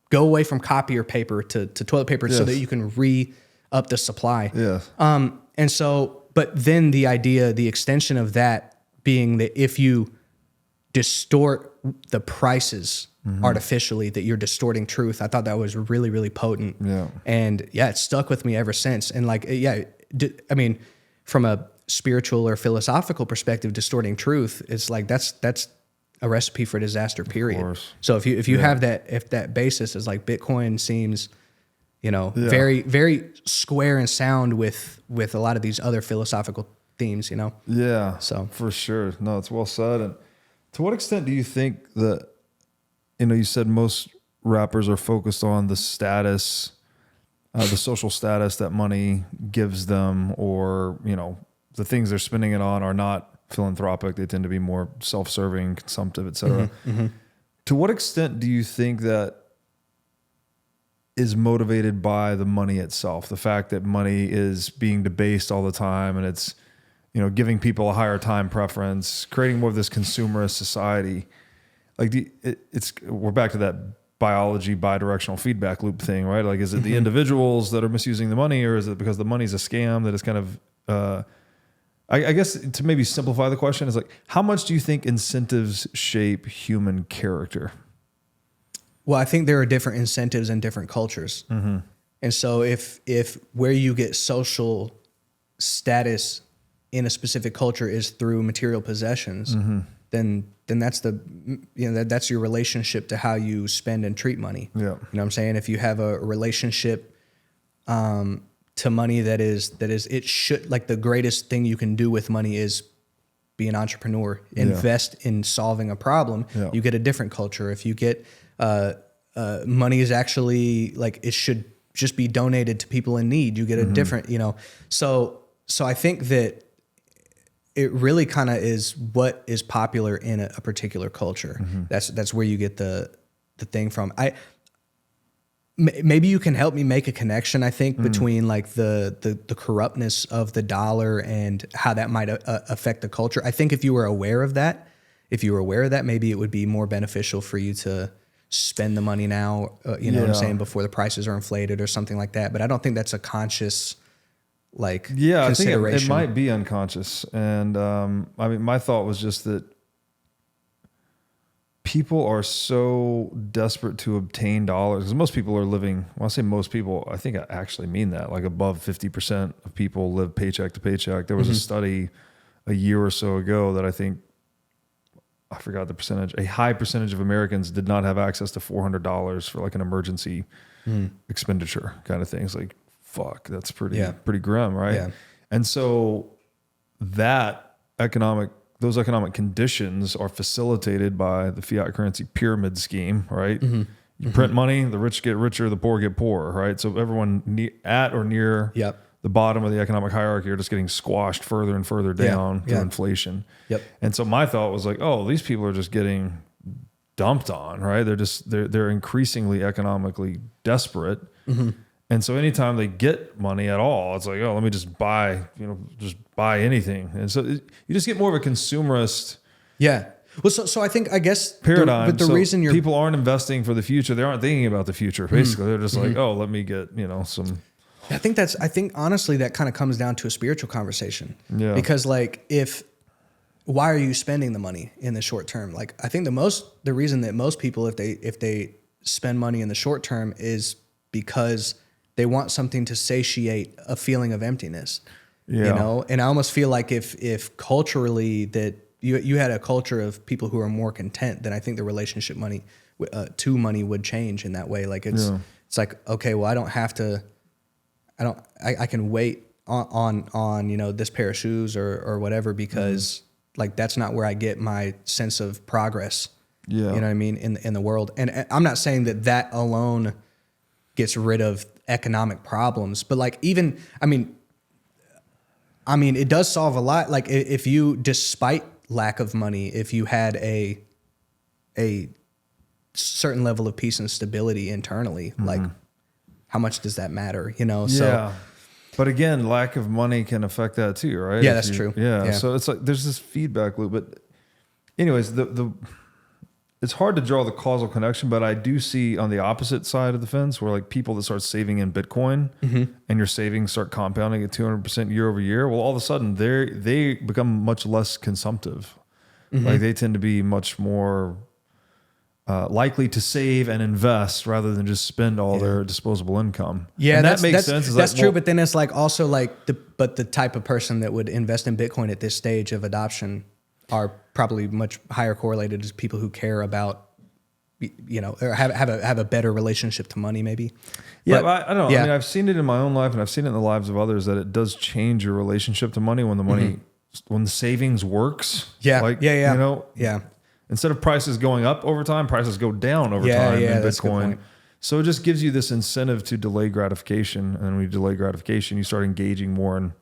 go away from copier paper to toilet paper so that you can re-up the supply. Yes. And so, but then the extension of that being that if you distort the prices artificially, that you're distorting truth. I thought that was really, really potent. Yeah. And it stuck with me ever since. And like, I mean, from a spiritual or philosophical perspective, distorting truth, it's like, that's a recipe for disaster, period. So if you have that basis is like Bitcoin seems, very, very square and sound with a lot of these other philosophical themes, Yeah. So for sure. No, it's well said. And to what extent do you think that, you said most rappers are focused on the status, the social status that money gives them, or, the things they're spending it on are not philanthropic. They tend to be more self-serving, consumptive, et cetera. To what extent do you think that is motivated by the money itself? The fact that money is being debased all the time, and it's, giving people a higher time preference, creating more of this consumerist society. Like we're back to that biology bidirectional feedback loop thing, right? Like, is it the individuals that are misusing the money, or is it because the money's a scam that it's kind of, I guess to maybe simplify the question is like, how much do you think incentives shape human character? Well, I think there are different incentives in different cultures. And so if where you get social status in a specific culture is through material possessions, then that's that's your relationship to how you spend and treat money. Yeah. You know what I'm saying? If you have a relationship to money that is it should, like, the greatest thing you can do with money is be an entrepreneur, invest in solving a problem, you get a different culture. If you get money is actually, like, it should just be donated to people in need, you get a different, so I think that it really kind of is what is popular in a particular culture. That's where you get the thing from. Maybe you can help me make a connection, I think, between like the corruptness of the dollar and how that might affect the culture. I think if you were aware of that, maybe it would be more beneficial for you to spend the money now, you know what I'm saying, before the prices are inflated or something like that. But I don't think that's a conscious, like, consideration. I think it might be unconscious. And I mean, my thought was just that people are so desperate to obtain dollars, because most people are living, when I say most people, I think I actually mean that, like above 50% of people live paycheck to paycheck. There was a study a year or so ago that I think, I forgot the percentage, a high percentage of Americans did not have access to $400 for like an emergency expenditure kind of thing. It's like, fuck, that's pretty grim, right? Yeah. And so those economic conditions are facilitated by the fiat currency pyramid scheme, right? You print money, the rich get richer, the poor get poorer, right? So everyone at or near the bottom of the economic hierarchy are just getting squashed further and further down through inflation. And so my thought was like, oh, these people are just getting dumped on, right? They're increasingly economically desperate. And so anytime they get money at all, it's like, oh, let me just buy anything. And so you just get more of a consumerist. Yeah. Well, so I guess paradigm. But the reason people aren't investing for the future, they aren't thinking about the future. Basically, they're just like, oh, let me get, some. I think honestly that kind of comes down to a spiritual conversation. Yeah. Because like, why are you spending the money in the short term? Like, I think the reason that most people, if they spend money in the short term, is because they want something to satiate a feeling of emptiness. And I almost feel like if culturally that you had a culture of people who are more content, then I think the relationship to money would change in that way. Like it's like, okay, well, I can wait on this pair of shoes or whatever, because like that's not where I get my sense of progress. You know what I mean, in the world. And I'm not saying that alone gets rid of economic problems, but like even I mean it does solve a lot. Like if you, despite lack of money, if you had a certain level of peace and stability internally, like how much does that matter? So But again, lack of money can affect that too, right? Yeah, that's true. Yeah. Yeah. So it's like there's this feedback loop. But anyways, it's hard to draw the causal connection, but I do see on the opposite side of the fence where like people that start saving in Bitcoin and your savings start compounding at 200% year over year. Well, all of a sudden they become much less consumptive. Like they tend to be much more likely to save and invest rather than just spend all their disposable income. Yeah, and that makes sense. That's true. But then it's like also like the type of person that would invest in Bitcoin at this stage of adoption are probably much higher correlated to people who care about, or have a better relationship to money, maybe. Yeah, but I don't know. Yeah. I mean, I've seen it in my own life, and I've seen it in the lives of others that it does change your relationship to money when the money, when the savings works. Yeah, yeah. Instead of prices going up over time, prices go down over time in that's a good Bitcoin. point. So it just gives you this incentive to delay gratification, and when you delay gratification, you start engaging more in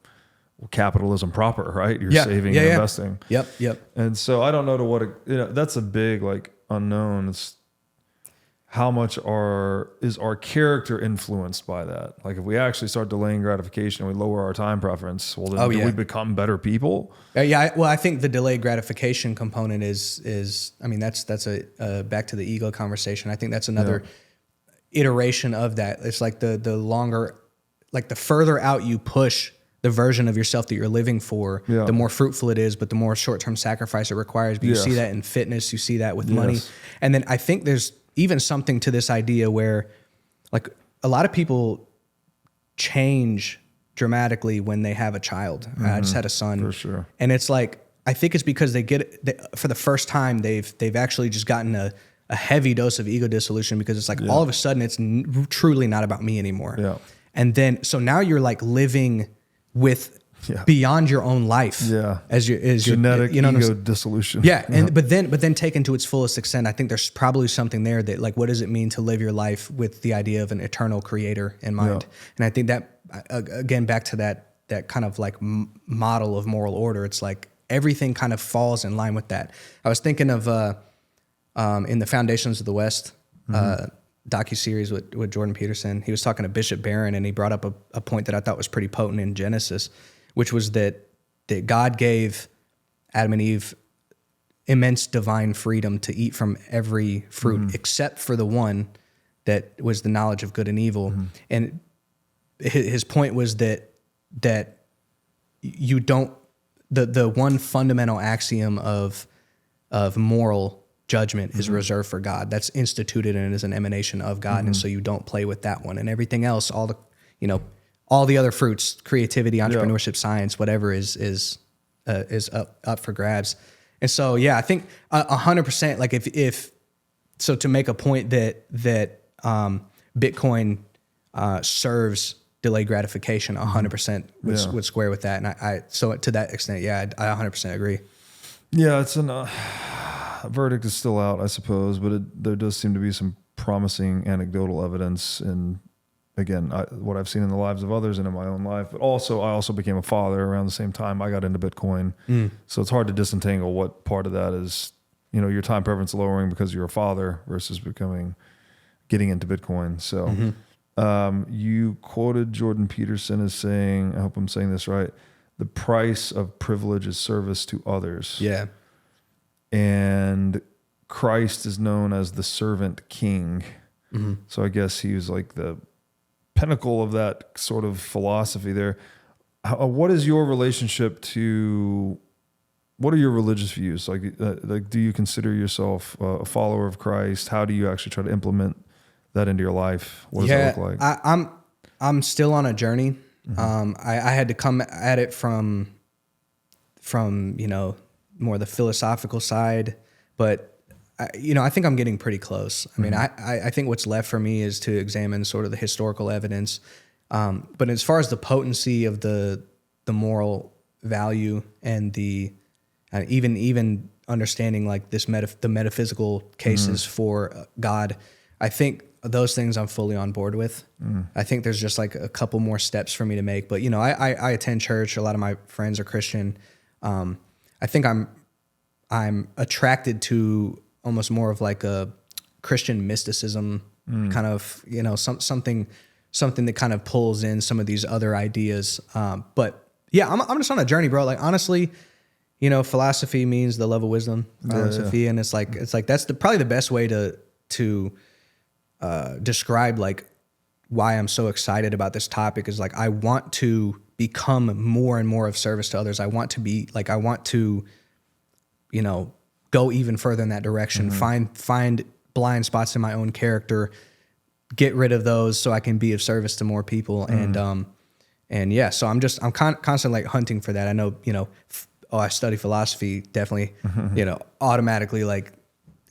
capitalism proper, right? You're saving and investing. Yep. And so I don't know to what that's a big like unknown. It's how much is our character influenced by that? Like if we actually start delaying gratification and we lower our time preference, well then do we become better people? I think the delayed gratification component is I mean that's a back to the ego conversation. I think that's another iteration of that. It's like the longer, like the further out you push the version of yourself that you're living for, the more fruitful it is, but the more short-term sacrifice it requires. But you see that in fitness, you see that with money. And then I think there's even something to this idea where like a lot of people change dramatically when they have a child. I just had a son. For sure. And it's like, I think it's because for the first time, they've actually just gotten a heavy dose of ego dissolution because it's like all of a sudden it's truly not about me anymore. Yeah. And then, so now you're like living with beyond your own life. Yeah. As genetic your ego dissolution. Yeah. And, but then taken to its fullest extent, I think there's probably something there that like, what does it mean to live your life with the idea of an eternal creator in mind? Yeah. And I think that, again, back to that kind of like model of moral order, it's like everything kind of falls in line with that. I was thinking of, in the Foundations of the West, docuseries with Jordan Peterson, he was talking to Bishop Barron, and he brought up a point that I thought was pretty potent in Genesis, which was that God gave Adam and Eve immense divine freedom to eat from every fruit except for the one that was the knowledge of good and evil. And his point was that you don't, the one fundamental axiom of moral judgment is reserved for God. That's instituted and is an emanation of God. And so you don't play with that one, and everything else, all the other fruits, creativity, entrepreneurship, science, whatever is up for grabs. And so, I think 100%, like if so to make a point that Bitcoin serves delayed gratification, 100% would square with that. And so to that extent, I 100% agree. Yeah, it's verdict is still out, I suppose, but there does seem to be some promising anecdotal evidence. And again, what I've seen in the lives of others and in my own life, but also I also became a father around the same time I got into Bitcoin. So it's hard to disentangle what part of that is, your time preference lowering because you're a father versus getting into Bitcoin. So you quoted Jordan Peterson as saying, I hope I'm saying this right, the price of privilege is service to others. Yeah. And Christ is known as the servant king. So I guess he was like the pinnacle of that sort of philosophy there. What is your relationship to, what are your religious views? Like do you consider yourself a follower of Christ? How do you actually try to implement that into your life? What does that look like? I'm still on a journey. I had to come at it from more the philosophical side, but I think I'm getting pretty close. I mean, I think what's left for me is to examine sort of the historical evidence. But as far as the potency of the moral value and the even understanding like the metaphysical cases for God, I think those things I'm fully on board with. I think there's just like a couple more steps for me to make. But I attend church. A lot of my friends are Christian. I think I'm attracted to almost more of like a Christian mysticism kind of, something something that kind of pulls in some of these other ideas. But yeah, I'm just on a journey, bro. Like honestly, you know, philosophy means the love of wisdom, philosophy, and it's like that's probably the best way to describe like why I'm so excited about this topic is like I want to become more and more of service to others. I want to, you know, go even further in that direction. Find blind spots in my own character, get rid of those so I can be of service to more people. And yeah, so I'm constantly like hunting for that. I know, you know, I study philosophy, definitely, you know, automatically like,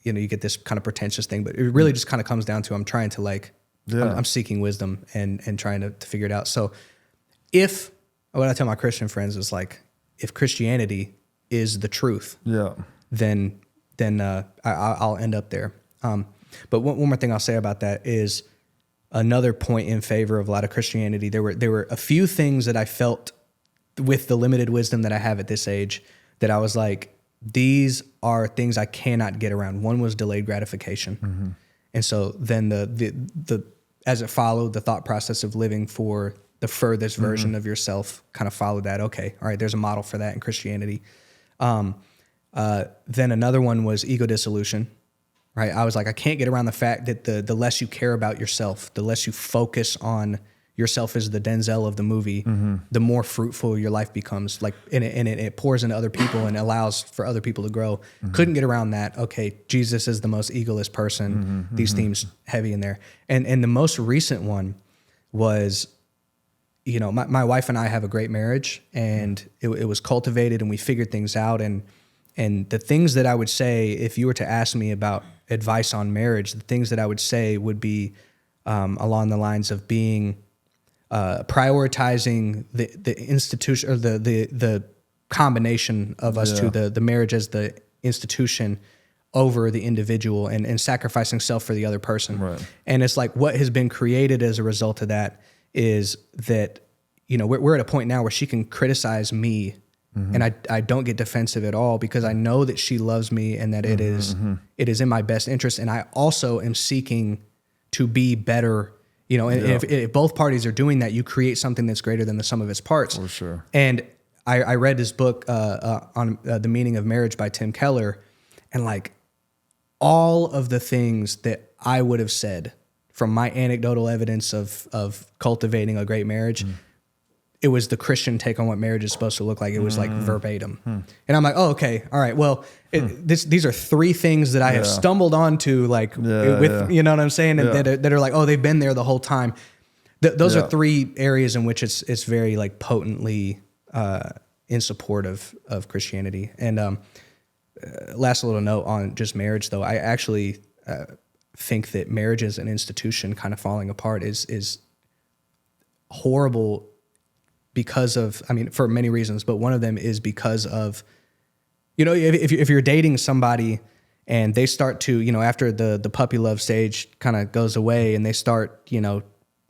you know, you get this kind of pretentious thing, but it really just kind of comes down to I'm trying to like, I'm seeking wisdom and trying to figure it out. So what I tell my Christian friends is like, if Christianity is the truth, then I'll end up there. But one more thing I'll say about that is another point in favor of a lot of Christianity. There were a few things that I felt with the limited wisdom that I have at this age that I was like, these are things I cannot get around. One was delayed gratification. And so then the as it followed, the thought process of living for the furthest version of yourself kind of followed that. Okay, all right, there's a model for that in Christianity. Then another one was ego dissolution, right? I was like, I can't get around the fact that the less you care about yourself, the less you focus on yourself as the Denzel of the movie, the more fruitful your life becomes. Like, and it pours into other people and allows for other people to grow. Couldn't get around that. Okay, Jesus is the most egoless person. These themes heavy in there. And the most recent one was, you know, my wife and I have a great marriage, and it was cultivated, and we figured things out. And the things that I would say, if you were to ask me about advice on marriage, the things that I would say would be along the lines of being prioritizing the institution or the combination of us two, the marriage as the institution over the individual, and sacrificing self for the other person. Right. And it's like what has been created as a result of that is that, you know, we're at a point now where she can criticize me and I don't get defensive at all because I know that she loves me and that it is in my best interest. And I also am seeking to be better. You know, and if both parties are doing that, you create something that's greater than the sum of its parts. For sure. And I read this book on The Meaning of Marriage by Tim Keller, and like all of the things that I would have said from my anecdotal evidence of cultivating a great marriage, it was the Christian take on what marriage is supposed to look like. It was like verbatim. And I'm like, oh, okay, all right. Well, these are three things that I have stumbled onto, like you know what I'm saying? And that are like, oh, they've been there the whole time. Those are three areas in which it's very like potently in support of Christianity. And last little note on just marriage, though, I actually think that marriage as an institution kind of falling apart is horrible because of, I mean, for many reasons, but one of them is because of, you know, if you're dating somebody and they start to, you know, after the puppy love stage kind of goes away and they start, you know,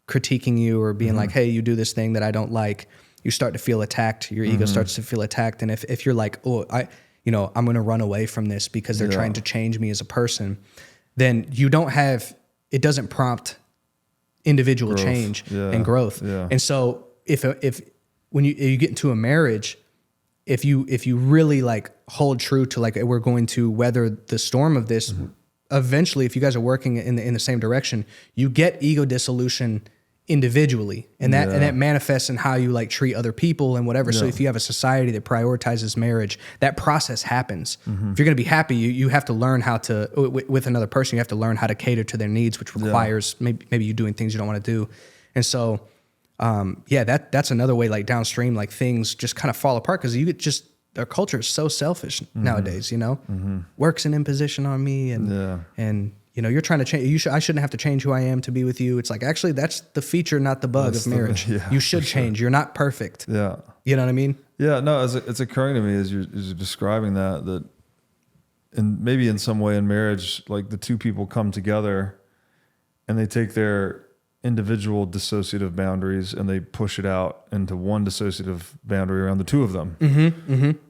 critiquing you or being like, hey, you do this thing that I don't like, you start to feel attacked. Your ego starts to feel attacked. And if you're like, oh, I'm going to run away from this because they're trying to change me as a person, then it doesn't prompt individual change and growth. Yeah. And so if when you get into a marriage, if you really like hold true to like, we're going to weather the storm of this, eventually, if you guys are working in the same direction, you get ego dissolution individually, and that manifests in how you like treat other people and whatever. So if you have a society that prioritizes marriage, that process happens. If you're going to be happy, you have to learn how to with another person. You have to learn how to cater to their needs, which requires maybe you doing things you don't want to do. And so, that's another way. Like downstream, like things just kind of fall apart because you get just our culture is so selfish nowadays. You know, work's an imposition on me, and you know, you're trying to change. I shouldn't have to change who I am to be with you. It's like, actually, that's the feature, not the bug of marriage. You should change. You're not perfect. Yeah. You know what I mean? Yeah. No, it's occurring to me as you're describing that, and maybe in some way in marriage, like the two people come together and they take their individual dissociative boundaries and they push it out into one dissociative boundary around the two of them.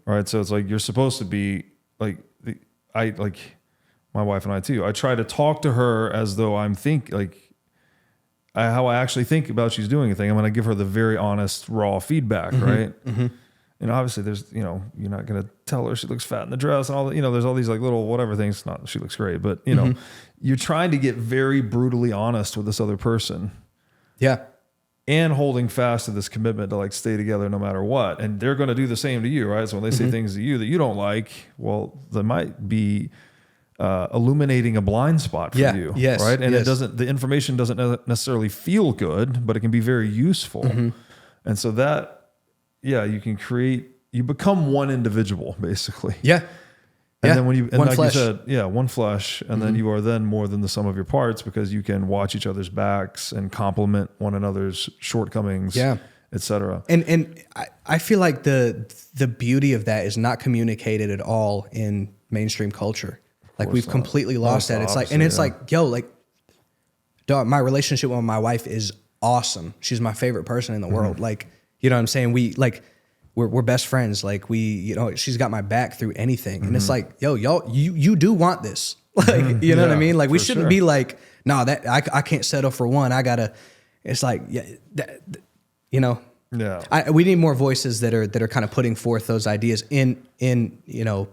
Right. So it's like, you're supposed to be like, my wife and I too, I try to talk to her as though I'm how I actually think about she's doing a thing. I'm going to give her the very honest, raw feedback, right? And obviously there's, you know, you're not going to tell her she looks fat in the dress and all that, you know, there's all these like little whatever things. Not she looks great, but you know, you're trying to get very brutally honest with this other person. Yeah. And holding fast to this commitment to like stay together no matter what. And they're going to do the same to you, right? So when they say things to you that you don't like, well, they might be illuminating a blind spot for you, right? And it doesn't, the information doesn't necessarily feel good, but it can be very useful. And so that, you can create, you become one individual basically. Yeah. And then when you, and one like flesh. you said, one flesh. And then you are then more than the sum of your parts because you can watch each other's backs and complement one another's shortcomings, et cetera. And I feel like the beauty of that is not communicated at all in mainstream culture. Like we've completely lost that. It's like, and it's like, yo, like, dog, my relationship with my wife is awesome. She's my favorite person in the world. Like, you know what I'm saying? We're best friends. Like you know, she's got my back through anything. And it's like, yo, you do want this. Like, you know what I mean? Like we shouldn't be like, no, that I can't settle for one. I gotta, it's like, you know, we need more voices that are kind of putting forth those ideas in, you know,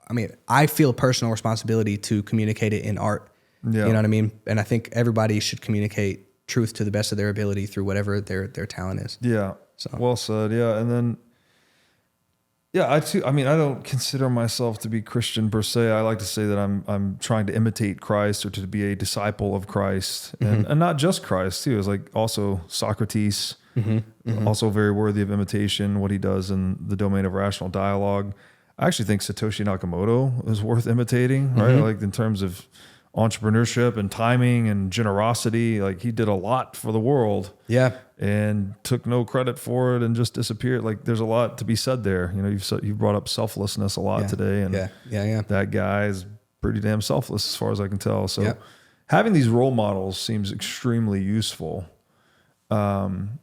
I mean, I feel personal responsibility to communicate it in art. You know what I mean? And I think everybody should communicate truth to the best of their ability through whatever their talent is. Yeah. So well said. Yeah. And then, I mean, I don't consider myself to be Christian per se. I like to say that I'm trying to imitate Christ or to be a disciple of Christ and not just Christ too. It's like also Socrates, also very worthy of imitation, what he does in the domain of rational dialogue. I actually think Satoshi Nakamoto is worth imitating, right? Like in terms of entrepreneurship and timing and generosity, like he did a lot for the world. Yeah. And took no credit for it and just disappeared. Like there's a lot to be said there. You know, you've brought up selflessness a lot today. And that guy is pretty damn selfless as far as I can tell. So having these role models seems extremely useful. And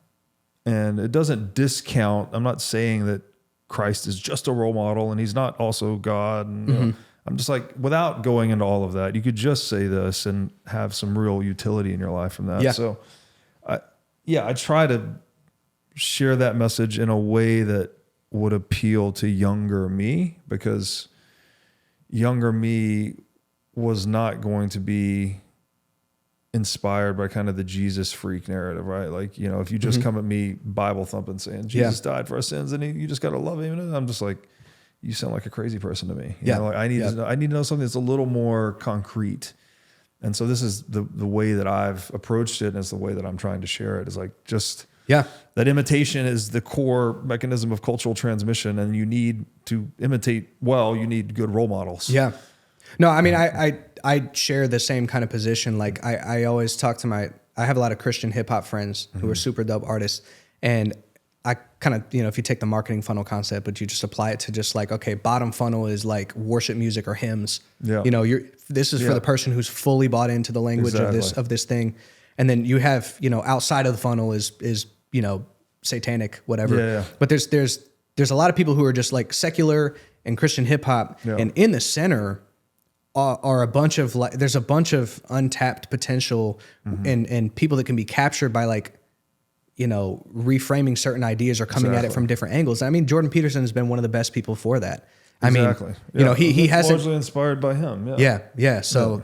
it doesn't discount, I'm not saying that Christ is just a role model and he's not also God. And, you know, I'm just like, without going into all of that, you could just say this and have some real utility in your life from that. So I try to share that message in a way that would appeal to younger me, because younger me was not going to be inspired by kind of the Jesus freak narrative, right? Like, you know, if you just come at me Bible thumping saying Jesus died for our sins and you just got to love him, and I'm just like, you sound like a crazy person to me. You know, like I need to know something that's a little more concrete. And so this is the way that I've approached it, and it's the way that I'm trying to share it, is like just that imitation is the core mechanism of cultural transmission, and you need to imitate well, you need good role models. Yeah. No, I mean, I share the same kind of position. Like I always talk to I have a lot of Christian hip hop friends who are super dope artists. And I kind of, you know, if you take the marketing funnel concept, but you just apply it to just like, okay, bottom funnel is like worship music or hymns. Yeah. You know, this is for the person who's fully bought into the language of this thing. And then you have, you know, outside of the funnel is, you know, satanic, whatever. Yeah. But there's a lot of people who are just like secular and Christian hip hop. Yeah. And in the center are a bunch of like, there's a bunch of untapped potential and people that can be captured by like, you know, reframing certain ideas or coming at it from different angles. I mean, Jordan Peterson has been one of the best people for that. I mean, you know, he hasn't largely inspired by him. Yeah. So,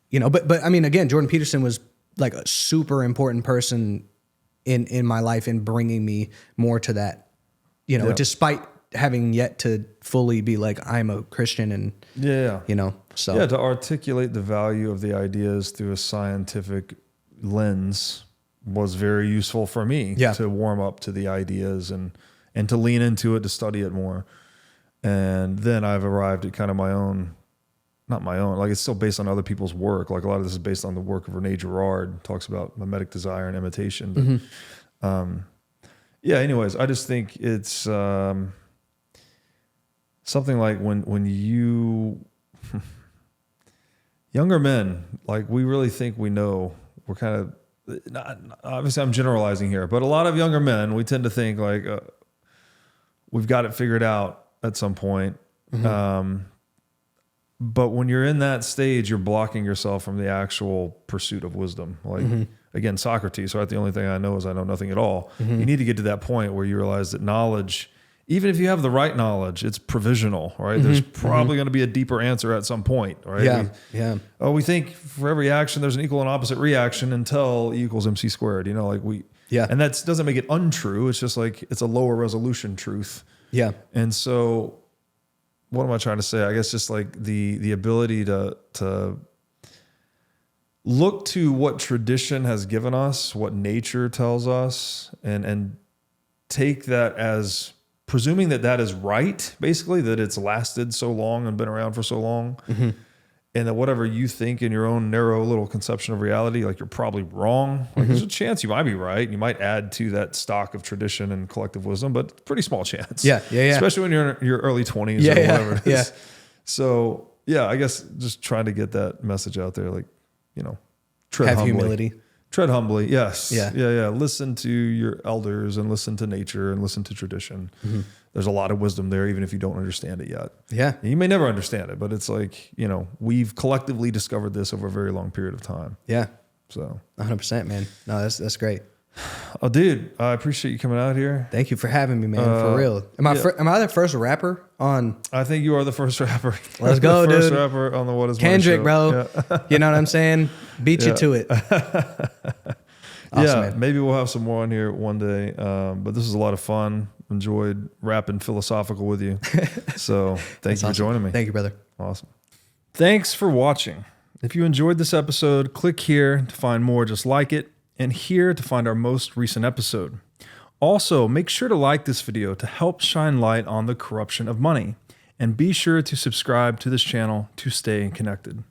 you know, but I mean, again, Jordan Peterson was like a super important person in my life in bringing me more to that, you know, despite having yet to fully be like, I'm a Christian and, you know, so. Yeah, to articulate the value of the ideas through a scientific lens was very useful for me to warm up to the ideas and to lean into it, to study it more. And then I've arrived at kind of my own, not my own, like it's still based on other people's work. Like a lot of this is based on the work of Rene Girard, talks about mimetic desire and imitation. But, anyways, I just think it's something like when you, younger men, like we really think we know, we're kind of, obviously I'm generalizing here, but a lot of younger men, we tend to think like we've got it figured out at some point. But when you're in that stage, you're blocking yourself from the actual pursuit of wisdom. Like again, Socrates, right? The only thing I know is I know nothing at all. You need to get to that point where you realize that knowledge, even if you have the right knowledge, it's provisional, right? There's probably going to be a deeper answer at some point, right? We think for every action, there's an equal and opposite reaction until E equals MC squared, and that doesn't make it untrue. It's just like, it's a lower resolution truth. Yeah. And so what am I trying to say? I guess just like the ability to look to what tradition has given us, what nature tells us, and take that as presuming that is right, basically, that it's lasted so long and been around for so long, and that whatever you think in your own narrow little conception of reality, like, you're probably wrong. Like, there's a chance you might be right. You might add to that stock of tradition and collective wisdom, but pretty small chance. Yeah. Especially when you're in your early 20s or whatever it is. So, I guess just trying to get that message out there, like, tread Have humbly. humility. Tread humbly, yes. Yeah. Listen to your elders and listen to nature and listen to tradition. There's a lot of wisdom there, even if you don't understand it yet. Yeah. And you may never understand it, but it's like, we've collectively discovered this over a very long period of time. Yeah. So 100%, man. No, that's great. Oh, dude, I appreciate you coming out here. Thank you for having me, man. For real. Am I the first rapper on? I think you are the first rapper. Let's go, the first dude. rapper on the What Is Kendrick, Money show. bro. Yeah. You know what I'm saying? Beat you to it. Awesome, man. Maybe we'll have some more on here one day. But this was a lot of fun. Enjoyed rapping philosophical with you. So thank you for joining me. Thank you, brother. Awesome. Thanks for watching. If you enjoyed this episode, click here to find more just like it, and here to find our most recent episode. Also, make sure to like this video to help shine light on the corruption of money, and be sure to subscribe to this channel to stay connected.